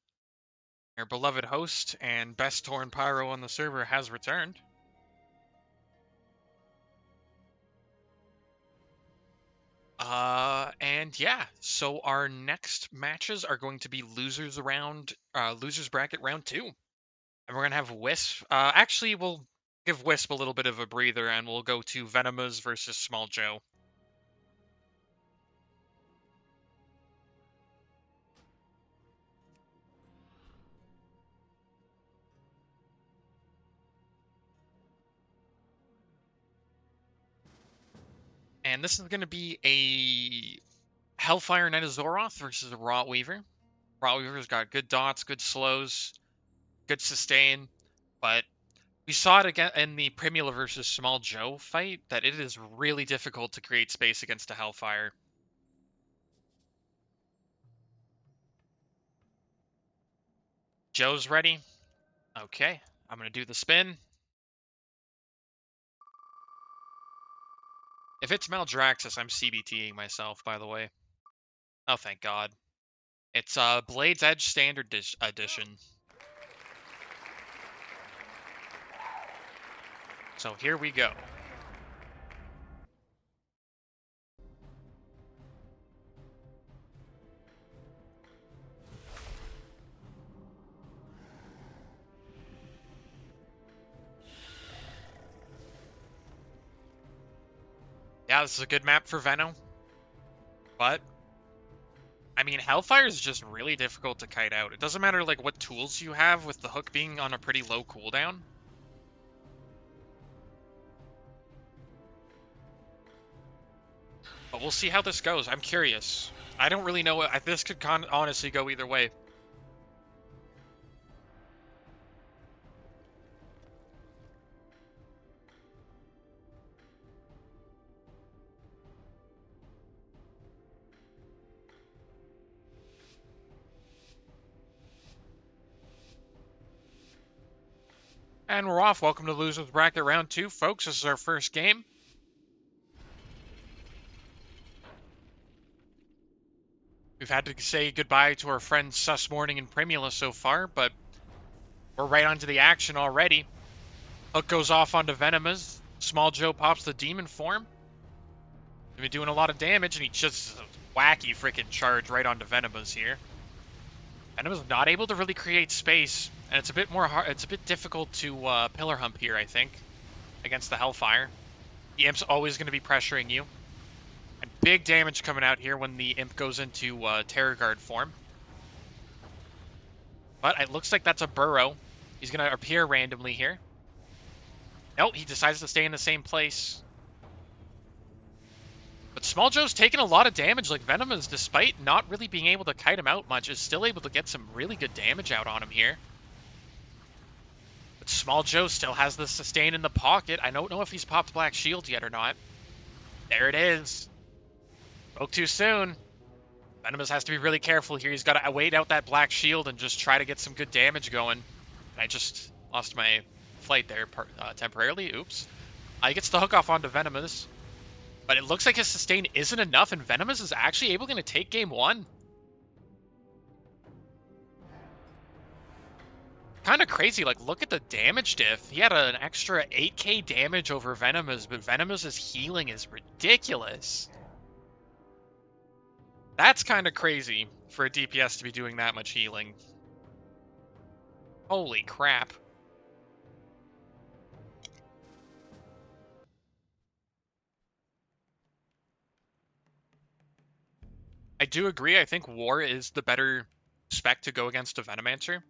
Your beloved host and best Torn Pyro on the server has returned. And yeah, so our next matches are going to be losers bracket round 2. And we're gonna have Wisp. Actually, we'll give Wisp a little bit of a breather and we'll go to Venomous versus Small Joe. And this is gonna be a Hellfire Knight of Zoroth versus a Rot Weaver. Rot Weaver's got good dots, good slows, good sustain, but we saw it again in the Primula versus Small Joe fight that it is really difficult to create space against a Hellfire. Joe's ready. Okay, I'm going to do the spin. If it's Maldraxxus, I'm CBTing myself, by the way. Oh, thank God. It's Blade's Edge Standard Edition. So here we go. Yeah, this is a good map for Venom. But, I mean, Hellfire is just really difficult to kite out. It doesn't matter, like, what tools you have with the hook being on a pretty low cooldown. But we'll see how this goes. I'm curious. I don't really know. This could honestly go either way. And we're off. Welcome to Losers Bracket Round 2, folks. This is our first game. We've had to say goodbye to our friends Sus Morning and Primula so far, but we're right onto the action already. Hook goes off onto Venomous. Small Joe pops the demon form. He's been doing a lot of damage, and he just wacky freaking charge right onto Venomous here. Venomous not able to really create space, and it's a bit more hard. It's a bit difficult to pillar hump here, I think, against the Hellfire. The Imp's always going to be pressuring you. And big damage coming out here when the Imp goes into Terror Guard form. But it looks like that's a Burrow. He's going to appear randomly here. Nope, he decides to stay in the same place. But Small Joe's taking a lot of damage. Like, Venomous, despite not really being able to kite him out much, is still able to get some really good damage out on him here. But Small Joe still has the sustain in the pocket. I don't know if he's popped Black Shield yet or not. There it is. Spoke too soon. Venomous has to be really careful here. He's got to wait out that Black Shield and just try to get some good damage going. And I just lost my flight there temporarily. Oops. He gets the hook off onto Venomous. But it looks like his sustain isn't enough, and Venomous is actually able to take game 1. Kind of crazy. Like, look at the damage diff. He had an extra 8k damage over Venomous, but Venomous's healing is ridiculous. That's kind of crazy for a DPS to be doing that much healing. Holy crap. I do agree. I think War is the better spec to go against a Venomancer.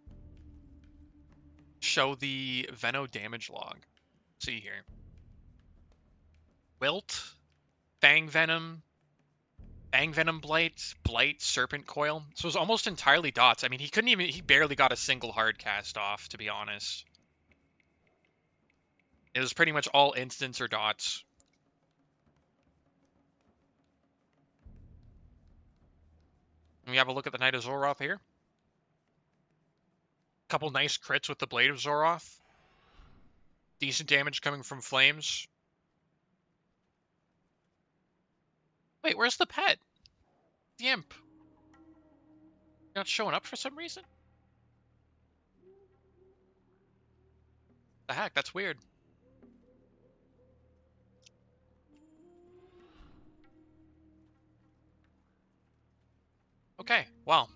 Show the Veno damage log. Let's see here. Wilt, Fang Venom, Blight, Serpent Coil. So it was almost entirely dots. I mean, he barely got a single hard cast off, to be honest. It was pretty much all instants or dots. And we have a look at the Knight of Zoroth here. Couple nice crits with the Blade of Zoroth. Decent damage coming from flames. Wait, where's the pet? The Imp. Not showing up for some reason? The heck, that's weird. Okay, well.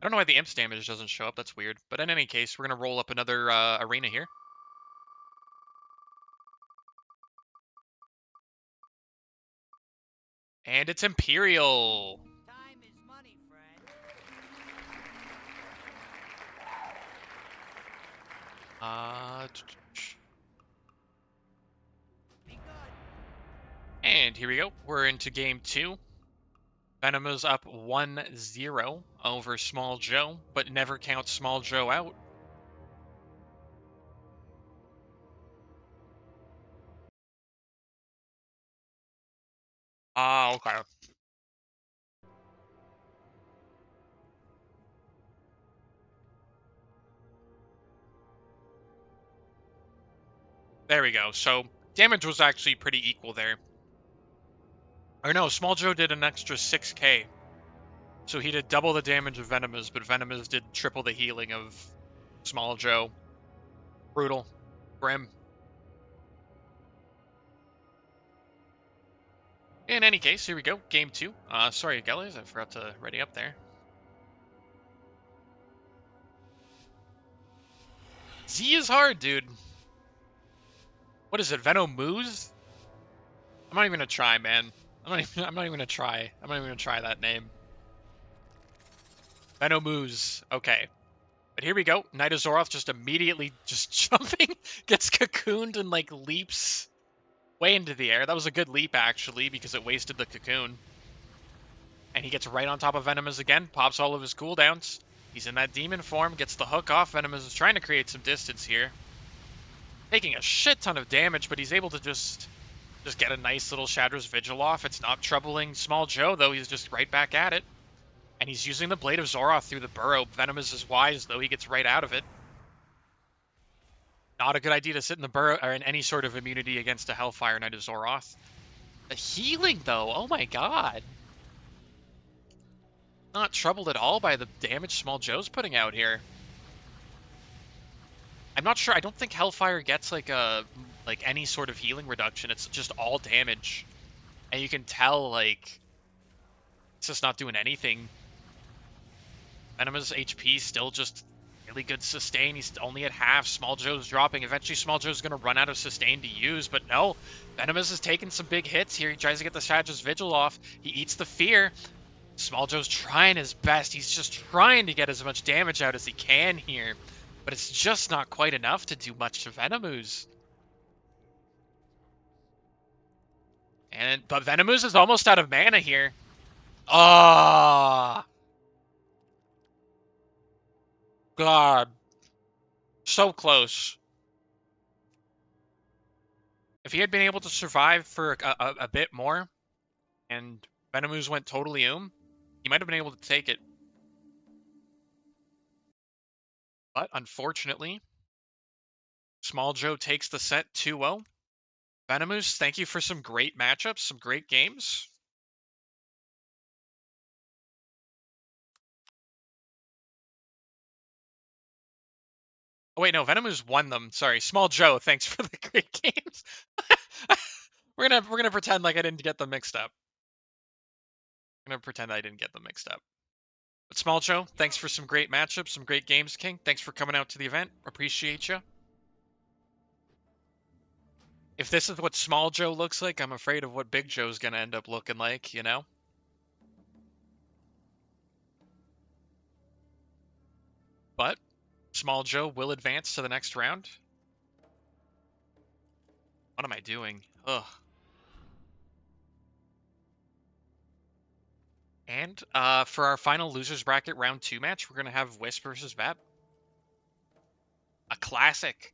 I don't know why the Imp's damage doesn't show up, that's weird. But in any case, we're going to roll up another arena here. And it's Imperial! Time is money, friend. Be good. And here we go. We're into game 2. Venomo's up 1-0 over Small Joe, but never count Small Joe out. Okay. There we go. So, damage was actually pretty equal there. Or no, Small Joe did an extra 6k. So he did double the damage of Venomous, but Venomous did triple the healing of Small Joe. Brutal. Grim. In any case, here we go. Game 2. Sorry, Gellers, I forgot to ready up there. Z is hard, dude. What is it, Venomoose? I'm not even gonna try, man. I'm not even gonna try. I'm not even gonna try that name. Venomoose. Okay. But here we go. Knight of Zoroth just immediately just jumping, gets cocooned and like leaps way into the air. That was a good leap actually because it wasted the cocoon. And he gets right on top of Venomous again, pops all of his cooldowns. He's in that demon form, gets the hook off. Venomous is trying to create some distance here. Taking a shit ton of damage, but he's able to just get a nice little Shatter's Vigil off. It's not troubling Small Joe, though. He's just right back at it. And he's using the Blade of Zoroth through the burrow. Venomous is wise, though. He gets right out of it. Not a good idea to sit in the burrow or in any sort of immunity against a Hellfire Knight of Zoroth. The healing, though. Oh my god. Not troubled at all by the damage Small Joe's putting out here. I'm not sure. I don't think Hellfire gets like any sort of healing reduction. It's just all damage. And you can tell like it's just not doing anything. Venomous HP still just really good sustain. He's only at half. Small Joe's dropping. Eventually Small Joe's gonna run out of sustain to use, but no. Venomous is taking some big hits here. He tries to get the Shatter's Vigil off. He eats the fear. Small Joe's trying his best. He's just trying to get as much damage out as he can here. But it's just not quite enough to do much to Venomoose. But Venomoose is almost out of mana here. Ah, God. So close. If he had been able to survive for a bit more, and Venomoose went totally he might have been able to take it. But unfortunately, Small Joe takes the set 2-0. Venomoose, thank you for some great matchups, some great games. Oh wait, no, Venomoose won them. Sorry, Small Joe, thanks for the great games. we're gonna pretend like I didn't get them mixed up. I'm gonna pretend I didn't get them mixed up. But Small Joe, thanks for some great matchups, some great games, King. Thanks for coming out to the event. Appreciate you. If this is what Small Joe looks like, I'm afraid of what Big Joe's gonna end up looking like, you know? But Small Joe will advance to the next round. What am I doing? Ugh. And for our final losers bracket round 2 match, we're gonna have Wisp versus Vep. A classic.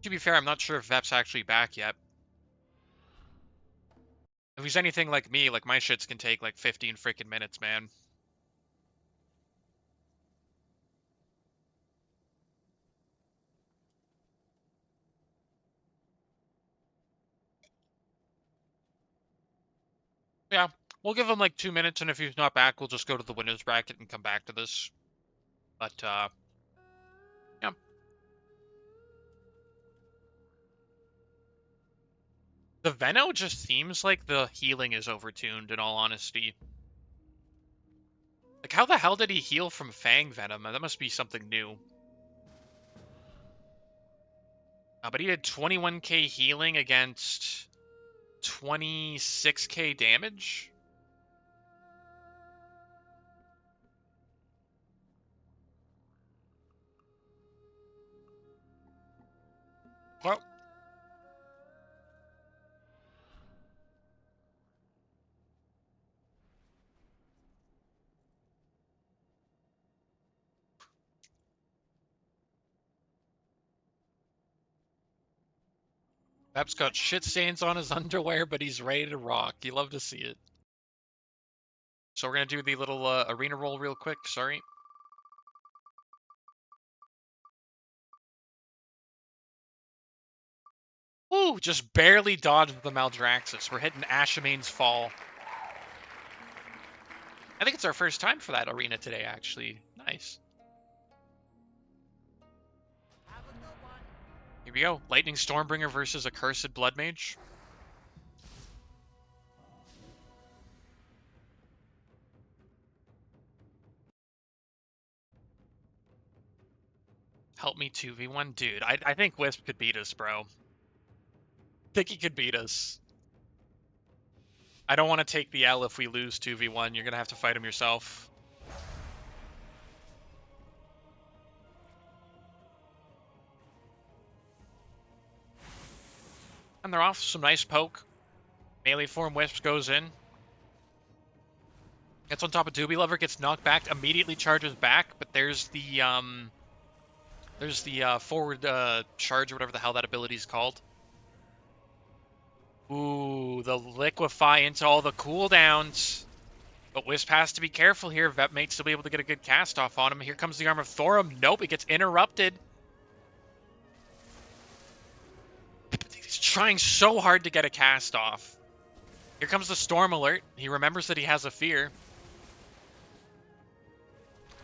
To be fair, I'm not sure if Vep's actually back yet. If he's anything like me, like my shits can take like 15 freaking minutes, man. Yeah, we'll give him like 2 minutes, and if he's not back, we'll just go to the winners bracket and come back to this. But, yeah. The Veno just seems like the healing is overtuned, in all honesty. Like, how the hell did he heal from Fang Venom? That must be something new. But he did 21k healing against 26k damage? Well, Pep's got shit stains on his underwear, but he's ready to rock. You love to see it. So we're gonna do the little arena roll real quick, sorry. Woo! Just barely dodged the Maldraxxus. We're hitting Ashamane's Fall. I think it's our first time for that arena today, actually. Nice. Have a good one. Here we go. Lightning Stormbringer versus Accursed Blood Mage. Help me 2v1. Dude, I think Wisp could beat us, bro. I think he could beat us. I don't want to take the L if we lose 2v1. You're going to have to fight him yourself. And they're off. Some nice poke. Melee form Wisp goes in. Gets on top of Doobie Lover, gets knocked back, immediately charges back, but there's the forward charge or whatever the hell that ability is called. Ooh, the liquefy into all the cooldowns. But Wisp has to be careful here. Vep may still be able to get a good cast off on him. Here comes the Arm of Thorum. Nope, it gets interrupted. He's trying so hard to get a cast off. Here comes the Storm Alert. He remembers that he has a fear.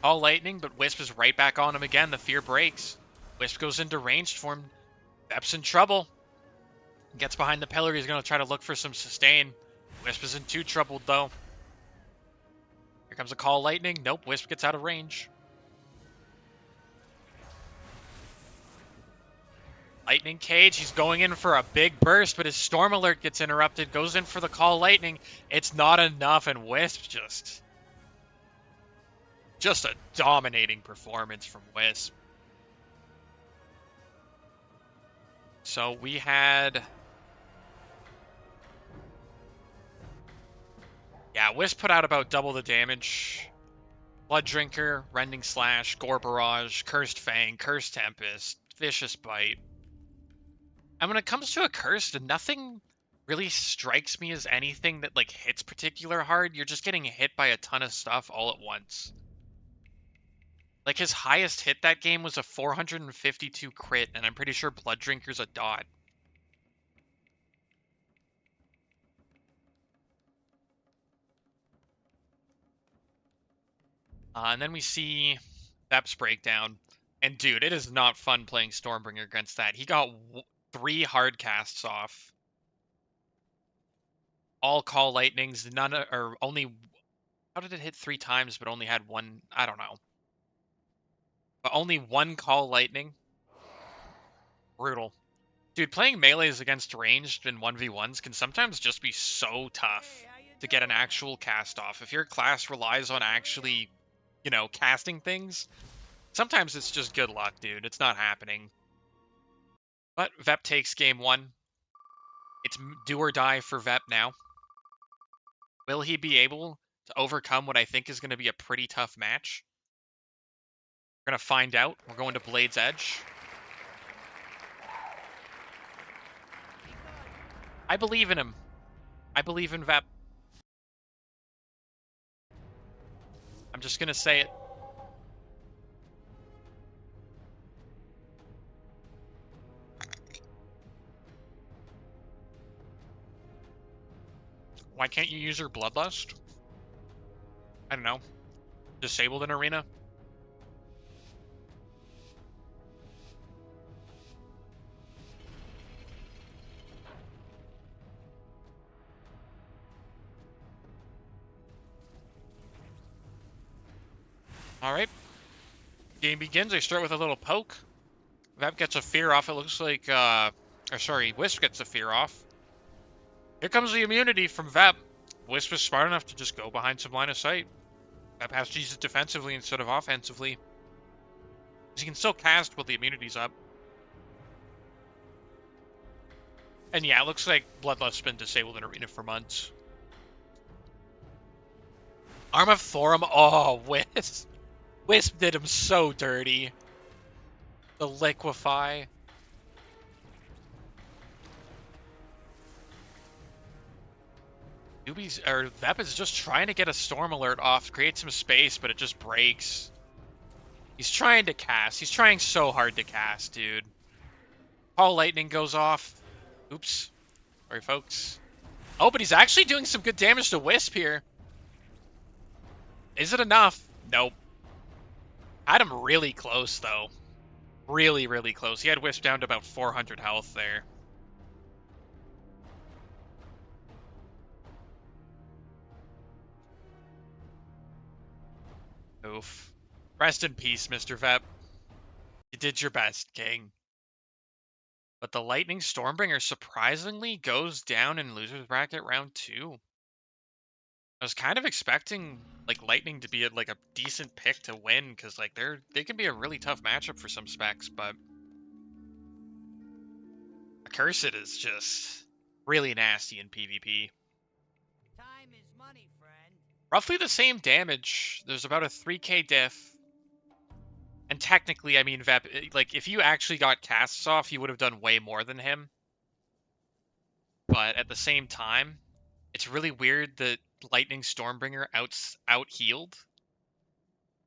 All lightning, but Wisp is right back on him again. The fear breaks. Wisp goes into ranged form. Vep's in trouble. Gets behind the pillar. He's going to try to look for some sustain. Wisp isn't too troubled, though. Here comes a Call Lightning. Nope, Wisp gets out of range. Lightning Cage. He's going in for a big burst, but his Storm Alert gets interrupted. Goes in for the Call Lightning. It's not enough, and Wisp just a dominating performance from Wisp. So we had... Yeah, Wisp put out about double the damage. Blood Drinker, Rending Slash, Gore Barrage, Cursed Fang, Cursed Tempest, Vicious Bite. And when it comes to a Cursed, nothing really strikes me as anything that like hits particular hard. You're just getting hit by a ton of stuff all at once. Like his highest hit that game was a 452 crit, and I'm pretty sure Blood Drinker's a dot. And then we see Vep's breakdown. And dude, it is not fun playing Stormbringer against that. He got 3 hard casts off. All Call Lightnings, or only... How did it hit 3 times but only had 1? I don't know. But only 1 Call Lightning. Brutal. Dude, playing melees against ranged in 1v1s can sometimes just be so tough to get an actual cast off. If your class relies on actually, you know, casting things, sometimes it's just good luck, dude. It's not happening. But Vep takes game 1. It's do or die for Vep now. Will he be able to overcome what I think is going to be a pretty tough match? We're going to find out. We're going to Blade's Edge. I believe in him. I believe in Vep. I'm just going to say it. Why can't you use your Bloodlust? I don't know. Disabled an arena? Alright. Game begins. I start with a little poke. Vep gets a fear off. It looks like, Wisp gets a fear off. Here comes the immunity from Vep. Wisp is smart enough to just go behind some line of sight. Vep has to use it defensively instead of offensively. He can still cast while the immunity's up. And yeah, it looks like Bloodlust's been disabled in arena for months. Arm of Thorum. Oh, Wisp. Wisp did him so dirty. The liquefy. Vep is just trying to get a Storm Alert off, create some space, but it just breaks. He's trying to cast. He's trying so hard to cast, dude. Call Lightning goes off. Oops. Sorry, folks. Oh, but he's actually doing some good damage to Wisp here. Is it enough? Nope. Had him really close, though. Really, really close. He had Wisp down to about 400 health there. Oof. Rest in peace, Mr. Vep. did your best, King. But the Lightning Stormbringer surprisingly goes down in loser's bracket round 2. I was kind of expecting like Lightning to be like a decent pick to win because like they can be a really tough matchup for some specs, but Accursed is just really nasty in PvP. Time is money, friend. Roughly the same damage. There's about a 3k diff. And technically, I mean, Vep, like, if you actually got casts off, you would have done way more than him. But at the same time, it's really weird that Lightning Stormbringer out-healed.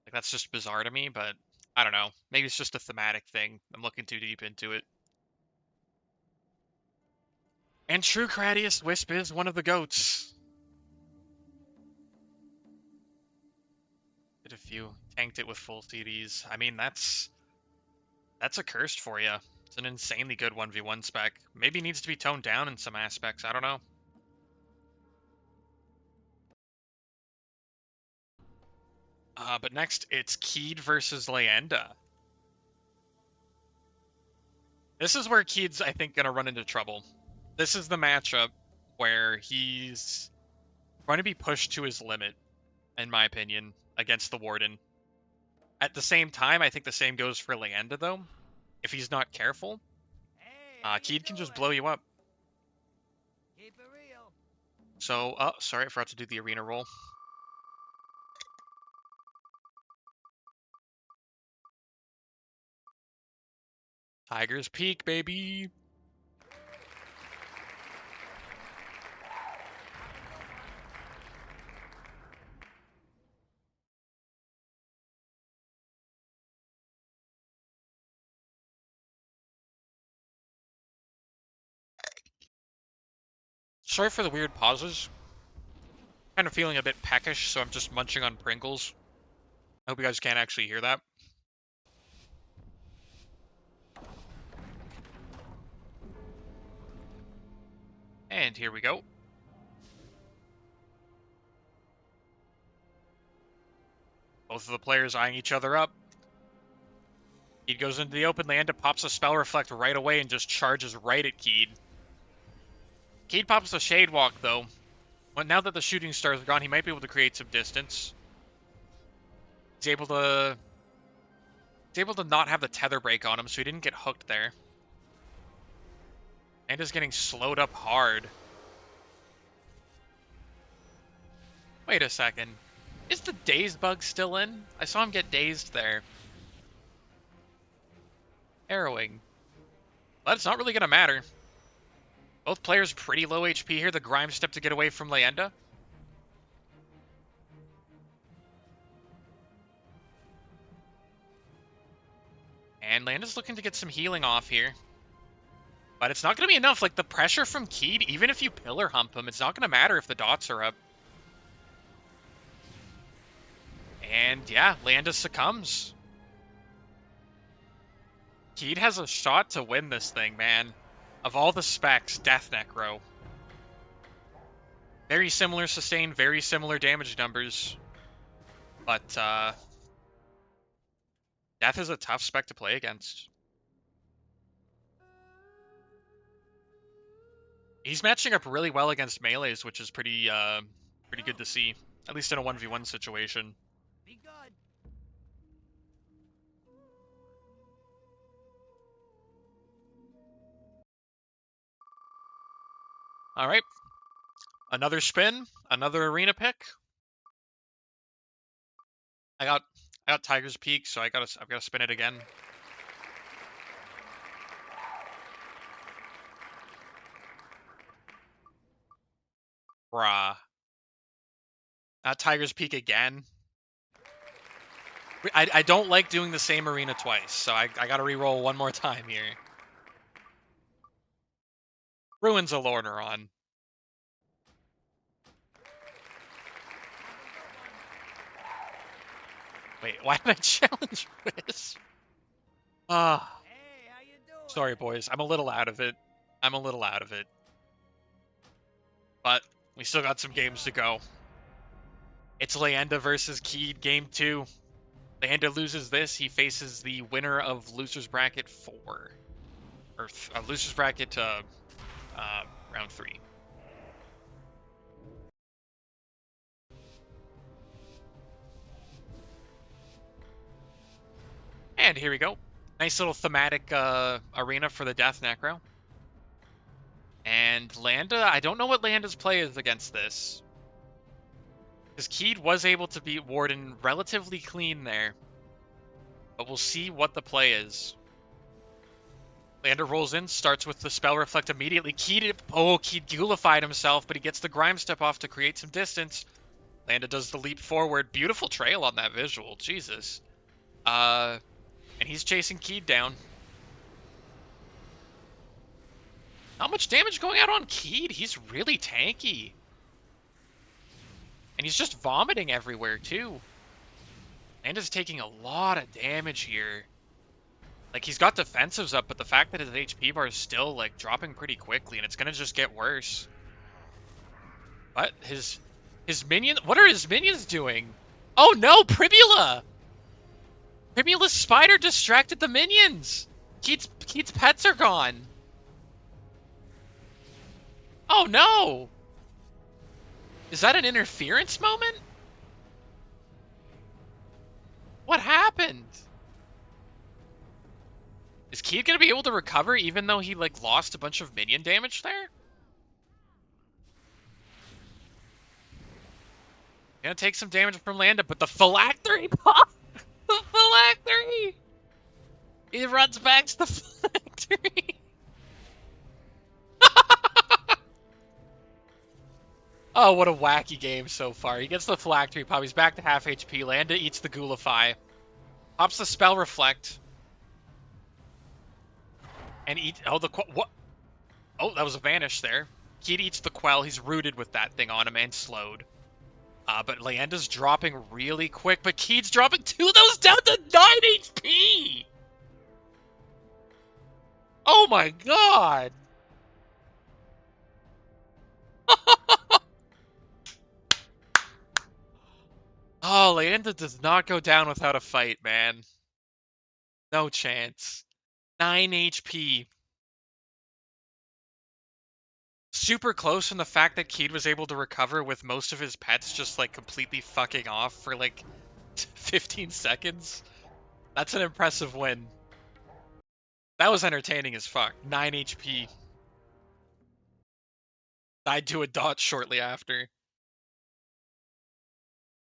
Like, that's just bizarre to me, but I don't know. Maybe it's just a thematic thing. I'm looking too deep into it. And True Cradius Wisp is one of the goats. Did a few. Tanked it with full CDs. I mean, that's Accursed for you. It's an insanely good 1v1 spec. Maybe needs to be toned down in some aspects. I don't know. But next, it's Keed versus Leyenda. This is where Keed's, I think, going to run into trouble. This is the matchup where he's going to be pushed to his limit, in my opinion, against the Warden. At the same time, I think the same goes for Leyenda, though. If he's not careful, Hey, how you Keed can just doing? blow you up. Keep it real. So, oh, sorry, I forgot to do the arena roll. Tiger's Peak, baby! Sorry for the weird pauses. Kind of feeling a bit peckish, so I'm just munching on Pringles. I hope you guys can't actually hear that. And here we go. Both of the players eyeing each other up. Keed goes into the open, Leyenda pops a Spell Reflect right away and just charges right at Keed. Keed pops a Shade Walk, though. Well, now that the shooting stars are gone, he might be able to create some distance. He's able to not have the tether break on him, so he didn't get hooked there. Leyenda's getting slowed up hard. Wait a second. Is the Dazed bug still in? I saw him get dazed there. Harrowing. But it's not really going to matter. Both players pretty low HP here. The Grime Step to get away from Leyenda. And Leyenda's looking to get some healing off here. But it's not going to be enough. Like, the pressure from Keed, even if you pillar hump him, it's not going to matter if the dots are up. And yeah, Leyenda succumbs. Keed has a shot to win this thing, man. Of all the specs, Death Necro. Very similar sustain, very similar damage numbers. But Death is a tough spec to play against. He's matching up really well against melees, which is pretty good to see. At least in a 1v1 situation. Be good. Alright. Another spin, another arena pick. I got Tiger's Peak, so I've got to spin it again. Bruh. Tiger's Peak again. I don't like doing the same arena twice, so I gotta re-roll one more time here. Ruins a Lorneron. Wait, why did I challenge Wisp? Ah, Hey, how you doing? sorry boys, I'm a little out of it. But we still got some games to go. It's Leyenda versus Keed, game 2. Landa loses this, he faces the winner of Losers Bracket 4. Or Losers Bracket round 3. And here we go. Nice little thematic arena for the Death Necro. And Landa, I don't know what Landa's play is against this. Because Keed was able to beat Warden relatively clean there. But we'll see what the play is. Landa rolls in, starts with the Spell Reflect immediately. Keed ghoulified himself, but he gets the Grime Step off to create some distance. Landa does the leap forward. Beautiful trail on that visual. Jesus. And he's chasing Keed down. Not much damage going out on Keed. He's really tanky. And he's just vomiting everywhere, too. Landa's taking a lot of damage here. Like, he's got defensives up, but the fact that his HP bar is still, like, dropping pretty quickly, and it's gonna just get worse. But his minion... What are his minions doing? Oh, no! Primula! Primula's spider distracted the minions! Keith's pets are gone. Oh, no! Is that an interference moment? What happened? Is Keith gonna be able to recover even though he, like, lost a bunch of minion damage there? Gonna take some damage from Landa, but the phylactery pop! The phylactery! He runs back to the phylactery! Oh, what a wacky game so far. He gets the phylactery pop, he's back to half HP, Landa eats the Ghoulify. Pops the Spell Reflect. And eat... Oh, what? Oh, that was a vanish there. Keed eats the Quell, he's rooted with that thing on him and slowed. But Landa's dropping really quick, but Keed's dropping 2 of those down to 9 HP! Oh my god! Oh, Landa does not go down without a fight, man. No chance. 9 HP. Super close in the fact that Keed was able to recover with most of his pets just, like, completely fucking off for, like, 15 seconds. That's an impressive win. That was entertaining as fuck. 9 HP. Died to a dot shortly after.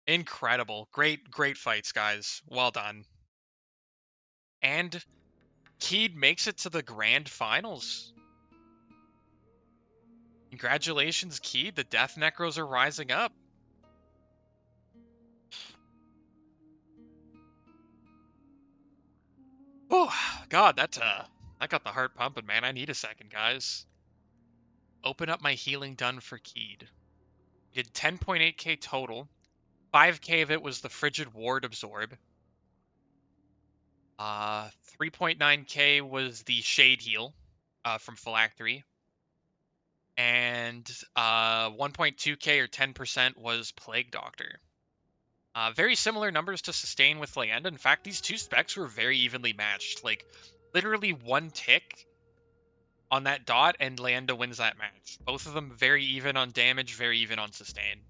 Incredible. Great fights, guys. Well done. And Keed makes it to the grand finals. Congratulations, Keed. The Death Necros are rising up. Oh, God, that got the heart pumping, man. I need a second, guys. Open up my healing done for Keed. We did 10.8k total. 5k of it was the Frigid Ward absorb. 3.9k was the Shade Heal from Phylactery. And 1.2k or 10% was Plague Doctor. Very similar numbers to Sustain with Landa. In fact, these two specs were very evenly matched. Like, literally one tick on that dot, and Landa wins that match. Both of them very even on damage, very even on Sustain.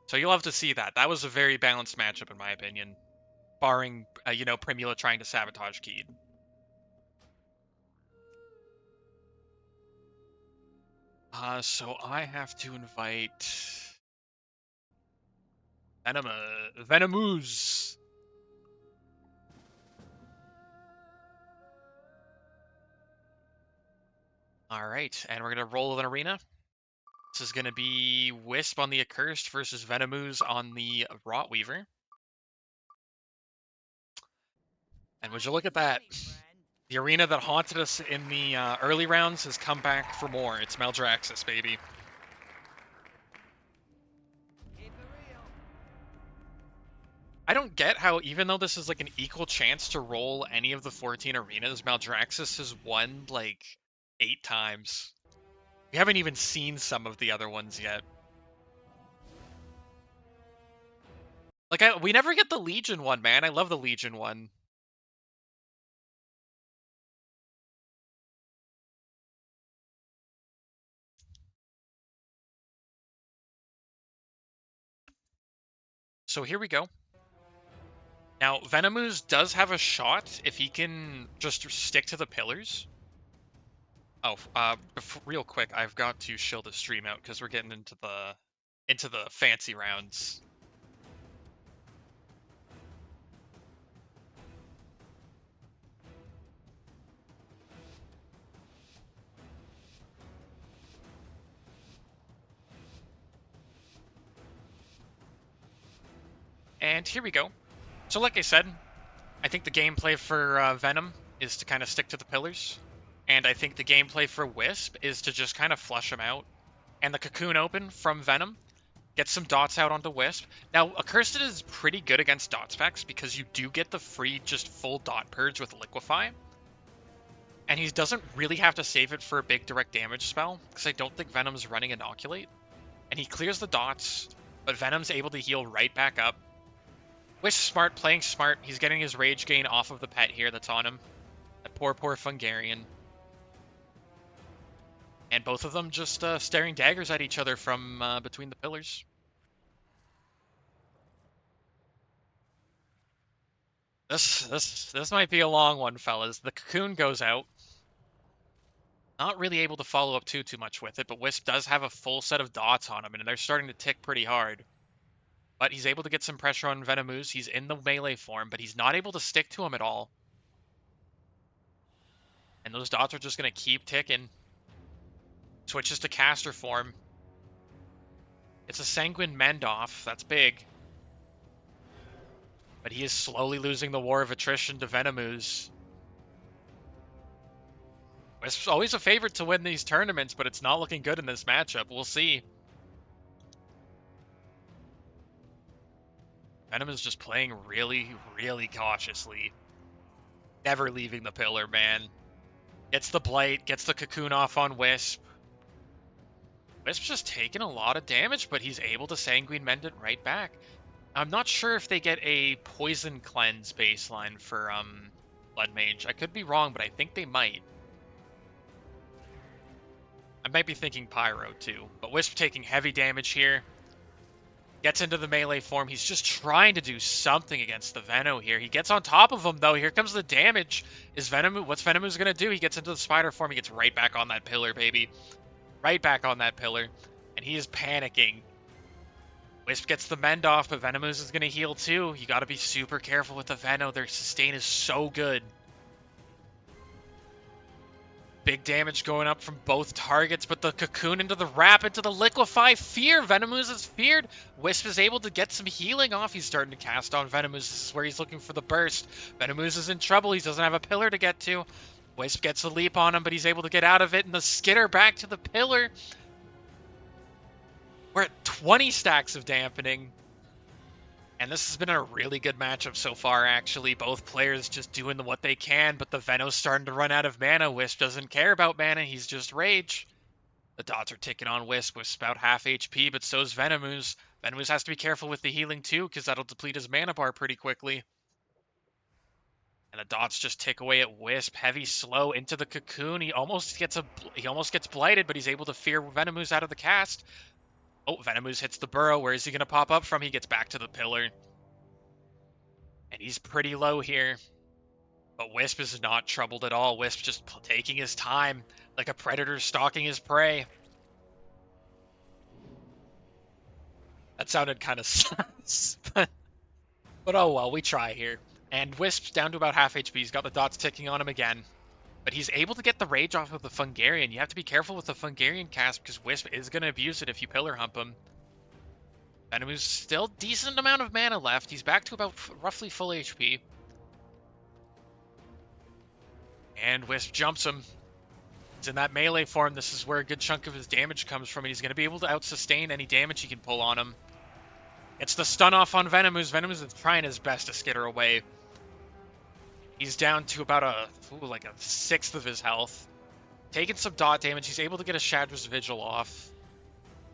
So you'll have to see that. That was a very balanced matchup, in my opinion. Barring, Primula trying to sabotage Keed. So I have to invite... Venomooze. Alright, and we're going to roll an arena. This is going to be Wisp on the Accursed versus Venomooze on the Rotweaver. And would you look at that? The arena that haunted us in the early rounds has come back for more. It's Maldraxxus, baby. I don't get how, even though this is like an equal chance to roll any of the 14 arenas, Maldraxxus has won like 8 times. We haven't even seen some of the other ones yet. Like, we never get the Legion one, man. I love the Legion one. So here we go. Now, Venomooze does have a shot if he can just stick to the pillars. Oh, real quick, I've got to shill the stream out because we're getting into the fancy rounds. And here we go. So like I said, I think the gameplay for Venom is to kind of stick to the pillars. And I think the gameplay for Wisp is to just kind of flush him out. And the Cocoon open from Venom, get some dots out onto Wisp. Now, Accursed is pretty good against dot specs because you do get the free just full dot purge with Liquefy. And he doesn't really have to save it for a big direct damage spell, because I don't think Venom's running Inoculate. And he clears the dots, but Venom's able to heal right back up. Wisp smart, playing smart. He's getting his rage gain off of the pet here that's on him. That poor Fungarian. And both of them just staring daggers at each other from between the pillars. This might be a long one, fellas. The Cocoon goes out. Not really able to follow up too much with it, but Wisp does have a full set of dots on him, and they're starting to tick pretty hard. But he's able to get some pressure on Venomooze. He's in the melee form, but he's not able to stick to him at all. And those dots are just going to keep ticking. Switches to caster form. It's a Sanguine Mend off. That's big. But he is slowly losing the war of attrition to Venomooze. It's always a favorite to win these tournaments, but it's not looking good in this matchup. We'll see. Venom is just playing really, really cautiously. Never leaving the pillar, man. Gets the Blight, gets the Cocoon off on Wisp. Wisp's just taking a lot of damage, but he's able to Sanguine Mend it right back. I'm not sure if they get a Poison Cleanse baseline for Blood Mage. I could be wrong, but I think they might. I might be thinking Pyro too, but Wisp taking heavy damage here. Gets into the melee form. He's just trying to do something against the Veno here. He gets on top of him, though. Here comes the damage. What's Venomooze going to do? He gets into the spider form. He gets right back on that pillar, baby. Right back on that pillar. And he is panicking. Wisp gets the mend off, but Venomooze is going to heal too. You got to be super careful with the Veno. Their sustain is so good. Big damage going up from both targets, but the Cocoon into the wrap, into the Liquefy. Fear! Venomooze is feared. Wisp is able to get some healing off. He's starting to cast on Venomooze. This is where he's looking for the burst. Venomooze is in trouble. He doesn't have a pillar to get to. Wisp gets a leap on him, but he's able to get out of it, and the skitter back to the pillar. We're at 20 stacks of dampening. And this has been a really good matchup so far, actually. Both players just doing what they can, but the Veno's starting to run out of mana. Wisp doesn't care about mana, he's just rage. The dots are ticking on Wisp. Wisp's about half HP, but so's Venomooze. Venomooze has to be careful with the healing too, because that'll deplete his mana bar pretty quickly. And the dots just tick away at Wisp. Heavy slow into the Cocoon. He almost gets blighted, but he's able to fear Venomooze out of the cast. Oh, Venomooze hits the burrow. Where is he going to pop up from? He gets back to the pillar. And he's pretty low here. But Wisp is not troubled at all. Wisp just taking his time like a predator stalking his prey. That sounded kind of sus, but oh well, we try here. And Wisp's down to about half HP. He's got the dots ticking on him again. But he's able to get the rage off of the Fungarian. You have to be careful with the Fungarian cast because Wisp is going to abuse it if you pillar hump him. Venomooze still decent amount of mana left. He's back to about roughly full HP. And Wisp jumps him. He's in that melee form. This is where a good chunk of his damage comes from, and he's going to be able to out-sustain any damage he can pull on him. It's the stun off on Venomooze. Venomooze is trying his best to skitter away. He's down to about like a sixth of his health. Taking some dot damage. He's able to get a Shadra's Vigil off.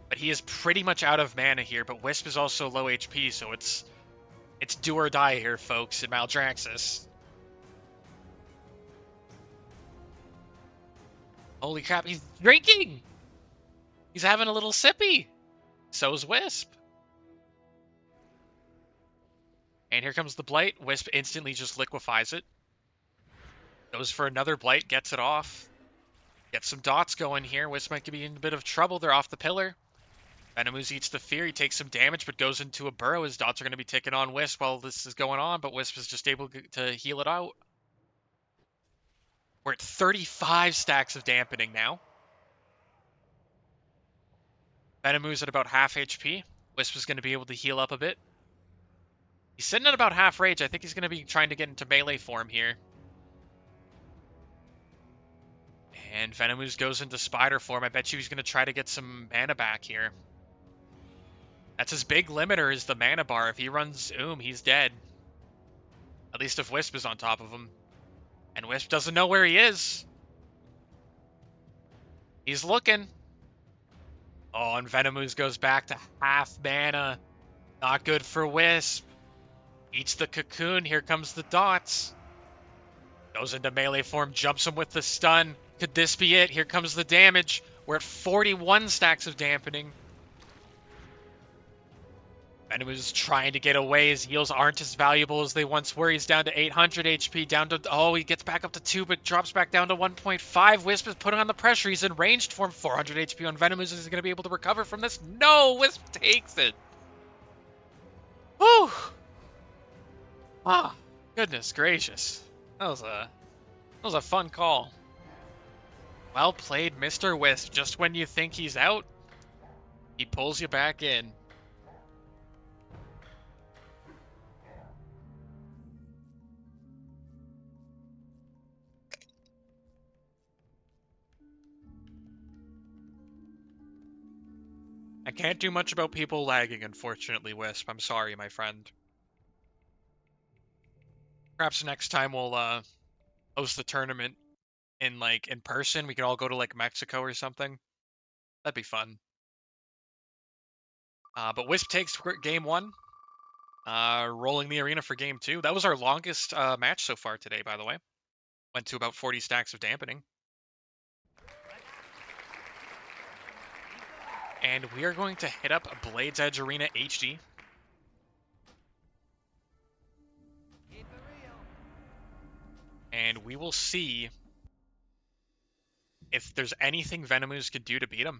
But he is pretty much out of mana here. But Wisp is also low HP, so it's It's do or die here, folks, in Maldraxxus. Holy crap, he's drinking! He's having a little sippy. So's Wisp. And here comes the Blight. Wisp instantly just liquefies it. Goes for another Blight, gets it off. Gets some dots going here. Wisp might be in a bit of trouble. They're off the pillar. Venomous eats the Fear. He takes some damage, but goes into a burrow. His dots are going to be taking on Wisp while this is going on, but Wisp is just able to heal it out. We're at 35 stacks of dampening now. Venomous at about half HP. Wisp is going to be able to heal up a bit. He's sitting at about half rage. I think he's going to be trying to get into melee form here. And Venomous goes into spider form. I bet you he's going to try to get some mana back here. That's his big limiter, is the mana bar. If he runs he's dead. At least if Wisp is on top of him. And Wisp doesn't know where he is. He's looking. Oh, and Venomous goes back to half mana. Not good for Wisp. Eats the cocoon. Here comes the dots. Goes into melee form. Jumps him with the stun. Could this be it? Here comes the damage. We're at 41 stacks of dampening. Venomous is trying to get away. His heals aren't as valuable as they once were. He's down to 800 HP. Down to... Oh, he gets back up to 2, but drops back down to 1.5. Wisp is putting on the pressure. He's in ranged form. 400 HP on Venomous. Is he going to be able to recover from this? No! Wisp takes it. Whew! Ah, goodness gracious. That was a fun call. Well played, Mr. Wisp. Just when you think he's out, he pulls you back in. I can't do much about people lagging, unfortunately, Wisp. I'm sorry, my friend. Perhaps next time we'll host the tournament in person. We could all go to like Mexico or something. That'd be fun. But Wisp takes game 1. Rolling the arena for game 2. That was our longest match so far today, by the way. Went to about 40 stacks of dampening. And we are going to hit up Blade's Edge Arena HD. And we will see if there's anything Venomous could do to beat him.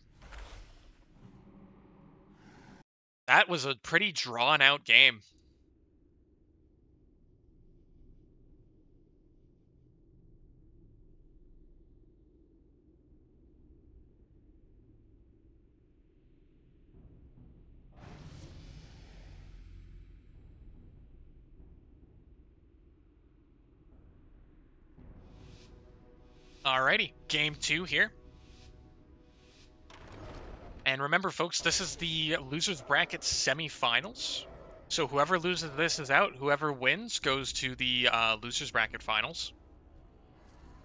That was a pretty drawn-out game. Alrighty, game 2 here. And remember, folks, this is the Losers Bracket semifinals. So whoever loses this is out. Whoever wins goes to the Losers Bracket finals.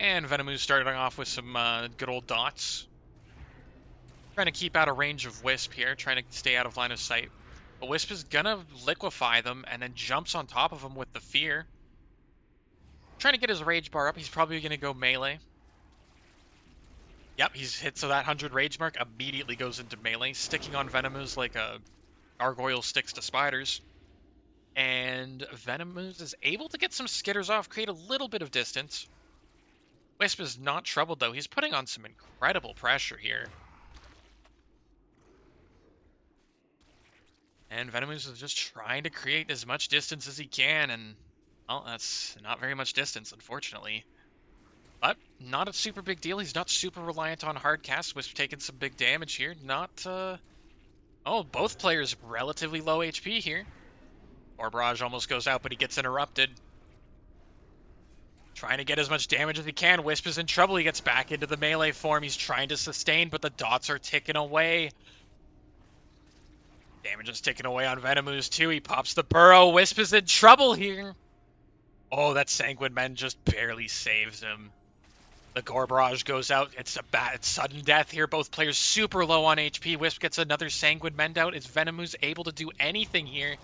And Venomous starting off with some good old dots. Trying to keep out of range of Wisp here, trying to stay out of line of sight. But Wisp is gonna liquefy them and then jumps on top of them with the Fear. Trying to get his rage bar up. He's probably gonna go melee. Yep, he's hit so that 100 rage mark immediately goes into melee, sticking on Venomous like a gargoyle sticks to spiders. And Venomous is able to get some skitters off, create a little bit of distance. Wisp is not troubled though. He's putting on some incredible pressure here. And Venomous is just trying to create as much distance as he can, and well, that's not very much distance, unfortunately. But not a super big deal. He's not super reliant on hard cast. Wisp taking some big damage here. Not, Oh, both players relatively low HP here. Barrage almost goes out, but he gets interrupted. Trying to get as much damage as he can. Wisp is in trouble. He gets back into the melee form. He's trying to sustain, but the dots are ticking away. Damage is ticking away on Venomous, too. He pops the burrow. Wisp is in trouble here. Oh, that Sanguine Mend just barely saves him. The Gore Barrage goes out. It's sudden death here. Both players super low on HP. Wisp gets another Sanguine Mend out. Is Venomous able to do anything here?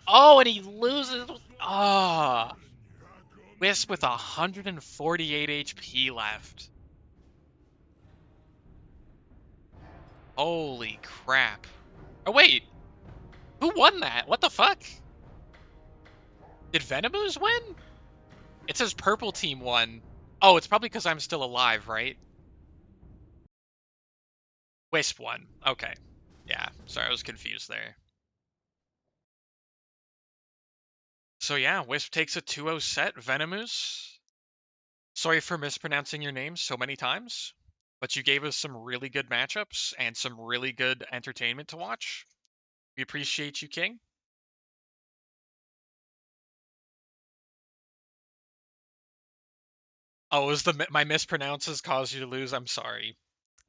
Oh, and he loses. Ah, Wisp with 148 HP left. Holy crap. Oh, wait. Who won that? What the fuck? Did Venomous win? It says purple team won. Oh, it's probably because I'm still alive, right? Wisp won. Okay. Yeah, sorry, I was confused there. So yeah, Wisp takes a 2-0 set. Venomous, sorry for mispronouncing your name so many times, but you gave us some really good matchups and some really good entertainment to watch. We appreciate you, King. Oh, was my mispronounces caused you to lose? I'm sorry.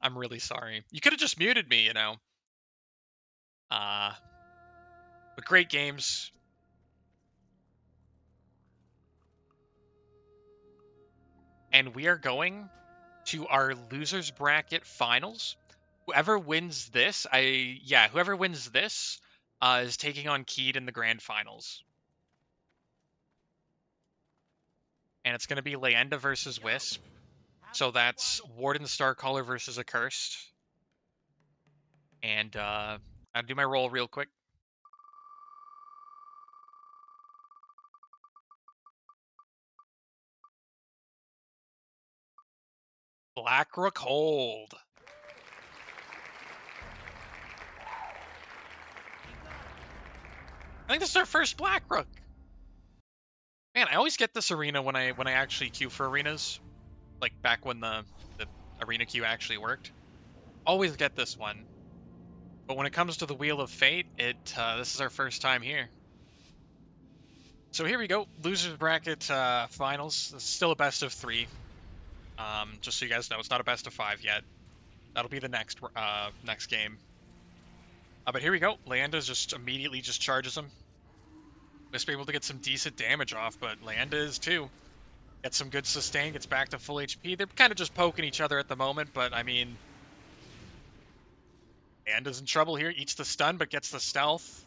I'm really sorry. You could have just muted me, you know. Uh, but great games. And we are going to our losers bracket finals. Whoever wins this, whoever wins this is taking on Keed in the grand finals. And it's going to be Leyenda versus Wisp. So that's Warden Starcaller versus Accursed. And I'll do my roll real quick. Blackrook Hold. I think this is our first Blackrook. Man, I always get this arena when I actually queue for arenas. Like back when the arena queue actually worked. Always get this one. But when it comes to the Wheel of Fate, this is our first time here. So here we go, losers bracket finals. It's still a best of 3. Just so you guys know, it's not a best of 5 yet. That'll be the next game. But here we go. Leyenda's just immediately just charges him. Wisp able to get some decent damage off, but Leyenda is too. Gets some good sustain, gets back to full HP. They're kind of just poking each other at the moment, but I mean, Leyenda's in trouble here. Eats the stun, but gets the stealth.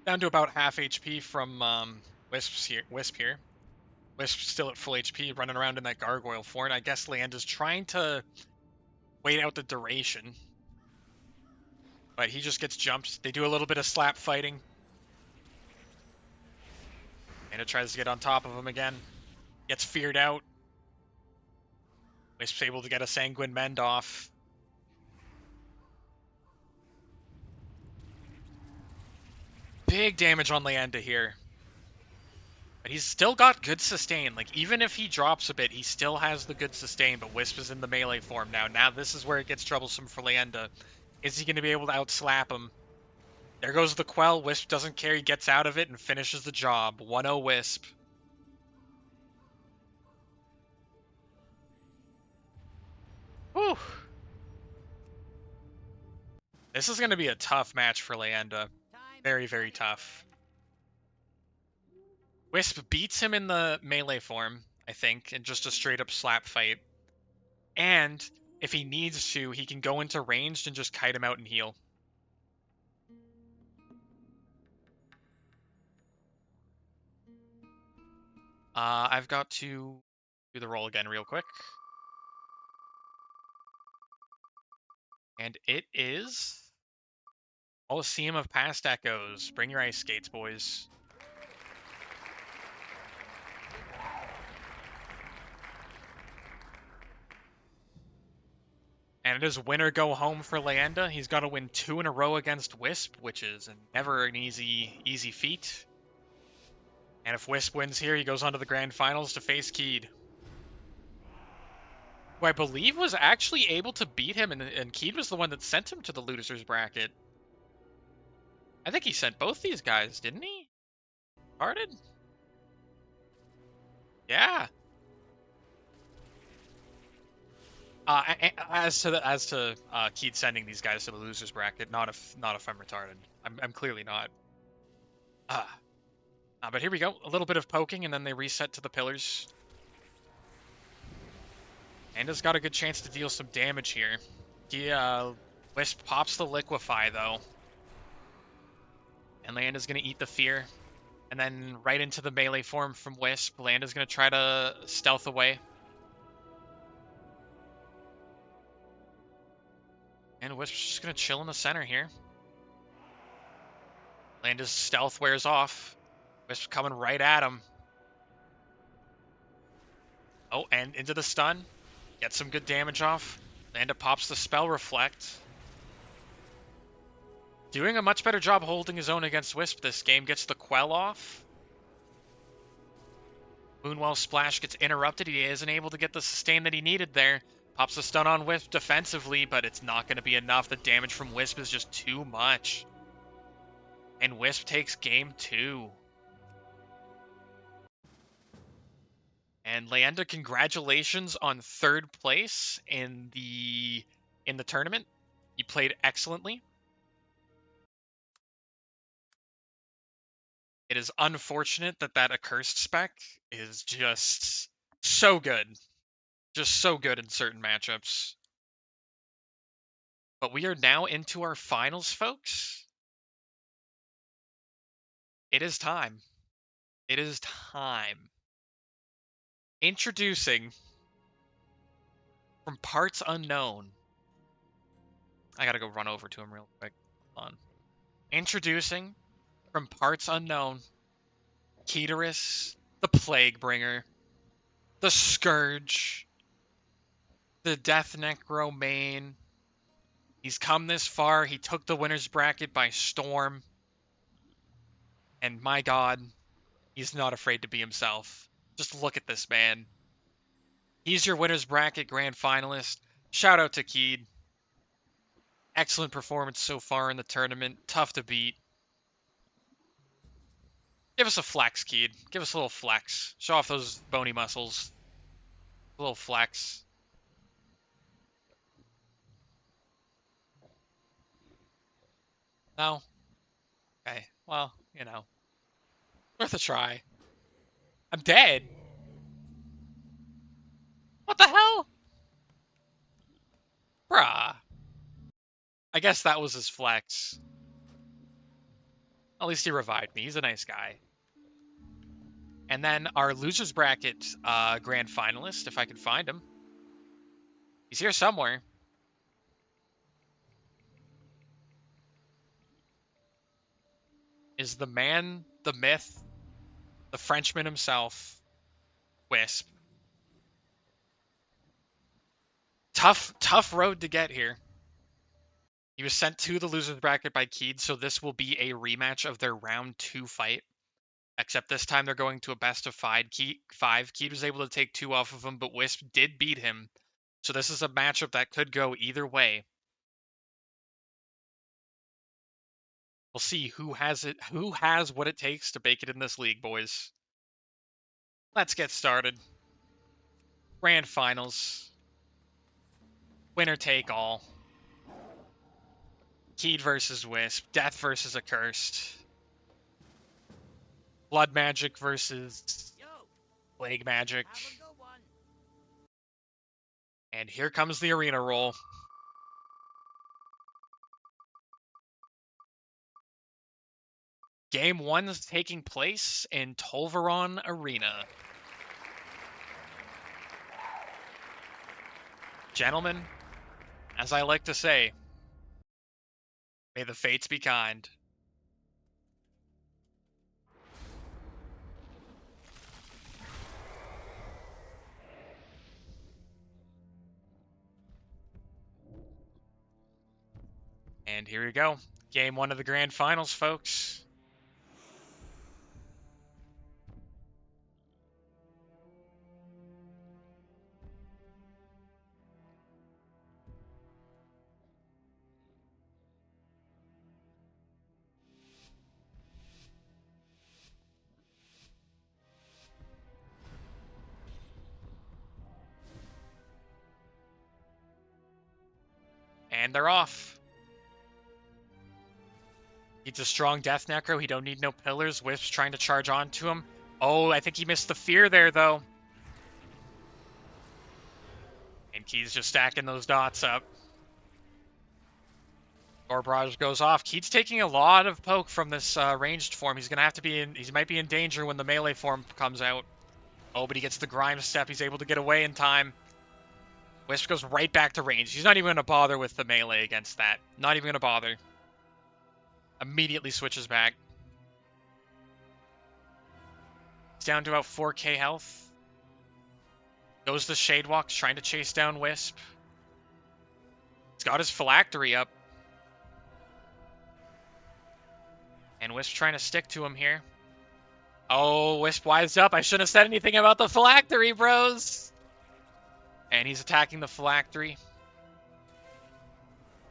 Down to about half HP from Wisp here. Wisp's still at full HP, running around in that gargoyle form. I guess Leyenda's trying to wait out the duration. But he just gets jumped. They do a little bit of slap fighting. And it tries to get on top of him again. Gets feared out. Wisp's able to get a Sanguine Mend off. Big damage on Leyenda here. But he's still got good sustain. Like, even if he drops a bit, he still has the good sustain. But Wisp is in the melee form now. Now this is where it gets troublesome for Leyenda. Is he going to be able to outslap him? There goes the Quell. Wisp doesn't care. He gets out of it and finishes the job. 1-0 Wisp. Whew. This is going to be a tough match for Leyenda. Very, very tough. Wisp beats him in the melee form, I think, in just a straight-up slap fight. And if he needs to, he can go into ranged and just kite him out and heal. I've got to do the roll again real quick. And it is Coliseum of Past Echoes. Bring your ice skates, boys. And it is win or go home for Leyenda. He's got to win 2 in a row against Wisp, which is never an easy feat. And if Wisp wins here, he goes on to the grand finals to face Keed, who I believe was actually able to beat him, and Keed was the one that sent him to the losers bracket. I think he sent both these guys, didn't he? Parted? Yeah. As to Keed sending these guys to the losers bracket, not if I'm retarded. I'm clearly not. But here we go. A little bit of poking, and then they reset to the pillars. Leyenda's got a good chance to deal some damage here. Wisp pops the Liquefy, though. And Leyenda's going to eat the fear. And then right into the melee form from Wisp. Landa's going to try to stealth away. And Wisp's just going to chill in the center here. Landa's stealth wears off. Wisp coming right at him. Oh, and into the stun. Gets some good damage off. Landa pops the Spell Reflect. Doing a much better job holding his own against Wisp this game. Gets the Quell off. Moonwell Splash gets interrupted. He isn't able to get the sustain that he needed there. Pops the stun on Wisp defensively, but it's not going to be enough. The damage from Wisp is just too much. And Wisp takes game 2. And Leander, congratulations on 3rd place in the tournament. You played excellently. It is unfortunate that accursed spec is just so good. Just so good in certain matchups. But we are now into our finals, folks. It is time. It is time. Introducing from parts unknown. I gotta go run over to him real quick. Hold on. Introducing from parts unknown, Keteris, the Plaguebringer, the Scourge, the Death Necro main. He's come this far. He took the winner's bracket by storm. And my god, he's not afraid to be himself. Just look at this man. He's your winner's bracket grand finalist. Shout out to Keed. Excellent performance so far in the tournament. Tough to beat. Give us a flex, Keed. Give us a little flex. Show off those bony muscles. A little flex. No? Okay, well, you know. Worth a try. I'm dead. What the hell? Bruh. I guess that was his flex. At least he revived me. He's a nice guy. And then our loser's bracket grand finalist, if I can find him. He's here somewhere. Is the man, the myth, the Frenchman himself, Wisp. Tough road to get here. He was sent to the loser's bracket by Keed, so this will be a rematch of their round 2 fight. Except this time they're going to a best of 5. Keed was able to take 2 off of him, but Wisp did beat him. So this is a matchup that could go either way. We'll see who has what it takes to make it in this league, boys. Let's get started. Grand finals. Winner take all. Keed versus Wisp. Death versus Accursed. Blood Magic versus Yo, Plague Magic. have a good one. And here comes the arena roll. Game 1 is taking place in Tolvaron Arena. Gentlemen, as I like to say, may the fates be kind. And here we go. Game 1 of the grand finals, folks. And they're off. He's a strong Death Necro. He don't need no pillars. Wisp's trying to charge onto him. Oh, I think he missed the fear there, though. And Key's just stacking those dots up. Barrage goes off. Keed's taking a lot of poke from this ranged form. He's gonna have to be in. He might be in danger when the melee form comes out. Oh, but he gets the grime step. He's able to get away in time. Wisp goes right back to range. He's not even gonna bother with the melee against that. Not even gonna bother. Immediately switches back. He's down to about 4k health. Goes to Shade Walks, trying to chase down Wisp. He's got his phylactery up. And Wisp trying to stick to him here. Oh, Wisp wised up. I shouldn't have said anything about the phylactery, bros. And he's attacking the phylactery.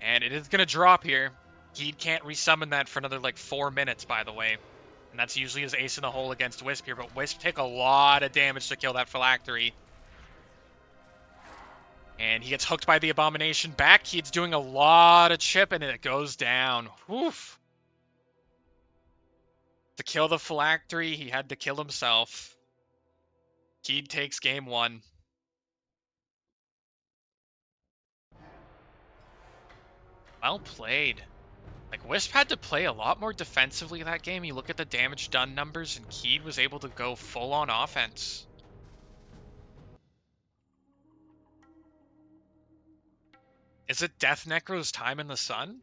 And it is going to drop here. He can't resummon that for another, like, 4 minutes, by the way. And that's usually his ace in the hole against Wisp here. But Wisp take a lot of damage to kill that phylactery. And he gets hooked by the Abomination back. He's doing a lot of chip, and it goes down. Woof. To kill the phylactery, he had to kill himself. Keed takes game 1. Well played. Like, Wisp had to play a lot more defensively that game. You look at the damage done numbers, and Keed was able to go full on offense. Is it Death Necro's time in the sun?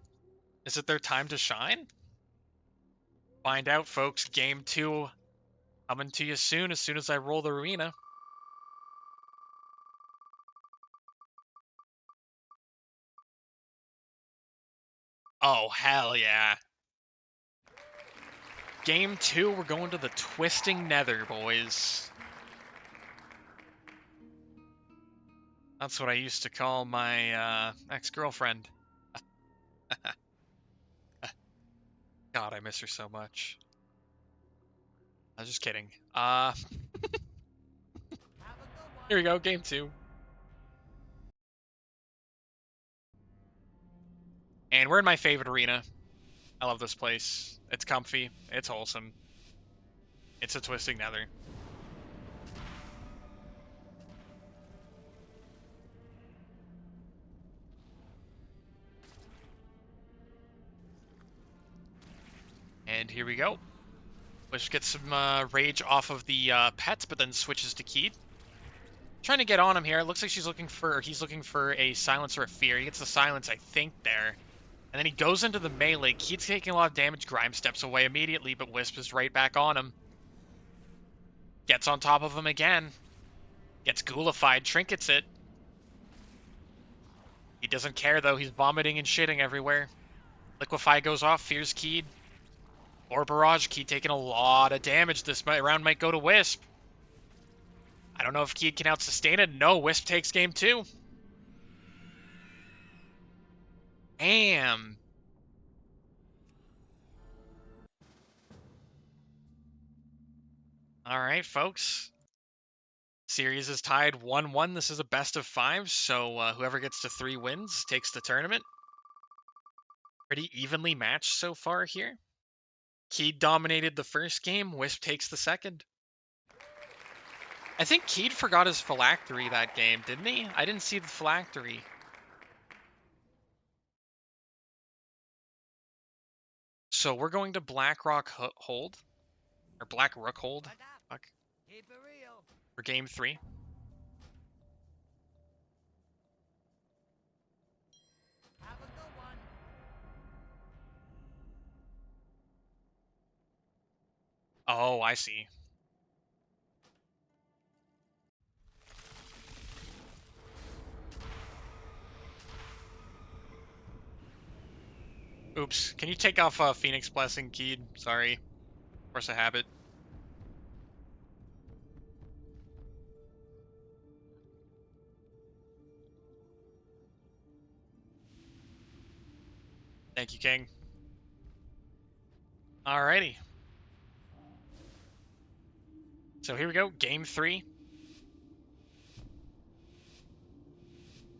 Is it their time to shine? Find out, folks. Game 2 coming to you soon as I roll the arena. Oh, hell yeah. Game 2, we're going to the Twisting Nether, boys. That's what I used to call my ex-girlfriend. God, I miss her so much. I was just kidding. Here we go, game 2. And we're in my favorite arena. I love this place. It's comfy. It's wholesome. It's a Twisting Nether. And here we go. Wish gets some rage off of the pets, but then switches to Keed. Trying to get on him here. It looks like he's looking for a silence or a fear. He gets the silence, I think, there. And then he goes into the melee. Keed's taking a lot of damage. Grime steps away immediately, but Wisp is right back on him. Gets on top of him again. Gets ghoulified, trinkets it. He doesn't care, though. He's vomiting and shitting everywhere. Liquefy goes off, fears Keed. Or Barrage. Keed taking a lot of damage. This round might go to Wisp. I don't know if Keed can out-sustain it. No, Wisp takes game 2. Damn. All right, folks. Series is tied 1-1. This is a best of 5, so whoever gets to 3 wins takes the tournament. Pretty evenly matched so far here. Keed dominated the first game. Wisp takes the second. I think Keed forgot his phylactery that game, didn't he? I didn't see the phylactery. So we're going to Blackrock hold. Or Black Rook hold. Fuck. Keep it real. For game 3. Have a good one. Oh, I see. Oops. Can you take off Phoenix Blessing, Keed? Sorry. Force a habit. Thank you, King. Alrighty. So here we go, game 3.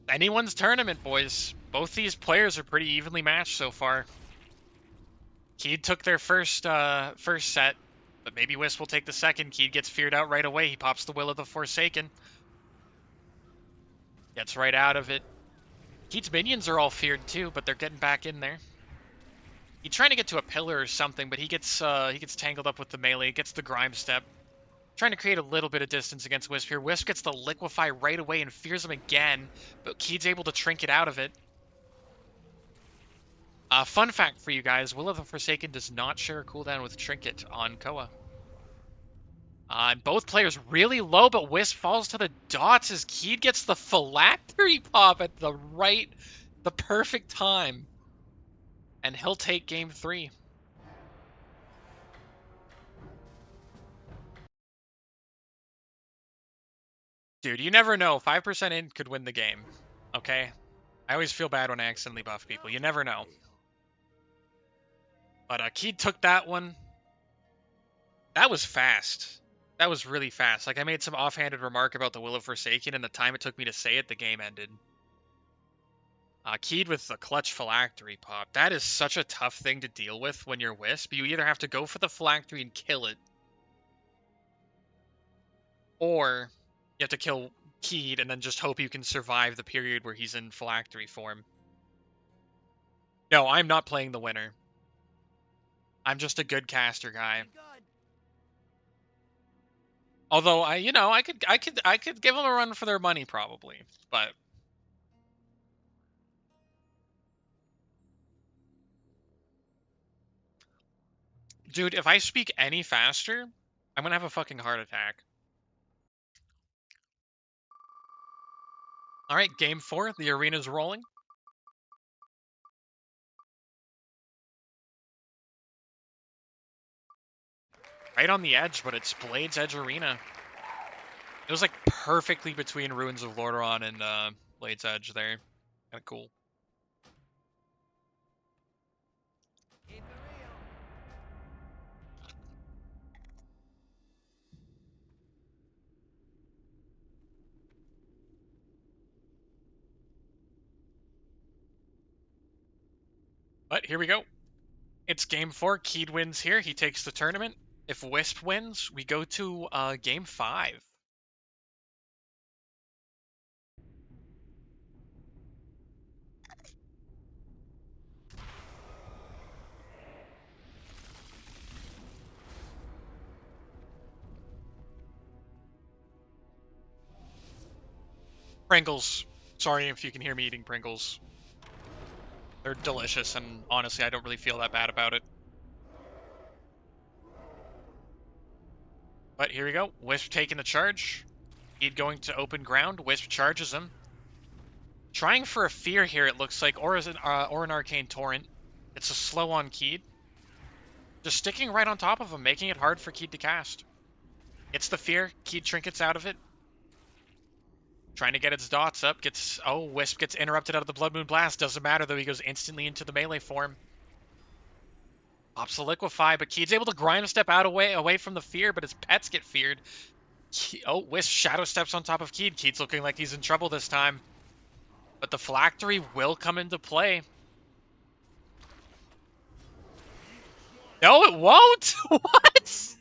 Anyone's tournament, boys. Both these players are pretty evenly matched so far. Keed took their first set, but maybe Wisp will take the second. Keed gets feared out right away. He pops the Will of the Forsaken. Gets right out of it. Keed's minions are all feared too, but they're getting back in there. He's trying to get to a pillar or something, but he gets tangled up with the melee, gets the grime step. Trying to create a little bit of distance against Wisp here. Wisp gets the liquefy right away and fears him again, but Keed's able to trinket out of it. Fun fact for you guys, Will of the Forsaken does not share a cooldown with Trinket on CoA. Both players really low, but Wisp falls to the dots as Keed gets the phylactery pop at the perfect time. And he'll take game 3. Dude, you never know. 5% in could win the game. Okay? I always feel bad when I accidentally buff people. You never know. But Keed took that one. That was fast. That was really fast. Like, I made some offhanded remark about the Will of Forsaken, and the time it took me to say it, the game ended. Keed with the clutch phylactery pop. That is such a tough thing to deal with when you're Wisp. You either have to go for the phylactery and kill it, or you have to kill Keed and then just hope you can survive the period where he's in phylactery form. No, I'm not playing the winner. I'm just a good caster guy. Although I could give them a run for their money probably, but dude, if I speak any faster, I'm gonna have a fucking heart attack. All right, game 4. The arena's rolling. Right on the edge, but it's Blade's Edge Arena. It was like perfectly between Ruins of Lordaeron and Blade's Edge there. Kind of cool. But here we go. It's game 4. Keed wins here. He takes the tournament. If Wisp wins, we go to game 5. Pringles. Sorry if you can hear me eating Pringles. They're delicious, and honestly, I don't really feel that bad about it. But here we go. Wisp taking the charge. Keed going to open ground. Wisp charges him. Trying for a fear here, it looks like, or an Arcane Torrent. It's a slow on Keed. Just sticking right on top of him, making it hard for Keed to cast. It's the fear. Keed trinkets out of it. Trying to get its dots up. Wisp gets interrupted out of the Blood Moon Blast. Doesn't matter, though. He goes instantly into the melee form. Pops the Liquefy, but Keed's able to grime step out away from the fear, but his pets get feared. Wisp shadow steps on top of Keed. Keed's looking like he's in trouble this time. But the phylactery will come into play. No, it won't! What?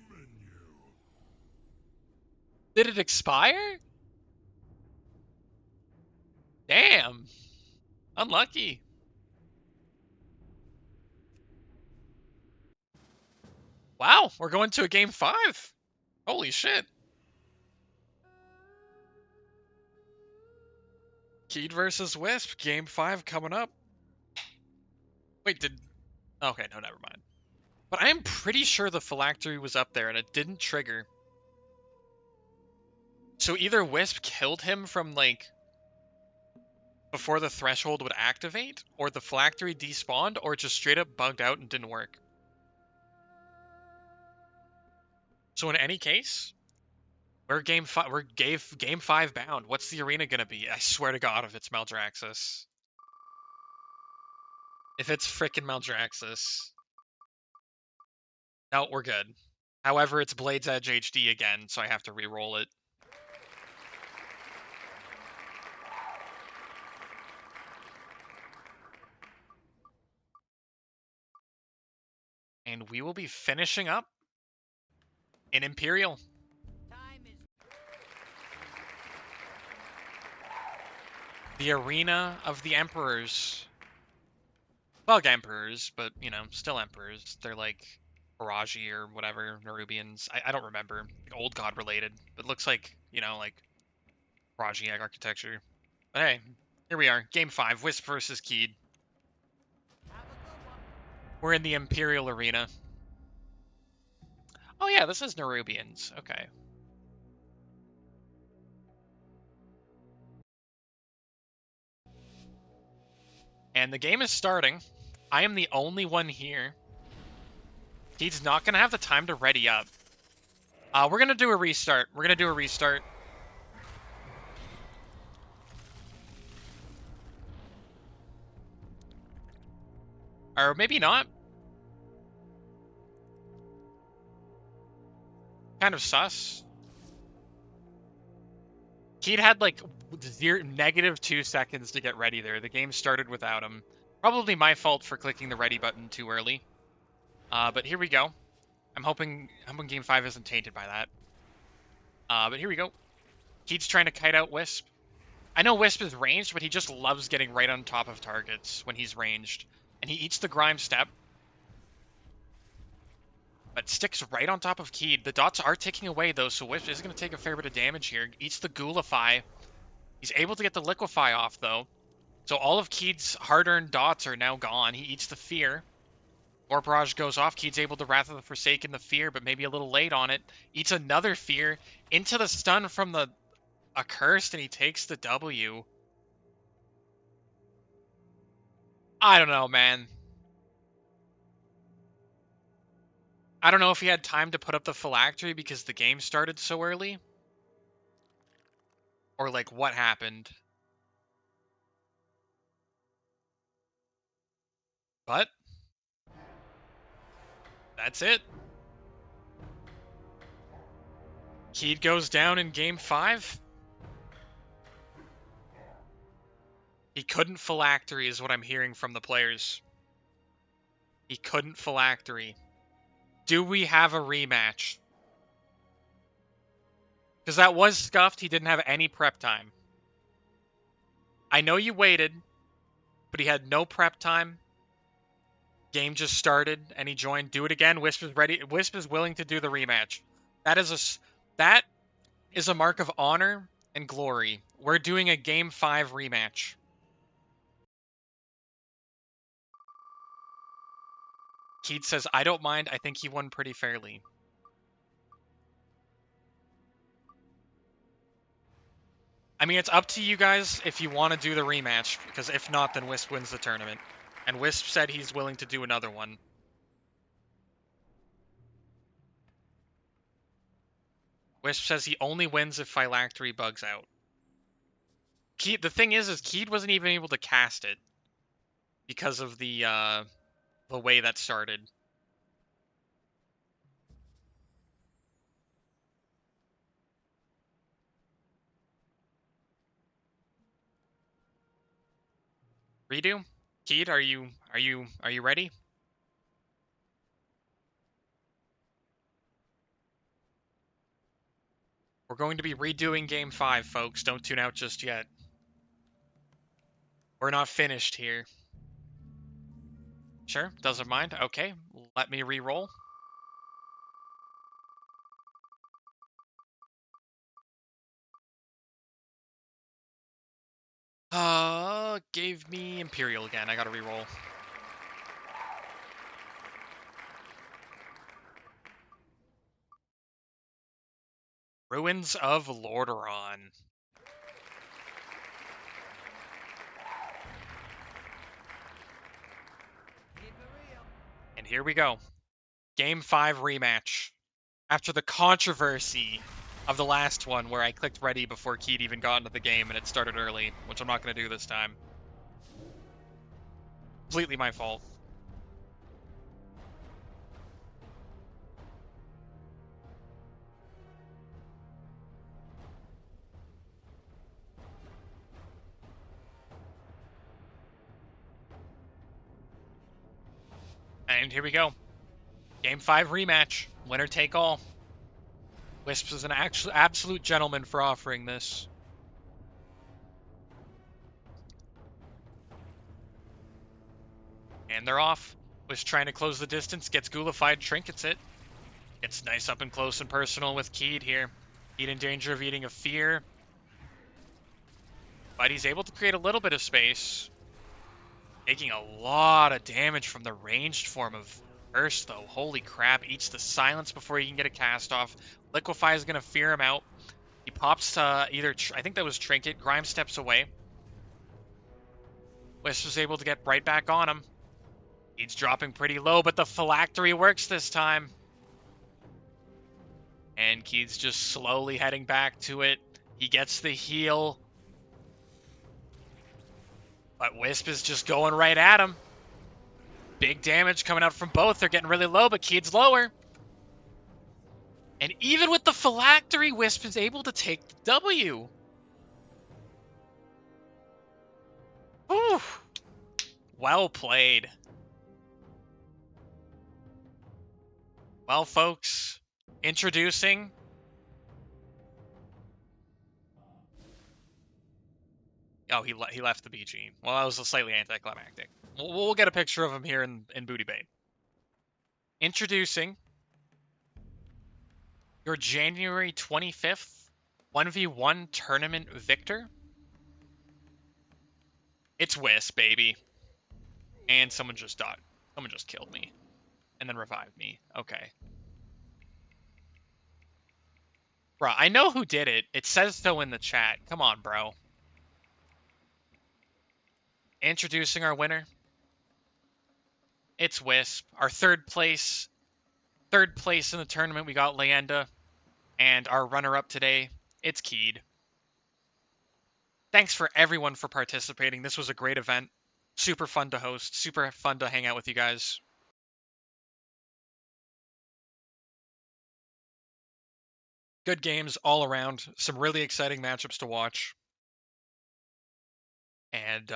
Did it expire? Damn. Unlucky. Wow, we're going to a game 5. Holy shit. Keed versus Wisp, game 5 coming up. Wait, okay, no, never mind. But I am pretty sure the phylactery was up there and it didn't trigger. So either Wisp killed him from, like, before the threshold would activate, or the phylactery despawned, or it just straight up bugged out and didn't work. So in any case, we're game 5 bound. What's the arena gonna be? I swear to God, if it's Maldraxxus. If it's frickin' Maldraxxus. No, we're good. However, it's Blade's Edge HD again, so I have to re-roll it. And we will be finishing up in Imperial. The Arena of the Emperors. Bug Emperors, but, you know, still Emperors. They're like Faraji or whatever, Nerubians. I don't remember. Like, old god related. But looks like, you know, like Faraji architecture. But hey, here we are. Game 5, Wisp versus Keed. Have a good one. We're in the Imperial Arena. Oh yeah, this is Nerubians. Okay. And the game is starting. I am the only one here. Keed's not going to have the time to ready up. We're going to do a restart. We're going to do a restart. Or maybe not. Kind of sus. Keed had like -2 seconds to get ready there. The game started without him. Probably my fault for clicking the ready button too early. But here we go. I'm hoping Game 5 isn't tainted by that. But here we go. Keed's trying to kite out Wisp. I know Wisp is ranged, but he just loves getting right on top of targets when he's ranged. And he eats the Grime Step. But sticks right on top of Keed. The dots are ticking away, though, so Wisp is going to take a fair bit of damage here. Eats the Ghoulify. He's able to get the Liquefy off, though. So all of Keed's hard-earned dots are now gone. He eats the Fear. Warp Barrage goes off. Keed's able to Wrath of the Forsaken the Fear, but maybe a little late on it. Eats another Fear. Into the stun from the Accursed, and he takes the W. I don't know, man. I don't know if he had time to put up the phylactery because the game started so early. Or, like, what happened. But that's it. Keed goes down in Game 5. He couldn't phylactery is what I'm hearing from the players. He couldn't phylactery. Do we have a rematch? Because that was scuffed. He didn't have any prep time. I know you waited, but he had no prep time. Game just started, and he joined. Do it again. Wisp is ready. Wisp is willing to do the rematch. That is a mark of honor and glory. We're doing a Game 5 rematch. Keed says, I don't mind. I think he won pretty fairly. I mean, it's up to you guys if you want to do the rematch, because if not, then Wisp wins the tournament. And Wisp said he's willing to do another one. Wisp says he only wins if Phylactery bugs out. The thing is Keed wasn't even able to cast it because of the way that started. Redo? Keed, are you ready? We're going to be redoing Game 5, folks. Don't tune out just yet. We're not finished here. Sure, doesn't mind. Okay, let me re-roll. Gave me Imperial again. I gotta re-roll. Ruins of Lordaeron. Keep it real. And here we go. Game 5 rematch. After the controversy of the last one where I clicked ready before Keed even got into the game and it started early, which I'm not going to do this time. Completely my fault. And here we go. Game 5 rematch. Winner take all. Wisp is an absolute gentleman for offering this. And they're off. Was trying to close the distance, gets ghoulified, trinkets it. It's nice up and close and personal with Keed here. Keed in danger of eating a fear. But he's able to create a little bit of space. Taking a lot of damage from the ranged form of Curse, though. Holy crap. Eats the silence before he can get a cast off. Liquefy is going to fear him out. He pops either, I think that was Trinket. Grime steps away. Wisp was able to get right back on him. He's dropping pretty low, but the phylactery works this time. And Keith's just slowly heading back to it. He gets the heal. But Wisp is just going right at him. Big damage coming out from both. They're getting really low, but Keith's lower. And even with the phylactery, Wisp is able to take the W. Whew. Well played. Well, folks, introducing oh, he left the BG. Well, that was slightly anticlimactic. We'll get a picture of him here in Booty Bay. Introducing your January 25th 1v1 tournament victor. It's Wisp, baby. And someone just died. Someone just killed me. And then revived me. Okay. Bruh, I know who did it. It says so in the chat. Come on, bro. Introducing our winner. It's Wisp. Our third place in the tournament, we got Leanda. And our runner-up today, it's Keed. Thanks for everyone for participating. This was a great event. Super fun to host. Super fun to hang out with you guys. Good games all around. Some really exciting matchups to watch. And,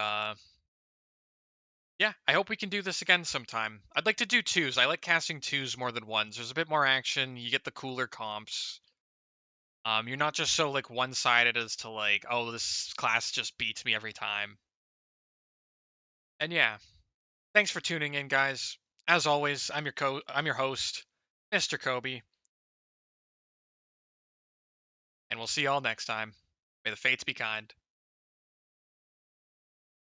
yeah, I hope we can do this again sometime. I'd like to do twos. I like casting twos more than ones. There's a bit more action. You get the cooler comps. You're not just so, like, one-sided as to, like, oh, this class just beats me every time. And, yeah. Thanks for tuning in, guys. As always, I'm your host, Mr. Kobe. And we'll see y'all next time. May the fates be kind.